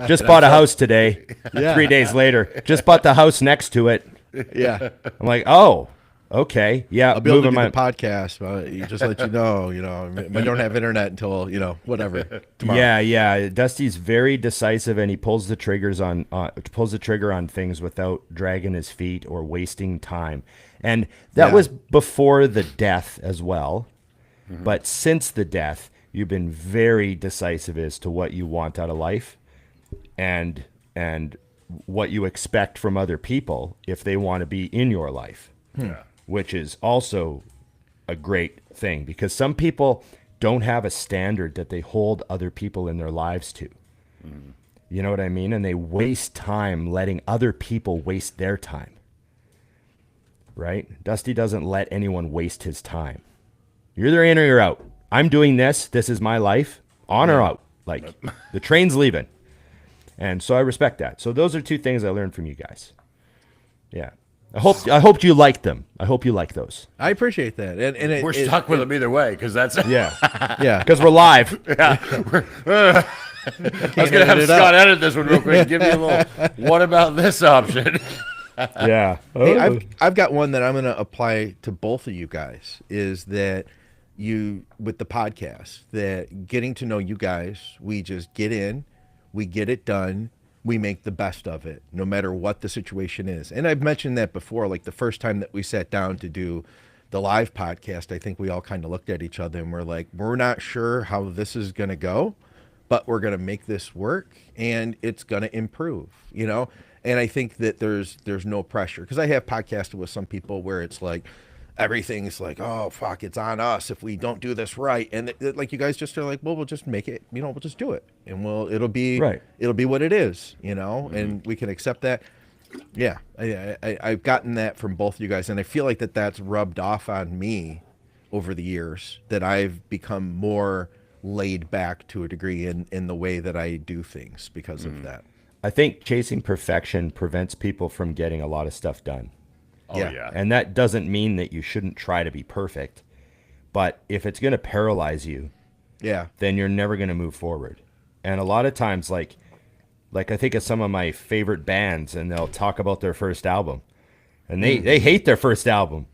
[SPEAKER 2] Just bought a house today.
[SPEAKER 3] Yeah.
[SPEAKER 2] 3 days later, just bought the house next to it.
[SPEAKER 3] Yeah.
[SPEAKER 2] I'm like, oh, okay, yeah.
[SPEAKER 3] I'll be able to do
[SPEAKER 2] moving
[SPEAKER 3] the podcast, but just let you know, we don't have internet until, whatever, tomorrow.
[SPEAKER 2] Yeah. Dusty's very decisive, and he pulls the trigger on things without dragging his feet or wasting time. And that was before the death as well. Mm-hmm. But since the death, you've been very decisive as to what you want out of life, and what you expect from other people if they want to be in your life. Yeah. Which is also a great thing, because some people don't have a standard that they hold other people in their lives to. Mm. You know what I mean? And they waste time letting other people waste their time. Right? Dusty doesn't let anyone waste his time. You're either in or you're out. I'm doing this. This is my life. On or out. Like, the train's leaving. And so I respect that. So those are two things I learned from you guys. Yeah. I hope you liked them. I hope you like those.
[SPEAKER 3] I appreciate that. And
[SPEAKER 1] we're stuck with them either way, because that's
[SPEAKER 2] yeah.
[SPEAKER 3] Yeah.
[SPEAKER 2] Because we're live.
[SPEAKER 1] Yeah. I was gonna have Scott edit this one real quick. Give me a little. What about this option?
[SPEAKER 2] Yeah.
[SPEAKER 3] Hey, I've got one that I'm going to apply to both of you guys. Is that you, with the podcast, that getting to know you guys, we just get in, we get it done. We make the best of it, no matter what the situation is. And I've mentioned that before, like the first time that we sat down to do the live podcast, I think we all kind of looked at each other and we're like, we're not sure how this is going to go, but we're going to make this work and it's going to improve, And I think that there's no pressure, because I have podcasted with some people where it's like, everything's like, oh, fuck, it's on us if we don't do this right. And like you guys just are like, well, we'll just make it, we'll just do it. And it'll be
[SPEAKER 2] right.
[SPEAKER 3] It'll be what it is, and we can accept that. Yeah. I've gotten that from both of you guys. And I feel like that's rubbed off on me over the years, that I've become more laid back to a degree in the way that I do things because of that.
[SPEAKER 2] I think chasing perfection prevents people from getting a lot of stuff done.
[SPEAKER 1] Oh, yeah.
[SPEAKER 2] And that doesn't mean that you shouldn't try to be perfect. But if it's going to paralyze you, then you're never going to move forward. And a lot of times, like I think of some of my favorite bands, and they'll talk about their first album. And they hate their first album.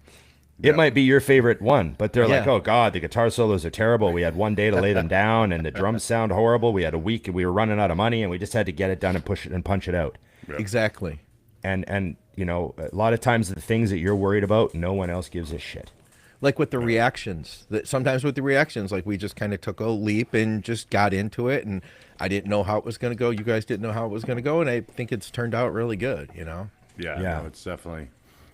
[SPEAKER 2] It might be your favorite one, but they're like, oh, God, the guitar solos are terrible. We had one day to lay them down, and the drums sound horrible. We had a week, and we were running out of money, and we just had to get it done and push it and punch it out.
[SPEAKER 3] Yeah. Exactly.
[SPEAKER 2] And a lot of times the things that you're worried about, no one else gives a shit.
[SPEAKER 3] Like with the reactions, sometimes with the reactions, like we just kind of took a leap and just got into it, and I didn't know how it was going to go. You guys didn't know how it was going to go, and I think it's turned out really good,
[SPEAKER 1] Yeah. No, it's definitely.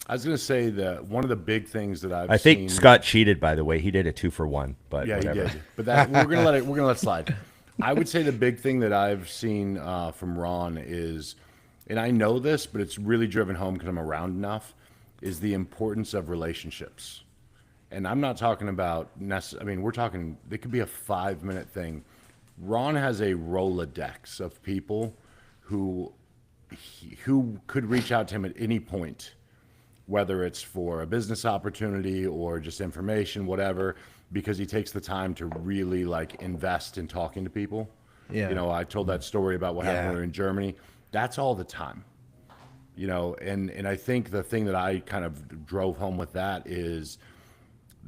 [SPEAKER 1] I was going to say that one of the big things that I
[SPEAKER 2] think Scott cheated, by the way. He did a 2-for-1, but
[SPEAKER 1] yeah,
[SPEAKER 2] whatever.
[SPEAKER 1] He did. But we're going to let it slide. I would say the big thing that I've seen from Ron is, and I know this, but it's really driven home because I'm around enough, is the importance of relationships. And I'm not talking about, we're talking, it could be a 5-minute thing. Ron has a Rolodex of people who could reach out to him at any point, whether it's for a business opportunity or just information, whatever, because he takes the time to really invest in talking to people. Yeah. I told that story about what happened when we were in Germany. That's all the time, and I think the thing that I kind of drove home with that is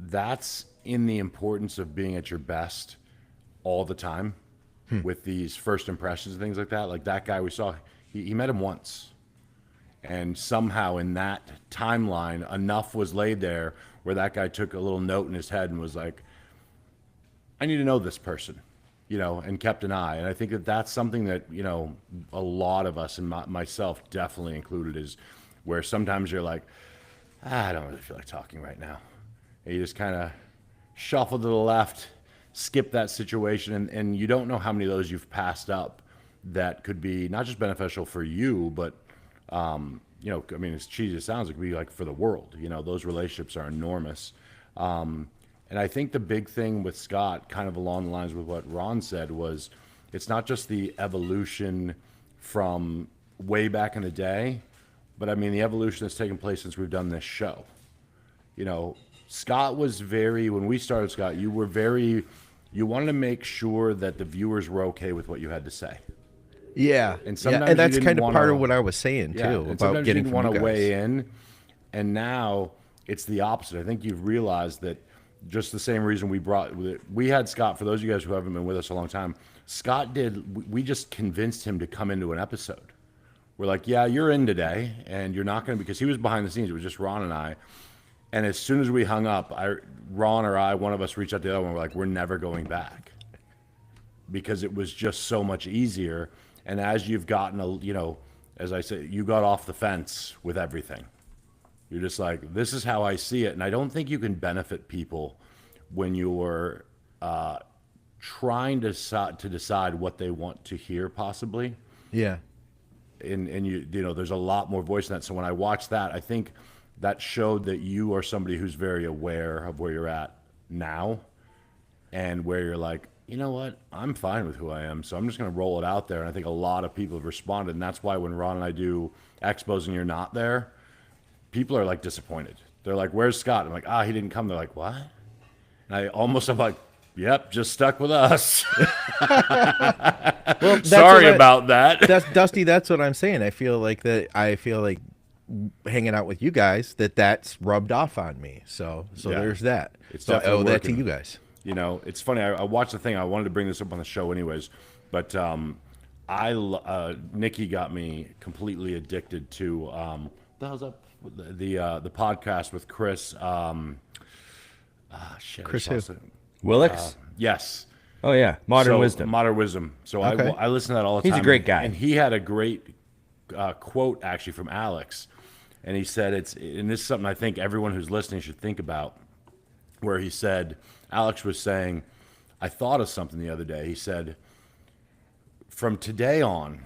[SPEAKER 1] that's in the importance of being at your best all the time with these first impressions and things like that. Like that guy we saw, he met him once, and somehow in that timeline, enough was laid there where that guy took a little note in his head and was like, I need to know this person. And kept an eye. And I think that that's something that, a lot of us, and myself definitely included, is where sometimes you're like, I don't really feel like talking right now. And you just kind of shuffle to the left, skip that situation, and you don't know how many of those you've passed up that could be not just beneficial for you, but, as cheesy as it sounds, it could be for the world. Those relationships are enormous. And I think the big thing with Scott, kind of along the lines with what Ron said, was it's not just the evolution from way back in the day, but the evolution that's taken place since we've done this show. Scott was when we started, Scott, you you wanted to make sure that the viewers were okay with what you had to say.
[SPEAKER 3] Yeah,
[SPEAKER 1] And sometimes
[SPEAKER 3] and that's
[SPEAKER 1] you
[SPEAKER 3] kind
[SPEAKER 1] didn't
[SPEAKER 3] of part
[SPEAKER 1] wanna-
[SPEAKER 3] of what I was saying too
[SPEAKER 1] and
[SPEAKER 3] about
[SPEAKER 1] sometimes
[SPEAKER 3] getting
[SPEAKER 1] you
[SPEAKER 3] from
[SPEAKER 1] want
[SPEAKER 3] you
[SPEAKER 1] to
[SPEAKER 3] guys.
[SPEAKER 1] weigh in, and now it's the opposite. I think you've realized that just the same reason we had Scott. For those of you guys who haven't been with us a long time, Scott we just convinced him to come into an episode. We're like, yeah, you're in today, and you're not going to, because he was behind the scenes. It was just Ron and I. And as soon as we hung up, Ron or I, one of us reached out to the other one. We're like, we're never going back, because it was just so much easier. And as you've gotten as I said, you got off the fence with everything. You're just like, this is how I see it. And I don't think you can benefit people when you're trying to decide what they want to hear, possibly.
[SPEAKER 3] Yeah,
[SPEAKER 1] And there's a lot more voice in that. So when I watched that, I think that showed that you are somebody who's very aware of where you're at now, and where you're like, you know what, I'm fine with who I am, so I'm just going to roll it out there. And I think a lot of people have responded, and that's why when Ron and I do expos and you're not there, people are like disappointed. They're like, where's Scott? I'm like, he didn't come. They're like, what? And I'm like, yep, just stuck with us.
[SPEAKER 3] well,
[SPEAKER 1] Sorry about that.
[SPEAKER 3] That's Dusty. That's what I'm saying. I feel like hanging out with you guys, that's rubbed off on me. So
[SPEAKER 1] Yeah.
[SPEAKER 3] there's that.
[SPEAKER 1] It's
[SPEAKER 3] So I owe
[SPEAKER 1] definitely
[SPEAKER 3] that to
[SPEAKER 1] working.
[SPEAKER 3] you guys.
[SPEAKER 1] It's funny. I watched the thing. I wanted to bring this up on the show anyways, but Nikki got me completely addicted to the hell's up the podcast with Chris.
[SPEAKER 3] Chris who?
[SPEAKER 2] Willix?
[SPEAKER 1] Yes.
[SPEAKER 2] Oh yeah, Modern Wisdom.
[SPEAKER 1] Modern Wisdom. So
[SPEAKER 3] Okay.
[SPEAKER 1] I listen to that all the
[SPEAKER 2] He's a
[SPEAKER 1] time.
[SPEAKER 2] great guy.
[SPEAKER 1] And he had a great quote actually from Alex, and he said and this is something I think everyone who's listening should think about. Where he said, Alex was saying, I thought of something the other day. He said, from today on,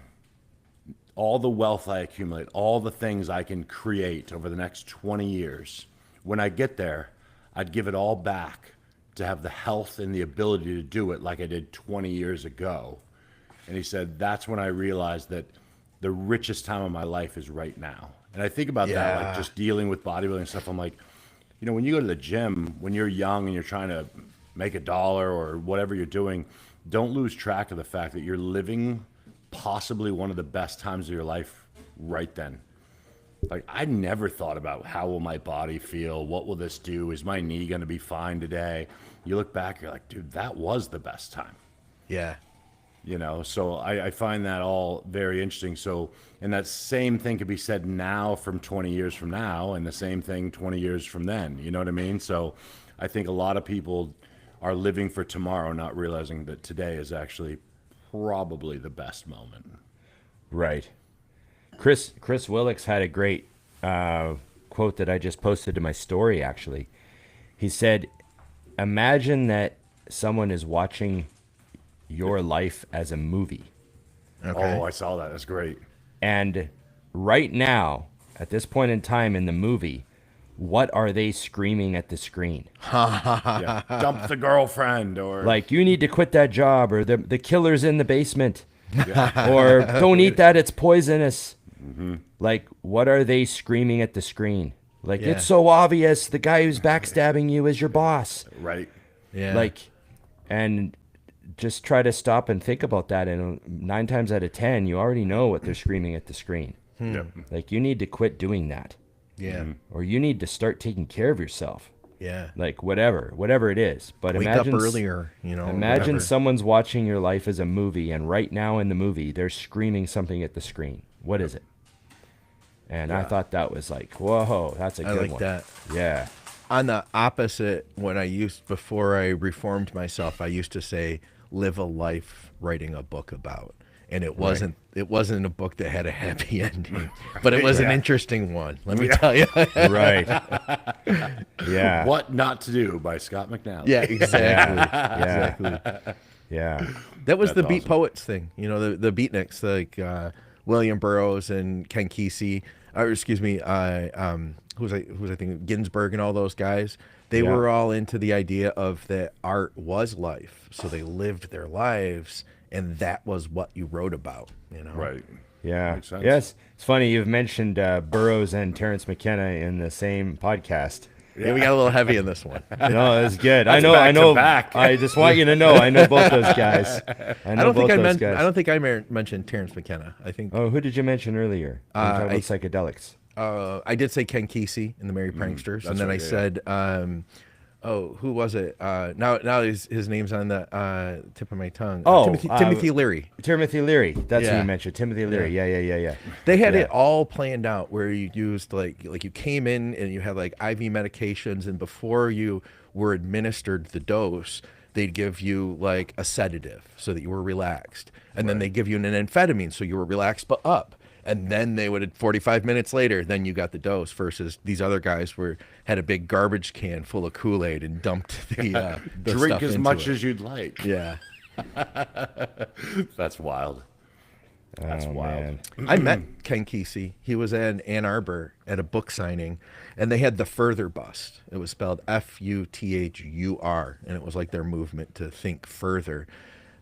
[SPEAKER 1] all the wealth I accumulate, all the things I can create over the next 20 years, when I get there, I'd give it all back to have the health and the ability to do it like I did 20 years ago. And he said, that's when I realized that the richest time of my life is right now. And I think about that, like
[SPEAKER 3] Yeah.
[SPEAKER 1] just dealing with bodybuilding stuff. I'm like, when you go to the gym, when you're young and you're trying to make $1 or whatever you're doing, don't lose track of the fact that you're living possibly one of the best times of your life right then. Like, I never thought about how will my body feel? What will this do? Is my knee going to be fine today? You look back, you're like, dude, that was the best time.
[SPEAKER 3] Yeah.
[SPEAKER 1] So I find that all very interesting. So, and that same thing could be said now from 20 years from now, and the same thing 20 years from then. You know what I mean? So I think a lot of people are living for tomorrow, not realizing that today is actually probably the best moment.
[SPEAKER 2] Right. Chris Willix had a great quote that I just posted to my story, actually. He said, imagine that someone is watching your life as a movie.
[SPEAKER 3] Okay.
[SPEAKER 1] Oh, I saw that. That's great.
[SPEAKER 2] And right now, at this point in time in the movie, what are they screaming at the screen?
[SPEAKER 1] Yeah. Dump the girlfriend, or
[SPEAKER 2] Like, you need to quit that job, or the killer's in the basement, or don't eat that, it's poisonous. Like, what are they screaming at the screen? Like,
[SPEAKER 3] Yeah.
[SPEAKER 2] it's so obvious, the guy who's backstabbing you is your boss.
[SPEAKER 1] right.
[SPEAKER 3] Yeah.
[SPEAKER 2] Like, and just try to stop and think about that. And 9 times out of 10, you already know what they're screaming at the screen.
[SPEAKER 1] Yeah.
[SPEAKER 2] Like, you need to quit doing that,
[SPEAKER 3] yeah.
[SPEAKER 2] or you need to start taking care of yourself.
[SPEAKER 3] Yeah.
[SPEAKER 2] Like, whatever it is. But
[SPEAKER 3] Wake
[SPEAKER 2] imagine
[SPEAKER 3] up earlier,
[SPEAKER 2] Imagine
[SPEAKER 3] whatever.
[SPEAKER 2] someone's watching your life as a movie, and right now in the movie, they're screaming something at the screen. What is it? And I thought that was like, whoa, that's a
[SPEAKER 3] I
[SPEAKER 2] good
[SPEAKER 3] like
[SPEAKER 2] one.
[SPEAKER 3] that.
[SPEAKER 2] Yeah.
[SPEAKER 3] On the opposite, before I reformed myself, I used to say, live a life writing a book about. And it wasn't a book that had a happy ending, but it was an interesting one. Let me tell you.
[SPEAKER 2] Right. Yeah.
[SPEAKER 1] What Not to Do by Scott McNally.
[SPEAKER 3] Yeah, exactly.
[SPEAKER 2] Yeah.
[SPEAKER 3] Exactly.
[SPEAKER 2] Yeah.
[SPEAKER 3] That was the Beat
[SPEAKER 1] awesome.
[SPEAKER 3] Poets thing, the beatniks like William Burroughs and Ken Kesey, or excuse me, who's I think Ginsberg and all those guys. They
[SPEAKER 2] Yeah.
[SPEAKER 3] were all into the idea of that art was life, so they lived their lives, and that was what you wrote about.
[SPEAKER 1] Right.
[SPEAKER 2] Yeah.
[SPEAKER 1] Makes sense.
[SPEAKER 2] Yes. It's funny you've mentioned Burroughs and Terrence McKenna in the same podcast.
[SPEAKER 3] Yeah, we got a little heavy in this one.
[SPEAKER 2] No, that's good. I
[SPEAKER 1] That's
[SPEAKER 2] know. I
[SPEAKER 1] back to
[SPEAKER 2] know.
[SPEAKER 1] back.
[SPEAKER 2] I just want you to know. I know both those guys. I know both those guys.
[SPEAKER 3] I don't think I mentioned Terrence McKenna. I think
[SPEAKER 2] Oh, who did you mention earlier? I'm talking about psychedelics.
[SPEAKER 3] I did say Ken Kesey in the Merry Pranksters, and then
[SPEAKER 1] right,
[SPEAKER 3] I
[SPEAKER 1] yeah.
[SPEAKER 3] said, who was it? Now his name's on the tip of my tongue. Timothy Leary.
[SPEAKER 2] Timothy Leary. That's who
[SPEAKER 3] Yeah.
[SPEAKER 2] you mentioned. Timothy Leary. Yeah.
[SPEAKER 3] They had
[SPEAKER 2] Yeah.
[SPEAKER 3] it all planned out where you used like you came in and you had like IV medications, and before you were administered the dose, they'd give you like a sedative so that you were relaxed, and then they give you an amphetamine so you were relaxed but up. And then they would 45 minutes later, then you got the dose. Versus these other guys had a big garbage can full of Kool-Aid and dumped the
[SPEAKER 1] Drink
[SPEAKER 3] stuff
[SPEAKER 1] as
[SPEAKER 3] into
[SPEAKER 1] much
[SPEAKER 3] it.
[SPEAKER 1] as you'd like.
[SPEAKER 3] Yeah.
[SPEAKER 1] That's wild. That's wild.
[SPEAKER 2] Man.
[SPEAKER 3] I met Ken Kesey. He was in Ann Arbor at a book signing, and they had the Further bust. It was spelled Futhur, and it was like their movement to think further.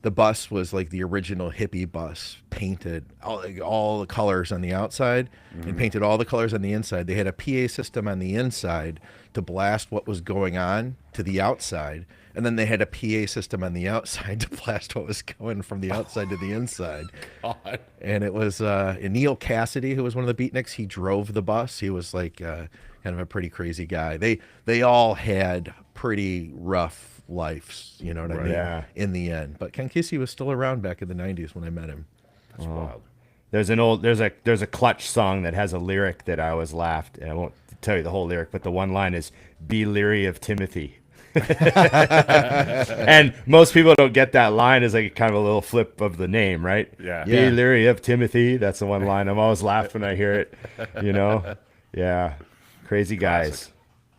[SPEAKER 3] The bus was like the original hippie bus, painted all the colors on the outside and painted all the colors on the inside. They had a PA system on the inside to blast what was going on to the outside, and then they had a PA system on the outside to blast what was going from the outside to the inside.
[SPEAKER 1] God.
[SPEAKER 3] And it was Neil Cassidy, who was one of the beatniks. He drove the bus. He was like kind of a pretty crazy guy. They all had pretty rough lives, you know what I mean?
[SPEAKER 2] Yeah.
[SPEAKER 3] In the end, but Ken Kesey was still around back in the '90s when I met him.
[SPEAKER 1] That's wild.
[SPEAKER 2] There's a Clutch song that has a lyric that I always laughed, and I won't tell you the whole lyric, but the one line is "Be leery of Timothy." And most people don't get that line as like kind of a little flip of the name, right?
[SPEAKER 1] Yeah.
[SPEAKER 2] Be
[SPEAKER 3] Yeah.
[SPEAKER 2] leery of Timothy. That's the one line I'm always laughing when I hear it. You know? Yeah. Crazy guys.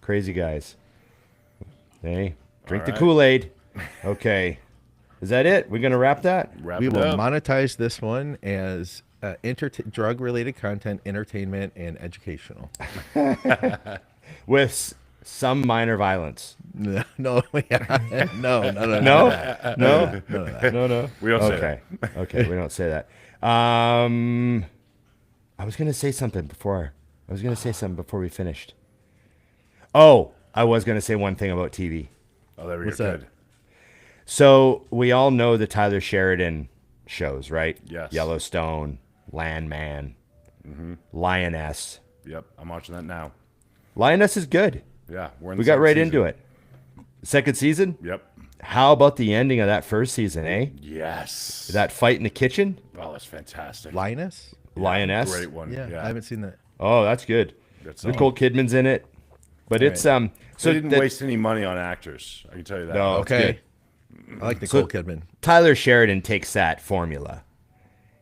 [SPEAKER 2] Crazy guys. Hey, drink the
[SPEAKER 1] right.
[SPEAKER 2] Kool-Aid. Okay. Is that it? We're gonna wrap that?
[SPEAKER 1] Wrap
[SPEAKER 3] We
[SPEAKER 1] it
[SPEAKER 3] will
[SPEAKER 1] up.
[SPEAKER 3] monetize this one as drug-related content, entertainment, and educational.
[SPEAKER 2] With some minor violence.
[SPEAKER 3] No, yeah. No.
[SPEAKER 2] No? No.
[SPEAKER 1] We don't say
[SPEAKER 2] Okay. Okay, we don't say that. I was gonna say something before we finished. Oh, I was gonna say one thing about TV.
[SPEAKER 1] Oh, there we
[SPEAKER 3] What's
[SPEAKER 1] go.
[SPEAKER 3] that?
[SPEAKER 1] Good.
[SPEAKER 2] So we all know the Tyler Sheridan shows, right?
[SPEAKER 1] Yes.
[SPEAKER 2] Yellowstone, Landman, Lioness.
[SPEAKER 1] Yep. I'm watching that now.
[SPEAKER 2] Lioness is good.
[SPEAKER 1] Yeah. We're in
[SPEAKER 2] We
[SPEAKER 1] the
[SPEAKER 2] got
[SPEAKER 1] second
[SPEAKER 2] right
[SPEAKER 1] season.
[SPEAKER 2] into it. Second season?
[SPEAKER 1] Yep.
[SPEAKER 2] How about the ending of that first season, eh?
[SPEAKER 1] Yes.
[SPEAKER 2] That fight in the kitchen?
[SPEAKER 1] Oh, that's fantastic.
[SPEAKER 3] Linus?
[SPEAKER 2] Lioness?
[SPEAKER 1] Great one.
[SPEAKER 3] Yeah,
[SPEAKER 1] Yeah.
[SPEAKER 3] I haven't seen that.
[SPEAKER 2] Oh, that's good.
[SPEAKER 1] Good song.
[SPEAKER 2] Nicole Kidman's in it. But it's
[SPEAKER 1] So
[SPEAKER 2] so
[SPEAKER 1] they didn't
[SPEAKER 2] that-
[SPEAKER 1] waste any money on actors. I can tell you that.
[SPEAKER 2] No. That's
[SPEAKER 3] Okay.
[SPEAKER 2] good.
[SPEAKER 3] I like Nicole Kidman.
[SPEAKER 2] Tyler Sheridan takes that formula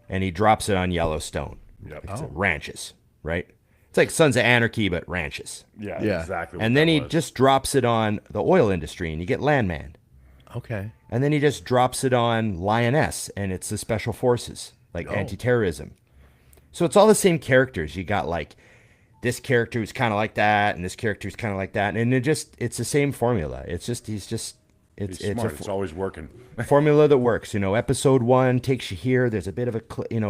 [SPEAKER 2] and he drops it on Yellowstone.
[SPEAKER 1] Yep.
[SPEAKER 2] It's ranches, right? It's like Sons of Anarchy, but ranches.
[SPEAKER 1] Yeah.
[SPEAKER 3] Yeah.
[SPEAKER 1] Exactly. What
[SPEAKER 2] And then
[SPEAKER 1] that
[SPEAKER 2] he
[SPEAKER 1] was.
[SPEAKER 2] just drops it on the oil industry and you get Landman.
[SPEAKER 3] Okay.
[SPEAKER 2] And then he just drops it on Lioness and it's the special forces, like anti-terrorism. So it's all the same characters. You got like this character who's kind of like that and this character who's kind of like that. And it's the same formula. It's
[SPEAKER 1] He's smart. It's always working.
[SPEAKER 2] formula that works. You know, episode 1 takes you here. There's a bit of a,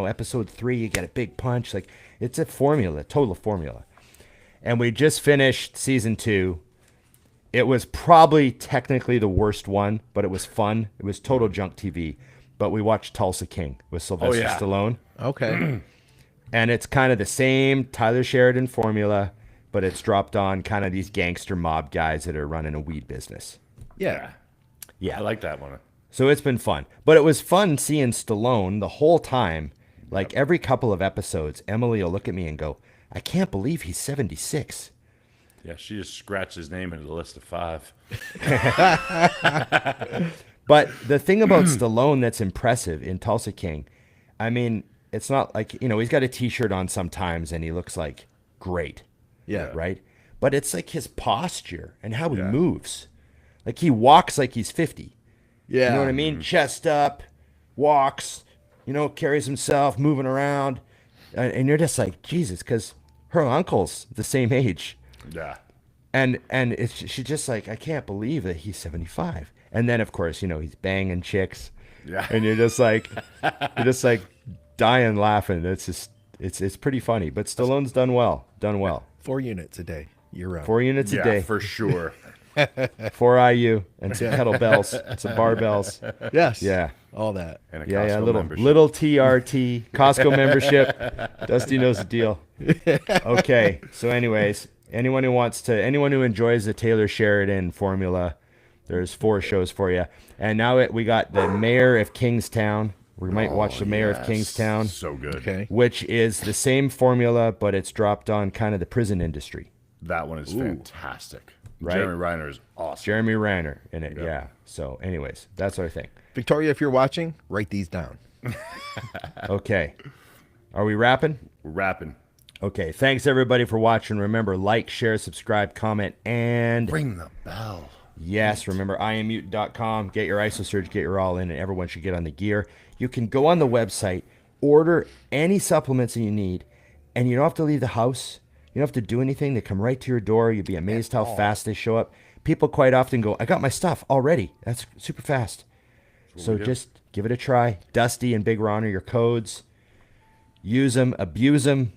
[SPEAKER 2] episode 3, you get a big punch. Like it's a formula, total formula. And we just finished season 2. It was probably technically the worst one, but it was fun. It was total junk TV. But we watched Tulsa King with Sylvester
[SPEAKER 1] yeah.
[SPEAKER 2] Stallone.
[SPEAKER 3] Okay.
[SPEAKER 2] And it's kind of the same Tyler Sheridan formula, but it's dropped on kind of these gangster mob guys that are running a weed business.
[SPEAKER 3] Yeah.
[SPEAKER 2] Yeah.
[SPEAKER 1] I like that one.
[SPEAKER 2] So it's been fun. But it was fun seeing Stallone the whole time. Like every couple of episodes, Emily will look at me and go, I can't believe he's 76.
[SPEAKER 1] Yeah, she just scratched his name into the list of 5.
[SPEAKER 2] But the thing about Stallone that's impressive in Tulsa King, I mean, it's not like, he's got a t-shirt on sometimes and he looks like great,
[SPEAKER 3] Yeah.
[SPEAKER 2] right? But it's like his posture and how he
[SPEAKER 1] Yeah.
[SPEAKER 2] moves. Like he walks like he's 50.
[SPEAKER 3] Yeah.
[SPEAKER 2] You know what I mean? Chest up, walks, carries himself, moving around. And you're just like, Jesus, because her uncle's the same age.
[SPEAKER 1] Yeah.
[SPEAKER 2] And she's just like, I can't believe that he's 75. And then, of course, he's banging chicks.
[SPEAKER 1] Yeah.
[SPEAKER 2] And you're just like dying laughing. It's just, it's pretty funny. But Stallone's done well.
[SPEAKER 3] 4 units a day. year round.
[SPEAKER 2] 4 units a
[SPEAKER 1] Yeah,
[SPEAKER 2] day,
[SPEAKER 1] for sure.
[SPEAKER 2] 4 IU, and some kettlebells, and some barbells.
[SPEAKER 3] Yes.
[SPEAKER 2] Yeah.
[SPEAKER 3] All that.
[SPEAKER 1] And a
[SPEAKER 2] Yeah,
[SPEAKER 1] Costco
[SPEAKER 2] little
[SPEAKER 1] membership.
[SPEAKER 2] TRT Costco membership. Dusty knows the deal. Okay, so anyways, anyone who enjoys the Taylor Sheridan formula, there's 4 shows for you. And now we got the Mayor of Kingstown. We might watch the Mayor of
[SPEAKER 1] Yes.
[SPEAKER 2] Kingstown,
[SPEAKER 1] So good.
[SPEAKER 3] Okay.
[SPEAKER 2] which is the same formula, but it's dropped on kind of the prison industry.
[SPEAKER 1] That one is fantastic.
[SPEAKER 2] Right?
[SPEAKER 1] Jeremy Reiner is awesome.
[SPEAKER 2] Jeremy Renner in it, yeah. So, anyways, that's our thing.
[SPEAKER 3] Victoria, if you're watching, write these down.
[SPEAKER 2] Okay, are we wrapping?
[SPEAKER 1] We're rapping.
[SPEAKER 2] Okay, thanks everybody for watching. Remember, like, share, subscribe, comment, and
[SPEAKER 1] Ring the bell.
[SPEAKER 2] yes, remember IamMutant.com. Get your IsoSurge, get your all in, and everyone should get on the gear. You can go on the website, order any supplements that you need, and you don't have to leave the house. You don't have to do anything. They come right to your door. You'd be amazed how fast they show up. People quite often go, I got my stuff already. That's super fast. So just give it a try. Dusty and Big Ron are your codes. Use them, abuse them.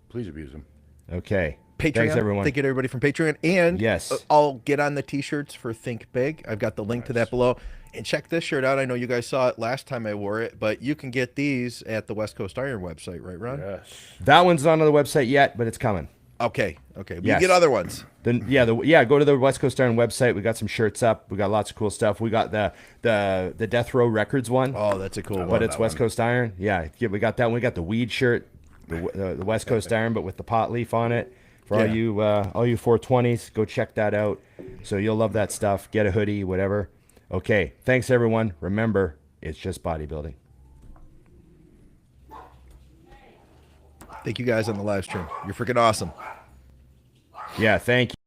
[SPEAKER 1] Please abuse him.
[SPEAKER 2] Okay.
[SPEAKER 3] Patreon.
[SPEAKER 2] Thanks, everyone.
[SPEAKER 3] Thank you to everybody from Patreon. And
[SPEAKER 2] Yes.
[SPEAKER 3] I'll get on the t-shirts for Think Big. I've got the link to that below. And check this shirt out. I know you guys saw it last time I wore it, but you can get these at the West Coast Iron website, right, Ron?
[SPEAKER 1] Yes.
[SPEAKER 2] That one's not on the website yet, but it's coming.
[SPEAKER 3] Okay. But
[SPEAKER 2] Yes.
[SPEAKER 3] you get other ones.
[SPEAKER 2] Then go to the West Coast Iron website. We got some shirts up. We got lots of cool stuff. We got the Death Row Records one,
[SPEAKER 3] Oh, that's a cool
[SPEAKER 2] but
[SPEAKER 3] one.
[SPEAKER 2] it's West Coast Iron. Yeah, we got that one. We got the weed shirt, the West Coast Iron, but with the pot leaf on it. For all you 420s, go check that out. So you'll love that stuff. Get a hoodie, whatever. Okay, thanks everyone. Remember, it's just bodybuilding.
[SPEAKER 3] Thank you guys on the live stream. You're freaking awesome.
[SPEAKER 2] Yeah, thank you.